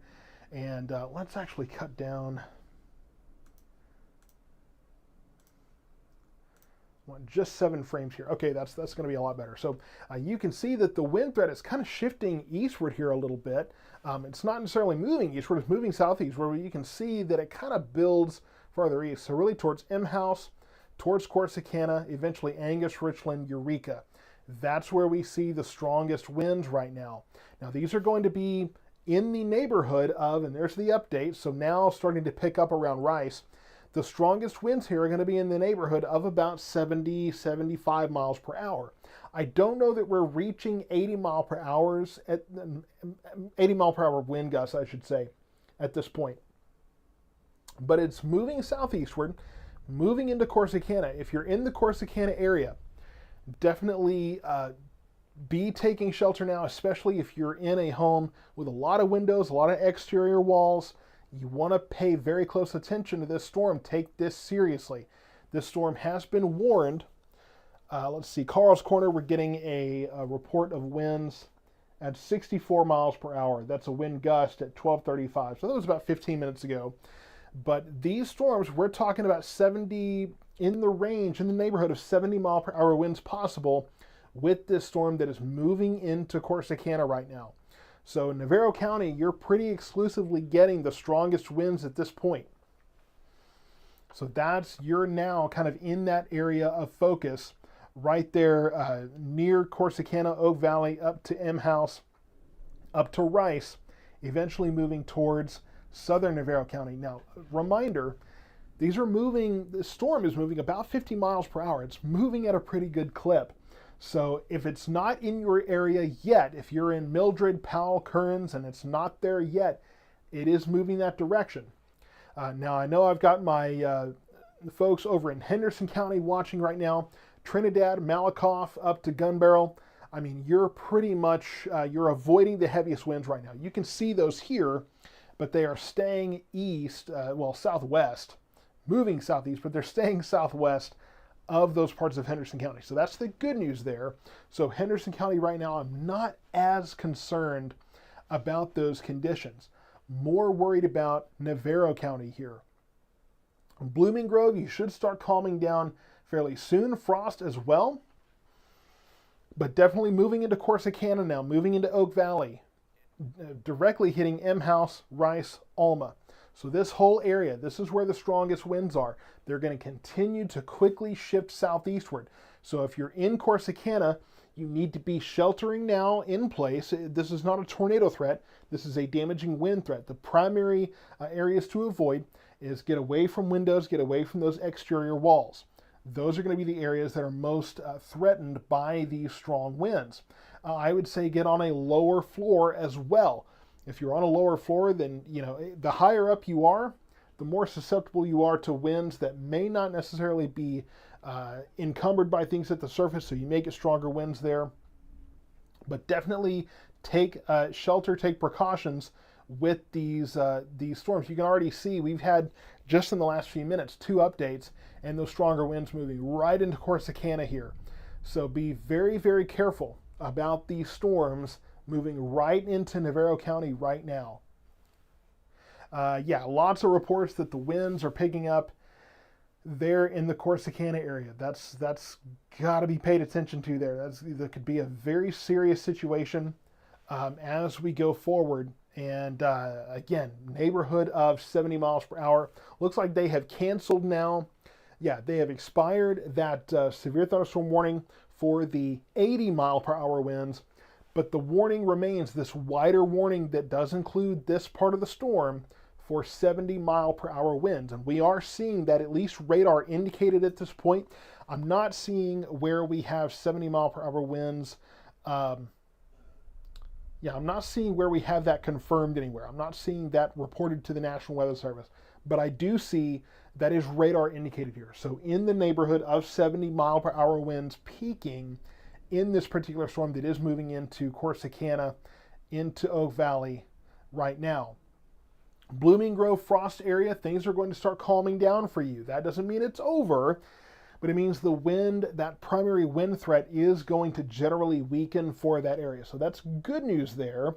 And let's actually cut down just 7 frames here. Okay, that's going to be a lot better. So you can see that the wind threat is kind of shifting eastward here a little bit. It's not necessarily moving eastward, it's moving southeast, where you can see that it kind of builds farther east. So really towards M-House, towards Corsicana, eventually Angus, Richland, Eureka. That's where we see the strongest winds right now. Now these are going to be in the neighborhood of, and there's the update, so now starting to pick up around Rice. The strongest winds here are going to be in the neighborhood of about 70, 75 miles per hour. I don't know that we're reaching 80 mile per hour wind gusts, I should say, at this point. But it's moving southeastward, moving into Corsicana. If you're in the Corsicana area, definitely be taking shelter now, especially if you're in a home with a lot of windows, a lot of exterior walls. You want to pay very close attention to this storm. Take this seriously. This storm has been warned. Let's see, Carl's Corner, we're getting a report of winds at 64 miles per hour. That's a wind gust at 12:35. So that was about 15 minutes ago. But these storms, we're talking about 70, in the range, in the neighborhood of 70 mile per hour winds possible with this storm that is moving into Corsicana right now. So Navarro County, you're pretty exclusively getting the strongest winds at this point. So you're now kind of in that area of focus right there near Corsicana, Oak Valley, up to M-House, up to Rice, eventually moving towards southern Navarro County. Now, reminder, the storm is moving about 50 miles per hour. It's moving at a pretty good clip. So if it's not in your area yet, if you're in Mildred, Powell, Kearns, and it's not there yet, it is moving that direction. Now, I know I've got my folks over in Henderson County watching right now. Trinidad, Malakoff, up to Gun Barrel. I mean, you're pretty much, you're avoiding the heaviest winds right now. You can see those here, but they are staying east, southwest, moving southeast, but they're staying southwest of those parts of Henderson County. So that's the good news there. So Henderson County right now, I'm not as concerned about those conditions. More worried about Navarro County here. Blooming Grove, you should start calming down fairly soon. Frost as well. But definitely moving into Corsicana now, moving into Oak Valley, directly hitting M House, Rice, Alma. So this whole area, this is where the strongest winds are. They're going to continue to quickly shift southeastward. So if you're in Corsicana, you need to be sheltering now in place. This is not a tornado threat. This is a damaging wind threat. The primary areas to avoid is get away from windows, get away from those exterior walls. Those are going to be the areas that are most threatened by these strong winds. I would say get on a lower floor as well. If you're on a lower floor, then the higher up you are, the more susceptible you are to winds that may not necessarily be encumbered by things at the surface, so you may get stronger winds there. But definitely take shelter, take precautions with these storms. You can already see we've had, just in the last few minutes, 2 updates, and those stronger winds moving right into Corsicana here. So be very, very careful about these storms moving right into Navarro County right now. Lots of reports that the winds are picking up there in the Corsicana area. That's got to be paid attention to there. That could be a very serious situation as we go forward. And again, neighborhood of 70 miles per hour. Looks like they have canceled now. Yeah, they have expired that severe thunderstorm warning for the 80 mile per hour winds. But the warning remains, this wider warning that does include this part of the storm, for 70 mile per hour winds. And we are seeing that, at least radar indicated at this point. I'm not seeing where we have 70 mile per hour winds. I'm not seeing where we have that confirmed anywhere. I'm not seeing that reported to the National Weather Service. But I do see that is radar indicated here. So in the neighborhood of 70 mile per hour winds peaking in this particular storm that is moving into Corsicana, into Oak Valley right now. Blooming Grove, Frost area, things are going to start calming down for you. That doesn't mean it's over, but it means the wind, that primary wind threat, is going to generally weaken for that area. So that's good news there.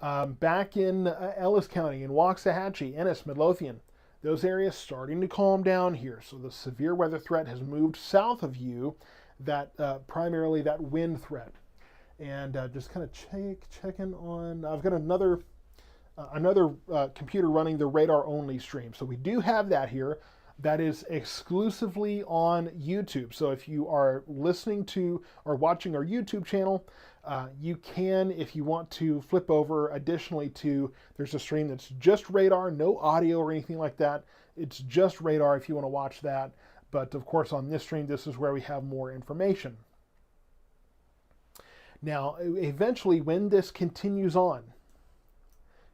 Back in Ellis County, in Waxahachie, Ennis, Midlothian, those areas starting to calm down here. So the severe weather threat has moved south of you, that primarily that wind threat. And just kind of checking on, I've got another computer running the radar only stream. So we do have that here. That is exclusively on YouTube. So if you are listening to or watching our YouTube channel, you can, if you want to, flip over additionally to, there's a stream that's just radar, no audio or anything like that. It's just radar if you want to watch that. But of course on this stream, this is where we have more information. Now, eventually when this continues on,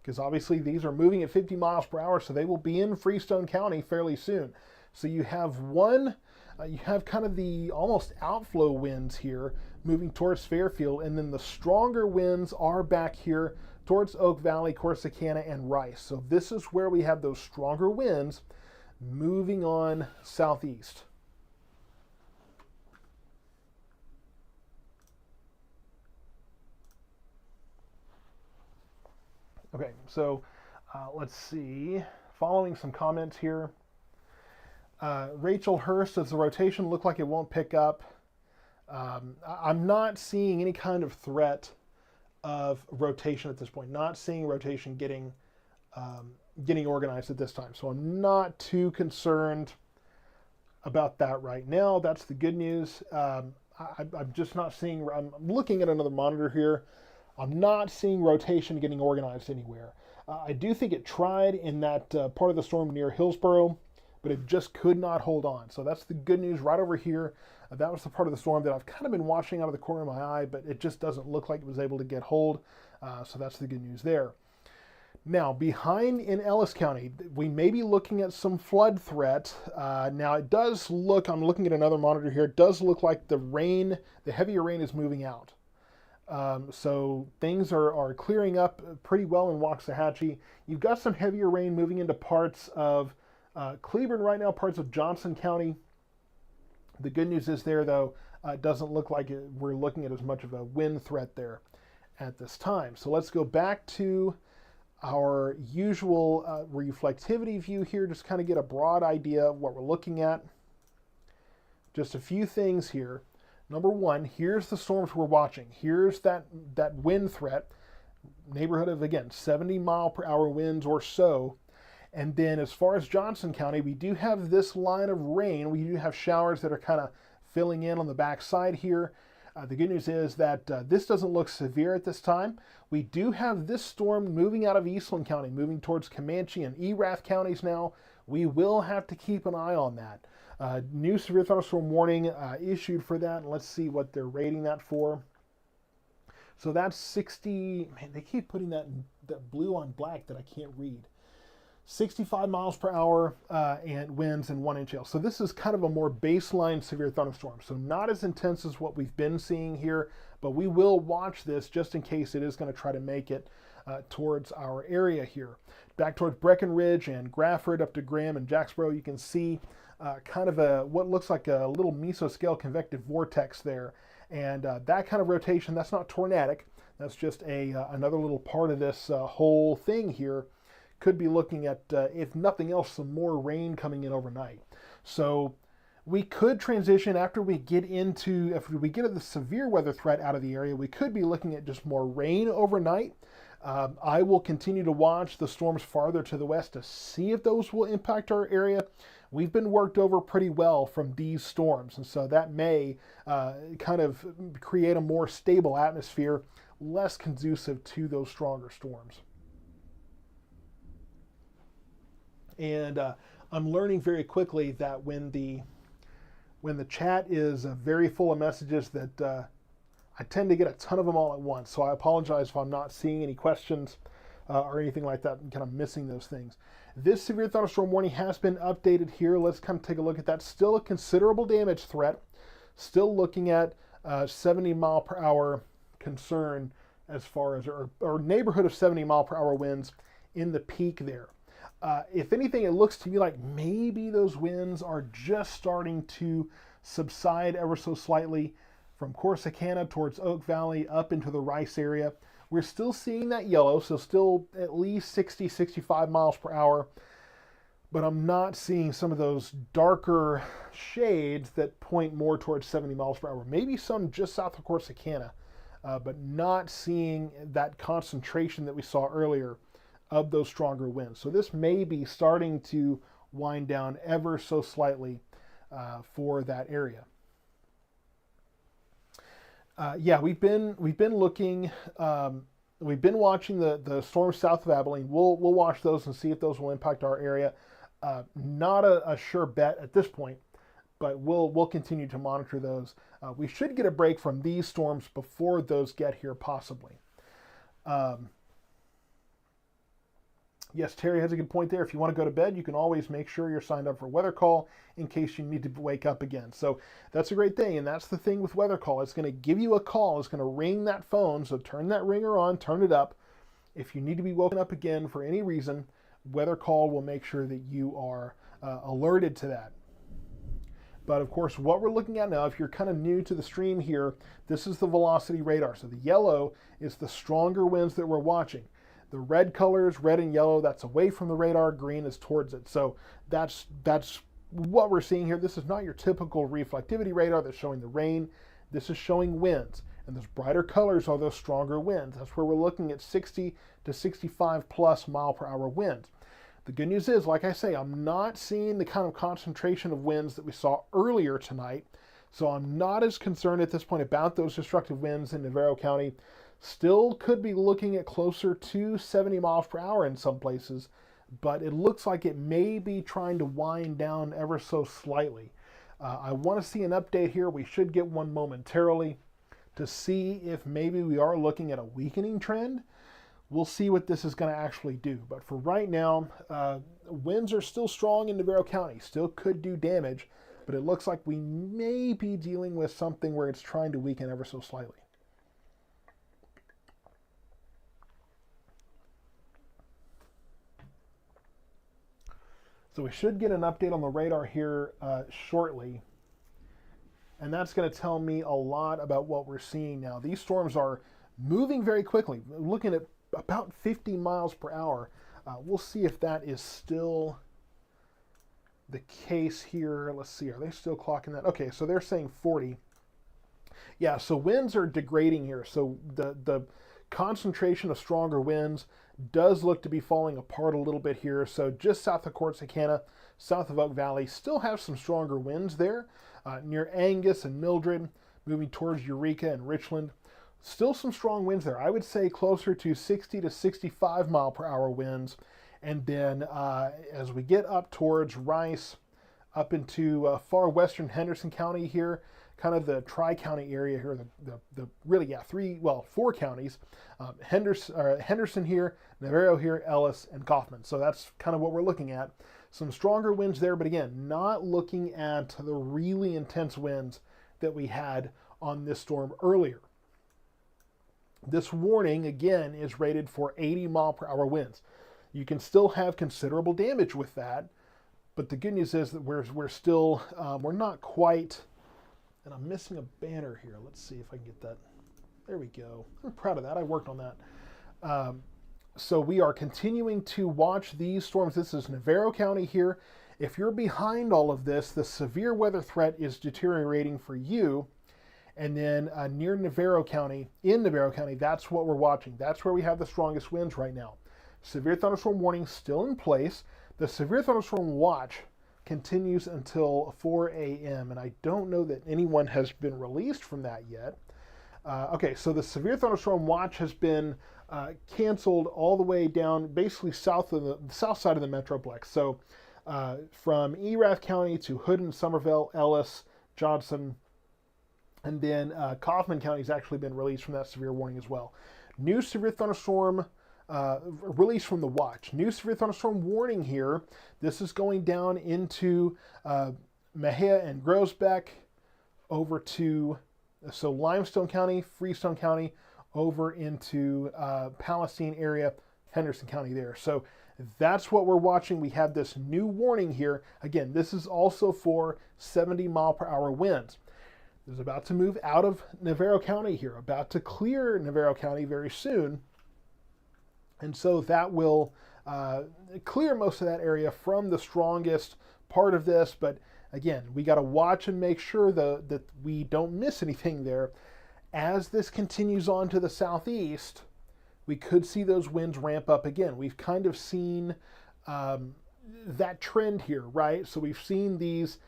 because obviously these are moving at 50 miles per hour, so they will be in Freestone County fairly soon. So you have you have kind of the almost outflow winds here moving towards Fairfield, and then the stronger winds are back here towards Oak Valley, Corsicana, and Rice. So this is where we have those stronger winds moving on southeast. Okay, so let's see. Following some comments here. Rachel Hurst, does the rotation look like it won't pick up? I'm not seeing any kind of threat of rotation at this point. Not seeing rotation getting organized at this time. So I'm not too concerned about that right now. That's the good news. I'm just not seeing, I'm looking at another monitor here. I'm not seeing rotation getting organized anywhere. I do think it tried in that part of the storm near Hillsborough, but it just could not hold on. So that's the good news right over here. That was the part of the storm that I've kind of been watching out of the corner of my eye, but it just doesn't look like it was able to get hold. So that's the good news there. Now, behind in Ellis County, we may be looking at some flood threat. Now, it does look, I'm looking at another monitor here, it does look like the rain, the heavier rain is moving out. So things are clearing up pretty well in Waxahachie. You've got some heavier rain moving into parts of Cleburne right now, parts of Johnson County. The good news is there, though, it doesn't look like we're looking at as much of a wind threat there at this time. So let's go back to our usual reflectivity view here, just kind of get a broad idea of what we're looking at. Just a few things here. Number one, here's the storms we're watching. Here's that wind threat, neighborhood of, again, 70 mile per hour winds or so. And then as far as Johnson County, we do have this line of rain. We do have showers that are kind of filling in on the back side here. The good news is that this doesn't look severe at this time. We do have this storm moving out of Eastland County, moving towards Comanche and Erath counties now. We will have to keep an eye on that. New severe thunderstorm warning issued for that. Let's see what they're rating that for. So that's 60, man, they keep putting that blue on black that I can't read. 65 miles per hour and winds and 1 inch hail. So this is kind of a more baseline severe thunderstorm. So not as intense as what we've been seeing here, but we will watch this just in case it is going to try to make it towards our area here. Back towards Breckenridge and Grafford up to Graham and Jacksboro, you can see kind of what looks like a little mesoscale convective vortex there. And that kind of rotation, that's not tornadic. That's just another little part of this whole thing here. Could be looking at, if nothing else, some more rain coming in overnight. So we could transition after we get into, if we get the severe weather threat out of the area, we could be looking at just more rain overnight. I will continue to watch the storms farther to the west to see if those will impact our area. We've been worked over pretty well from these storms, and so that may kind of create a more stable atmosphere, less conducive to those stronger storms. And I'm learning very quickly that when the chat is very full of messages, that I tend to get a ton of them all at once. So I apologize if I'm not seeing any questions or anything like that and kind of missing those things. This severe thunderstorm warning has been updated here. Let's kind of take a look at that. Still a considerable damage threat. Still looking at 70 mile per hour concern as far as, or neighborhood of 70 mile per hour winds in the peak there. If anything, it looks to me like maybe those winds are just starting to subside ever so slightly from Corsicana towards Oak Valley up into the Rice area. We're still seeing that yellow, so still at least 60, 65 miles per hour, but I'm not seeing some of those darker shades that point more towards 70 miles per hour. Maybe some just south of Corsicana, but not seeing that concentration that we saw earlier of those stronger winds. So this may be starting to wind down ever so slightly for that area. Yeah, we've been looking. We've been watching the storms south of Abilene. We'll watch those and see if those will impact our area. Not a sure bet at this point, but we'll continue to monitor those. We should get a break from these storms before those get here, possibly. Yes, Terry has a good point there. If you want to go to bed, you can always make sure you're signed up for Weather Call in case you need to wake up again. So that's a great thing, and that's the thing with Weather Call. It's going to give you a call. It's going to ring that phone, so turn that ringer on, turn it up. If you need to be woken up again for any reason, Weather Call will make sure that you are alerted to that. But of course, what we're looking at now, if you're kind of new to the stream here, this is the velocity radar. So the yellow is the stronger winds that we're watching. The red colors, red and yellow, that's away from the radar, green is towards it. So that's what we're seeing here. This is not your typical reflectivity radar that's showing the rain. This is showing winds. And those brighter colors are those stronger winds. That's where we're looking at 60 to 65 plus mile per hour winds. The good news is, like I say, I'm not seeing the kind of concentration of winds that we saw earlier tonight. So I'm not as concerned at this point about those destructive winds in Navarro County. Still could be looking at closer to 70 miles per hour in some places, but it looks like it may be trying to wind down ever so slightly. I want to see an update here. We should get one momentarily to see if maybe we are looking at a weakening trend. We'll see what this is going to actually do. But for right now, winds are still strong in Navarro County, still could do damage, but it looks like we may be dealing with something where it's trying to weaken ever so slightly. So we should get an update on the radar here shortly. And that's going to tell me a lot about what we're seeing now. These storms are moving very quickly, looking at about 50 miles per hour. We'll see if that is still the case here. Let's see, are they still clocking that? Okay, so they're saying 40. Yeah, so winds are degrading here. So the concentration of stronger winds does look to be falling apart a little bit here. So just south of Corsicana, south of Oak Valley, still have some stronger winds there. Near Angus and Mildred, moving towards Eureka and Richland. Still some strong winds there. I would say closer to 60 to 65 mile per hour winds. And then as we get up towards Rice, up into far western Henderson County here, kind of the tri-county area here, four counties, Henderson here, Navarro here, Ellis, and Kaufman. So that's kind of what we're looking at. Some stronger winds there, but again, not looking at the really intense winds that we had on this storm earlier. This warning, again, is rated for 80 mile per hour winds. You can still have considerable damage with that, but the good news is that we're still, we're not quite, and I'm missing a banner here. Let's see if I can get that. There we go. I'm proud of that. I worked on that. So we are continuing to watch these storms. This is Navarro County here. If you're behind all of this, the severe weather threat is deteriorating for you. And then near Navarro County, in Navarro County, that's what we're watching. That's where we have the strongest winds right now. Severe thunderstorm warning still in place. The severe thunderstorm watch continues until 4 a.m. And I don't know that anyone has been released from that yet. Okay, so the severe thunderstorm watch has been canceled all the way down, basically south side of the Metroplex. So from Erath County to Hood and Somerville, Ellis, Johnson, and then Kaufman County has actually been released from that severe warning as well. New severe thunderstorm released from the watch. New severe thunderstorm warning here. This is going down into Mejia and Groesbeck over to Limestone County, Freestone County, over into Palestine area, Henderson County there. So that's what we're watching. We have this new warning here. Again, this is also for 70 mile per hour winds. This is about to move out of Navarro County here, about to clear Navarro County very soon. And so that will clear most of that area from the strongest part of this. But again, we got to watch and make sure that we don't miss anything there. As this continues on to the southeast, we could see those winds ramp up again. We've kind of seen that trend here, right? So we've seen these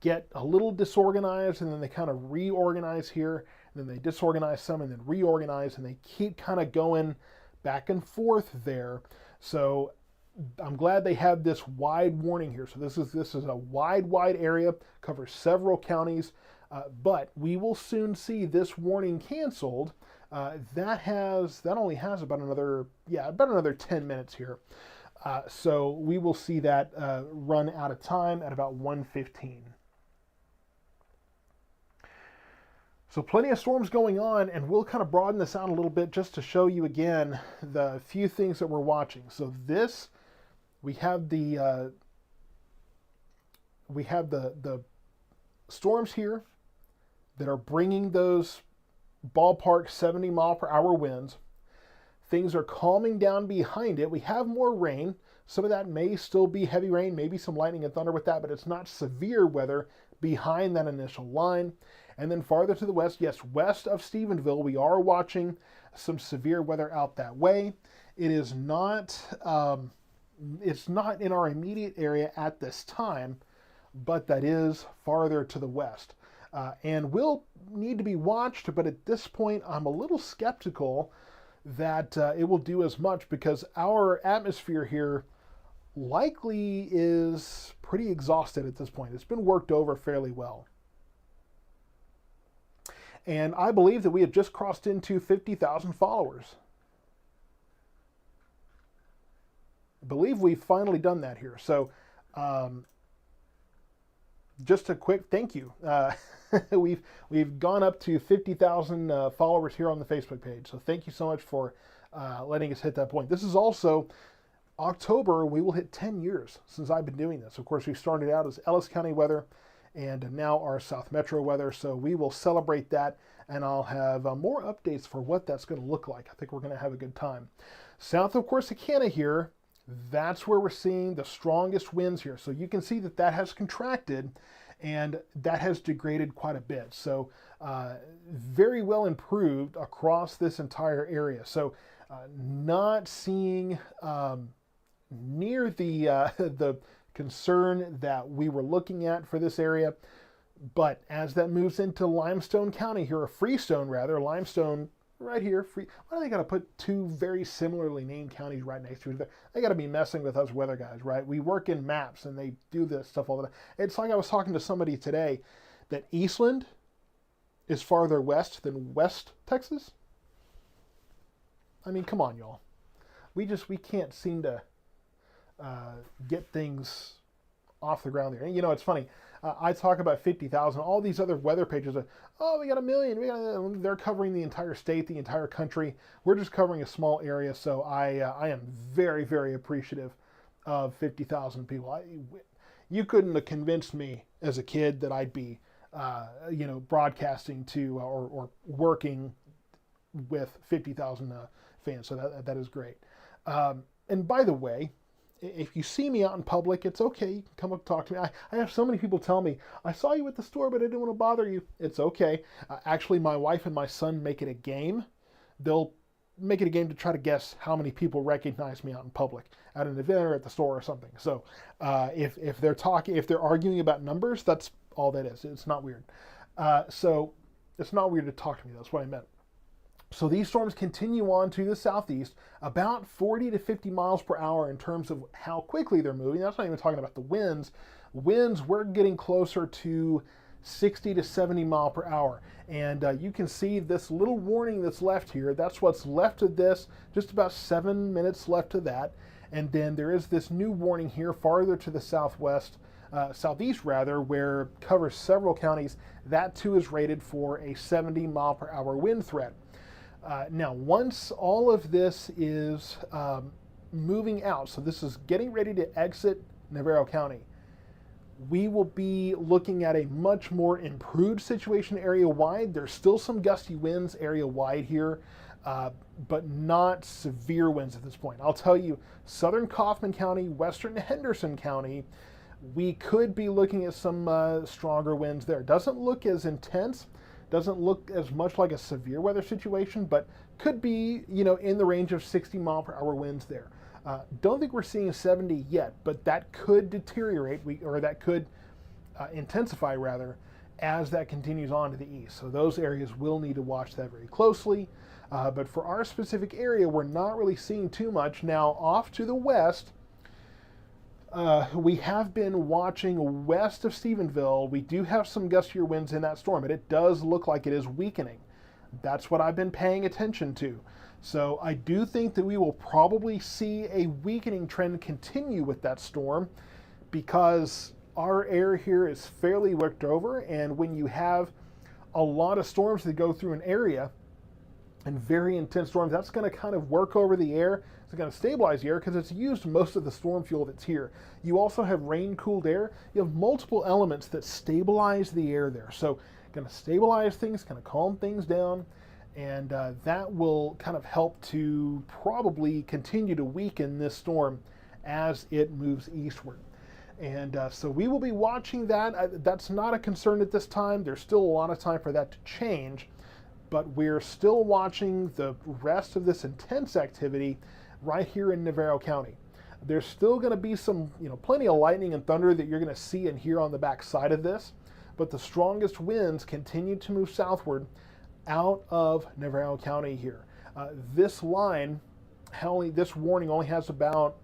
get a little disorganized, and then they kind of reorganize here, and then they disorganize some, and then reorganize, and they keep kind of going back and forth there. So I'm glad they have this wide warning here. So this is a wide area, covers several counties, but we will soon see this warning canceled. That only has about another 10 minutes here. So we will see that run out of time at about 1:15. So plenty of storms going on, and we'll kind of broaden this out a little bit just to show you again the few things that we're watching. So this, we have the storms here that are bringing those ballpark 70 mile per hour winds. Things are calming down behind it. We have more rain. Some of that may still be heavy rain, maybe some lightning and thunder with that, but it's not severe weather behind that initial line. And then farther to the west, yes, west of Stephenville, we are watching some severe weather out that way. It is not, it's not in our immediate area at this time, but that is farther to the west. And will need to be watched, but at this point, I'm a little skeptical that it will do as much, because our atmosphere here likely is pretty exhausted at this point. It's been worked over fairly well. And I believe that we have just crossed into 50,000 followers. I believe we've finally done that here. So just a quick thank you. We've gone up to 50,000 followers here on the Facebook page. So thank you so much for letting us hit that point. This is also October, we will hit 10 years since I've been doing this. Of course, we started out as Ellis County weather and now our South Metro weather. So we will celebrate that, and I'll have more updates for what that's going to look like. I think we're going to have a good time. South of Corsicana here, that's where we're seeing the strongest winds here. So you can see that that has contracted and that has degraded quite a bit. So very well improved across this entire area. So not seeing near the the concern that we were looking at for this area. But as that moves into Limestone County here, or Freestone rather, Limestone right here, why do they got to put two very similarly named counties right next to each other? They got to be messing with us weather guys, right? We work in maps and they do this stuff all the time. It's like I was talking to somebody today that Eastland is farther west than West Texas. I mean, come on, y'all. We can't seem to get things off the ground there. And you know, it's funny. I talk about 50,000. All these other weather pages are, oh, we got 1 million. They're covering the entire state, the entire country. We're just covering a small area. So I am very, very appreciative of 50,000 people. You couldn't have convinced me as a kid that I'd be, broadcasting to or working with 50,000 fans. So that is great. And by the way, if you see me out in public, it's okay. You can come up and talk to me. I have so many people tell me, I saw you at the store, but I didn't want to bother you. It's okay. Actually, my wife and my son make it a game. They'll make it a game to try to guess how many people recognize me out in public, at an event or at the store or something. So if they're arguing about numbers, that's all that is. It's not weird. So it's not weird to talk to me. That's what I meant. So these storms continue on to the southeast, about 40 to 50 miles per hour in terms of how quickly they're moving. That's not even talking about the winds. Winds, we're getting closer to 60 to 70 mile per hour. And you can see this little warning that's left here. That's what's left of this, just about 7 minutes left of that. And then there is this new warning here farther to the southwest, southeast rather, where covers several counties. That too is rated for a 70 mile per hour wind threat. Now, once all of this is moving out, so this is getting ready to exit Navarro County, we will be looking at a much more improved situation area-wide. There's still some gusty winds area-wide here, but not severe winds at this point. I'll tell you, southern Kaufman County, western Henderson County, we could be looking at some stronger winds there. Doesn't look as intense, doesn't look as much like a severe weather situation, but could be, in the range of 60 mile per hour winds there. Don't think we're seeing 70 yet, but that could deteriorate, or that could intensify rather, as that continues on to the east. So those areas will need to watch that very closely. But for our specific area, we're not really seeing too much. Now, off to the west, we have been watching west of Stephenville. We do have some gustier winds in that storm, but it does look like it is weakening. That's what I've been paying attention to. So I do think that we will probably see a weakening trend continue with that storm, because our air here is fairly worked over, and when you have a lot of storms that go through an area, and very intense storms, that's going to kind of work over the air. It's going to stabilize the air because it's used most of the storm fuel that's here. You also have rain-cooled air. You have multiple elements that stabilize the air there. So going to stabilize things, kind of calm things down, and that will kind of help to probably continue to weaken this storm as it moves eastward. And so we will be watching that. That's not a concern at this time. There's still a lot of time for that to change, but we're still watching the rest of this intense activity right here in Navarro County. There's still going to be some, plenty of lightning and thunder that you're going to see and hear on the back side of this, but the strongest winds continue to move southward out of Navarro County here. This line, this warning only has about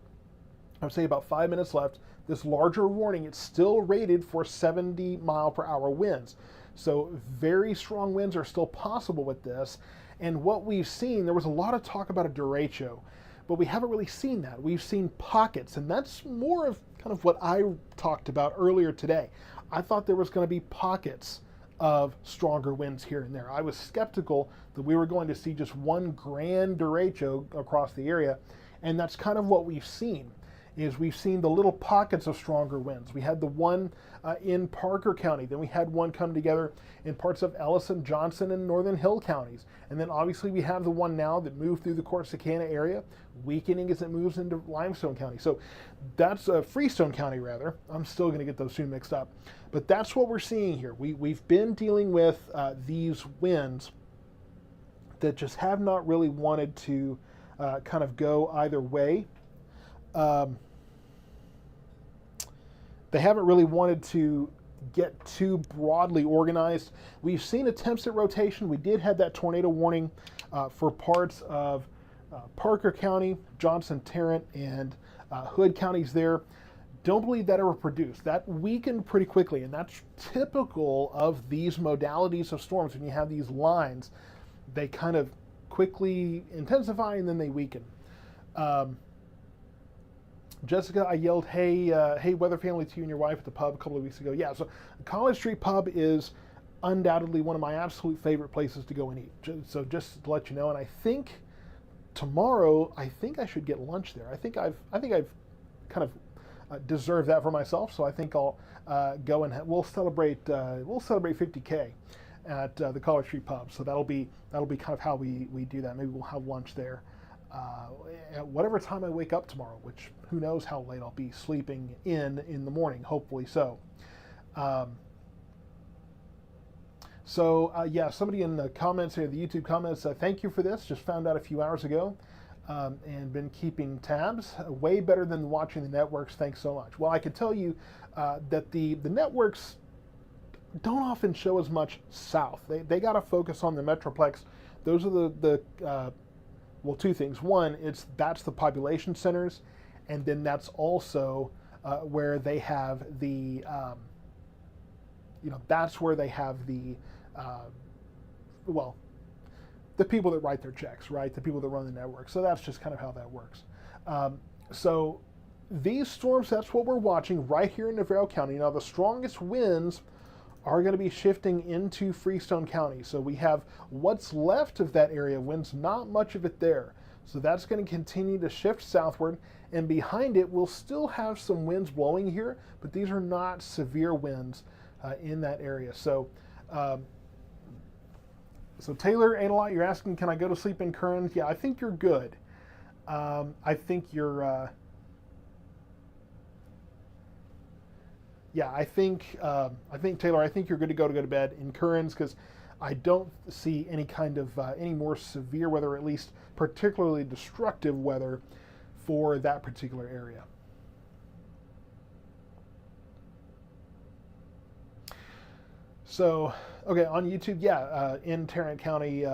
5 minutes left. This larger warning, it's still rated for 70 mile per hour winds. So very strong winds are still possible with this. And what we've seen, there was a lot of talk about a derecho, but we haven't really seen that. We've seen pockets, and that's more of kind of what I talked about earlier today. I thought there was going to be pockets of stronger winds here and there. I was skeptical that we were going to see just one grand derecho across the area, And that's kind of what we've seen, is we've seen the little pockets of stronger winds. We had the one in Parker County, then we had one come together in parts of Ellison, Johnson, and Northern Hill counties. And then obviously we have the one now that moved through the Corsicana area, weakening as it moves into Limestone County. So that's Freestone County, rather. I'm still going to get those two mixed up. But that's what we're seeing here. We've been dealing with these winds that just have not really wanted to kind of go either way. They haven't really wanted to get too broadly organized. We've seen attempts at rotation. We did have that tornado warning for parts of Parker County, Johnson, Tarrant, and Hood counties there. Don't believe that ever produced. That weakened pretty quickly, and that's typical of these modalities of storms. When you have these lines, they kind of quickly intensify and then they weaken. Jessica, I yelled, hey, weather family, to you and your wife at the pub a couple of weeks ago. Yeah, so College Street Pub is undoubtedly one of my absolute favorite places to go and eat. So just to let you know, and I think tomorrow, I think I should get lunch there. I think I've kind of deserved that for myself. So I think I'll go and we'll celebrate 50K at the College Street Pub. So that'll be kind of how we do that. Maybe we'll have lunch there. At whatever time I wake up tomorrow, which who knows how late I'll be sleeping in the morning, hopefully so. Yeah, somebody in the comments here, the YouTube comments, thank you for this, just found out a few hours ago, and been keeping tabs, way better than watching the networks, thanks so much. Well, I can tell you that the networks don't often show as much south. They got to focus on the Metroplex. Those are well, two things. One, that's the population centers, and then that's also where they have the, that's where they have the, the people that write their checks, right? The people that run the network. So that's just kind of how that works. So these storms, that's what we're watching right here in Navarro County. Now, the strongest winds are going to be shifting into Freestone County. So we have what's left of that area of winds, not much of it there. So that's going to continue to shift southward, and behind it we'll still have some winds blowing here, but these are not severe winds in that area. So Taylor Adelot, you're asking, can I go to sleep in Kearns? Yeah, I think you're good. I think you're I think Taylor, I think you're good to go to bed in Kearns, because I don't see any kind of any more severe weather, at least particularly destructive weather for that particular area. So, okay, on YouTube, in Tarrant County,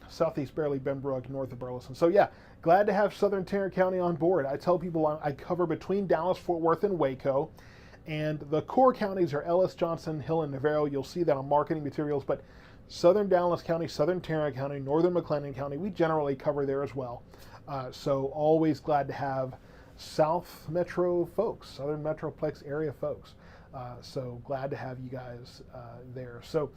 southeast Bearly, Benbrook, north of Burleson. So yeah, glad to have southern Tarrant County on board. I tell people I cover between Dallas, Fort Worth, and Waco. And the core counties are Ellis, Johnson, Hill, and Navarro. You'll see that on marketing materials, but southern Dallas County, southern Tarrant County, northern McLennan County, we generally cover there as well. So always glad to have South Metro folks, Southern Metroplex area folks. So glad to have you guys there. So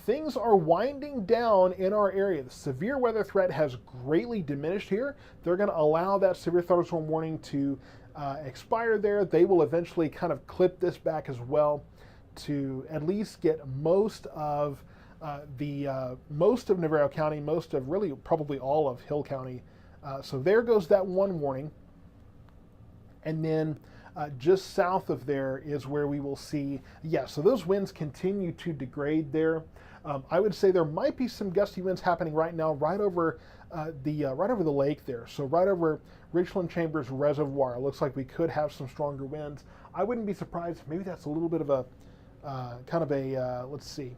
things are winding down in our area. The severe weather threat has greatly diminished here. They're going to allow that severe thunderstorm warning to expire there. They will eventually kind of clip this back as well to at least get most of Navarro County, most of really probably all of Hill County. So there goes that one warning. And then just south of there is where we will see, so those winds continue to degrade there. I would say there might be some gusty winds happening right now, right over the lake there. So right over Richland Chambers Reservoir. It looks like we could have some stronger winds. I wouldn't be surprised. Maybe that's a little bit of a let's see.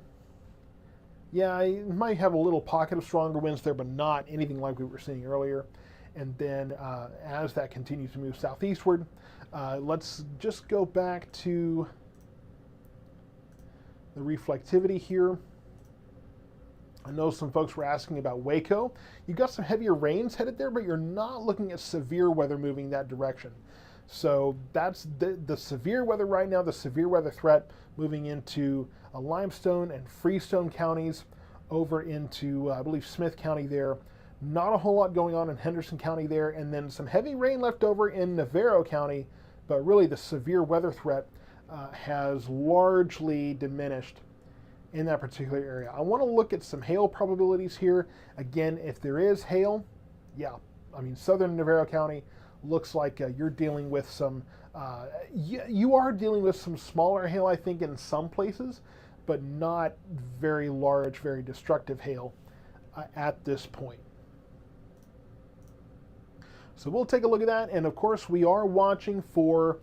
Yeah, I might have a little pocket of stronger winds there, but not anything like we were seeing earlier. And then as that continues to move southeastward, let's just go back to the reflectivity here. I know some folks were asking about Waco. You got some heavier rains headed there, but you're not looking at severe weather moving that direction. So that's the severe weather right now, the severe weather threat moving into Limestone and Freestone counties over into, I believe, Smith County there. Not a whole lot going on in Henderson County there, and then some heavy rain left over in Navarro County, but really the severe weather threat has largely diminished in that particular area. I want to look at some hail probabilities here. Again, if there is hail, yeah, I mean, southern Navarro County looks like you're dealing with some, you are dealing with some smaller hail, I think, in some places, but not very large, very destructive hail at this point. So we'll take a look at that, and of course we are watching for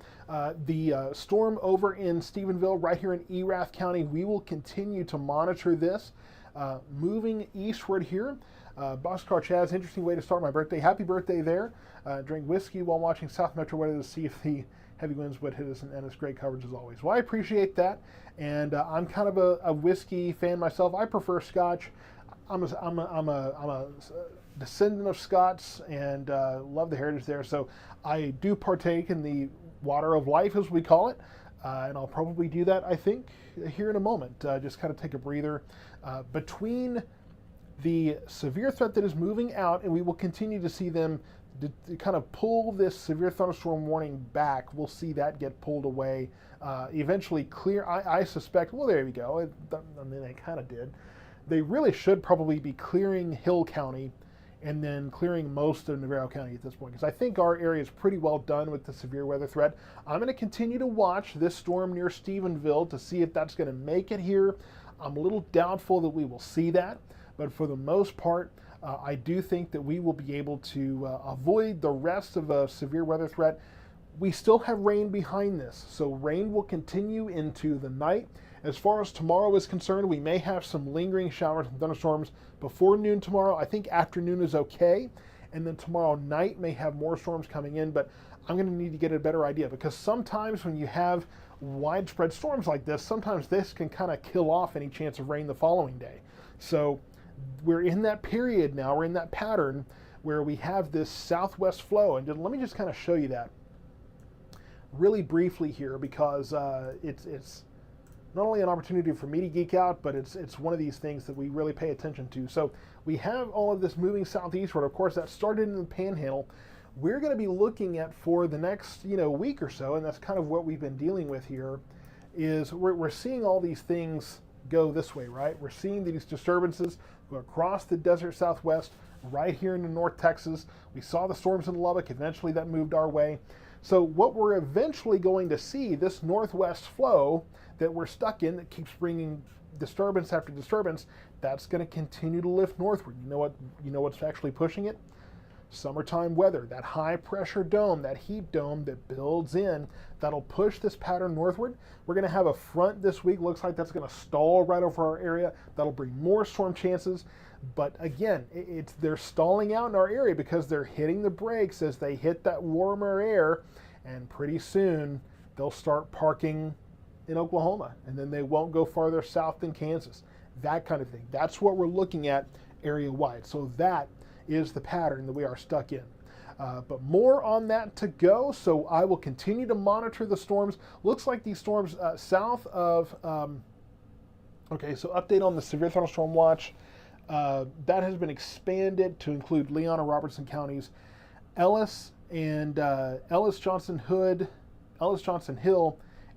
the storm over in Stephenville, right here in Erath County. We will continue to monitor this. Moving eastward here, Boxcar Chaz, interesting way to start my birthday. Happy birthday there. Drink whiskey while watching South Metro weather to see if the heavy winds would hit us, and it's great coverage as always. Well, I appreciate that, and I'm kind of a whiskey fan myself. I prefer Scotch. I'm a descendant of Scots and love the heritage there. So I do partake in the water of life, as we call it, and I'll probably do that, I think, here in a moment. Just kind of take a breather between the severe threat that is moving out, and we will continue to see them to kind of pull this severe thunderstorm warning back. We'll see that get pulled away, eventually clear. I suspect, well, there we go. I mean, they kind of did. They really should probably be clearing Hill County and then clearing most of Navarro County at this point, because I think our area is pretty well done with the severe weather threat. I'm going to continue to watch this storm near Stephenville to see if that's going to make it here. I'm a little doubtful that we will see that, but for the most part, I do think that we will be able to avoid the rest of a severe weather threat. We still have rain behind this, so rain will continue into the night. As far as tomorrow is concerned, we may have some lingering showers and thunderstorms before noon tomorrow. I think afternoon is okay, and then tomorrow night may have more storms coming in, but I'm going to need to get a better idea, because sometimes when you have widespread storms like this, sometimes this can kind of kill off any chance of rain the following day. So we're in that period now, we're in that pattern where we have this southwest flow, and let me just kind of show you that really briefly here, because it's not only an opportunity for me to geek out, but it's one of these things that we really pay attention to. So we have all of this moving southeastward. Of course, that started in the Panhandle. We're going to be looking at for the next week or so, and that's kind of what we've been dealing with here, is we're seeing all these things go this way, right? We're seeing these disturbances go across the desert southwest, right here into North Texas. We saw the storms in Lubbock. Eventually that moved our way. So what we're eventually going to see, this northwest flow that we're stuck in that keeps bringing disturbance after disturbance, that's going to continue to lift northward. You know what's actually pushing it? Summertime weather, that high pressure dome, that heat dome that builds in, that'll push this pattern northward. We're going to have a front this week. Looks like that's going to stall right over our area. That'll bring more storm chances. But again, they're stalling out in our area because they're hitting the brakes as they hit that warmer air, and pretty soon they'll start parking in Oklahoma, and then they won't go farther south than Kansas. That kind of thing. That's what we're looking at area-wide. So that is the pattern that we are stuck in. But more on that to go, so I will continue to monitor the storms. Looks like these storms south of, okay, so update on the severe thunderstorm watch. That has been expanded to include Leon and Robertson counties. Ellis and Ellis Johnson Hill,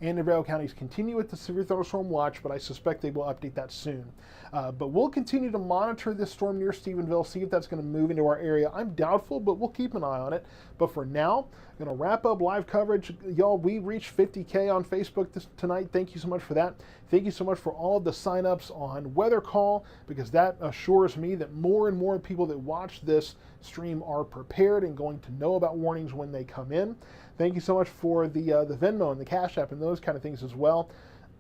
and Navarro counties continue with the severe thunderstorm watch, but I suspect they will update that soon. But we'll continue to monitor this storm near Stephenville, see if that's going to move into our area. I'm doubtful, but we'll keep an eye on it. But for now, I'm going to wrap up live coverage. Y'all, we reached 50K on Facebook tonight. Thank you so much for that. Thank you so much for all of the signups on Weather Call, because that assures me that more and more people that watch this stream are prepared and going to know about warnings when they come in. Thank you so much for the Venmo and the Cash App and those kind of things as well.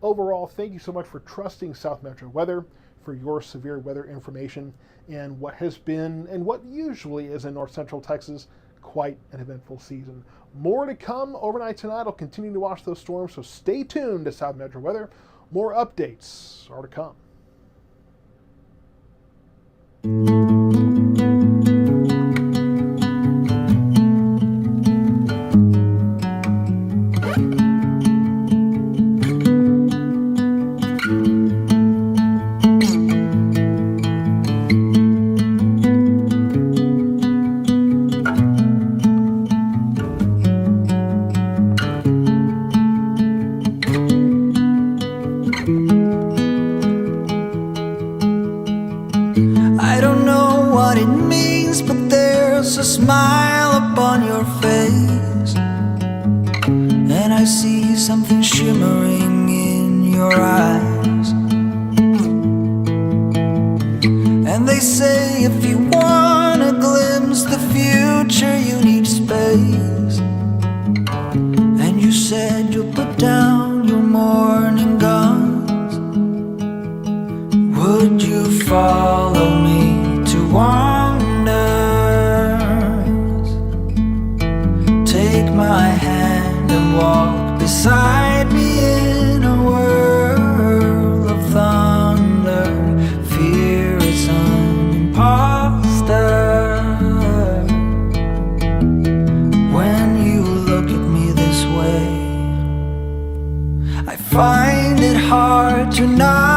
Overall, thank you so much for trusting South Metro Weather for your severe weather information and what has been, and what usually is in North Central Texas, quite an eventful season. More to come overnight tonight. I'll continue to watch those storms, so stay tuned to South Metro Weather. More updates are to come. smile upon your face, and I see something shimmering in your eyes. And they say if you want to glimpse the future, you need space. And you said you'll put down your morning guns. Would you follow me to wonders? Take my hand and walk beside me in a world of thunder. Fear is an imposter. When you look at me this way, I find it hard to not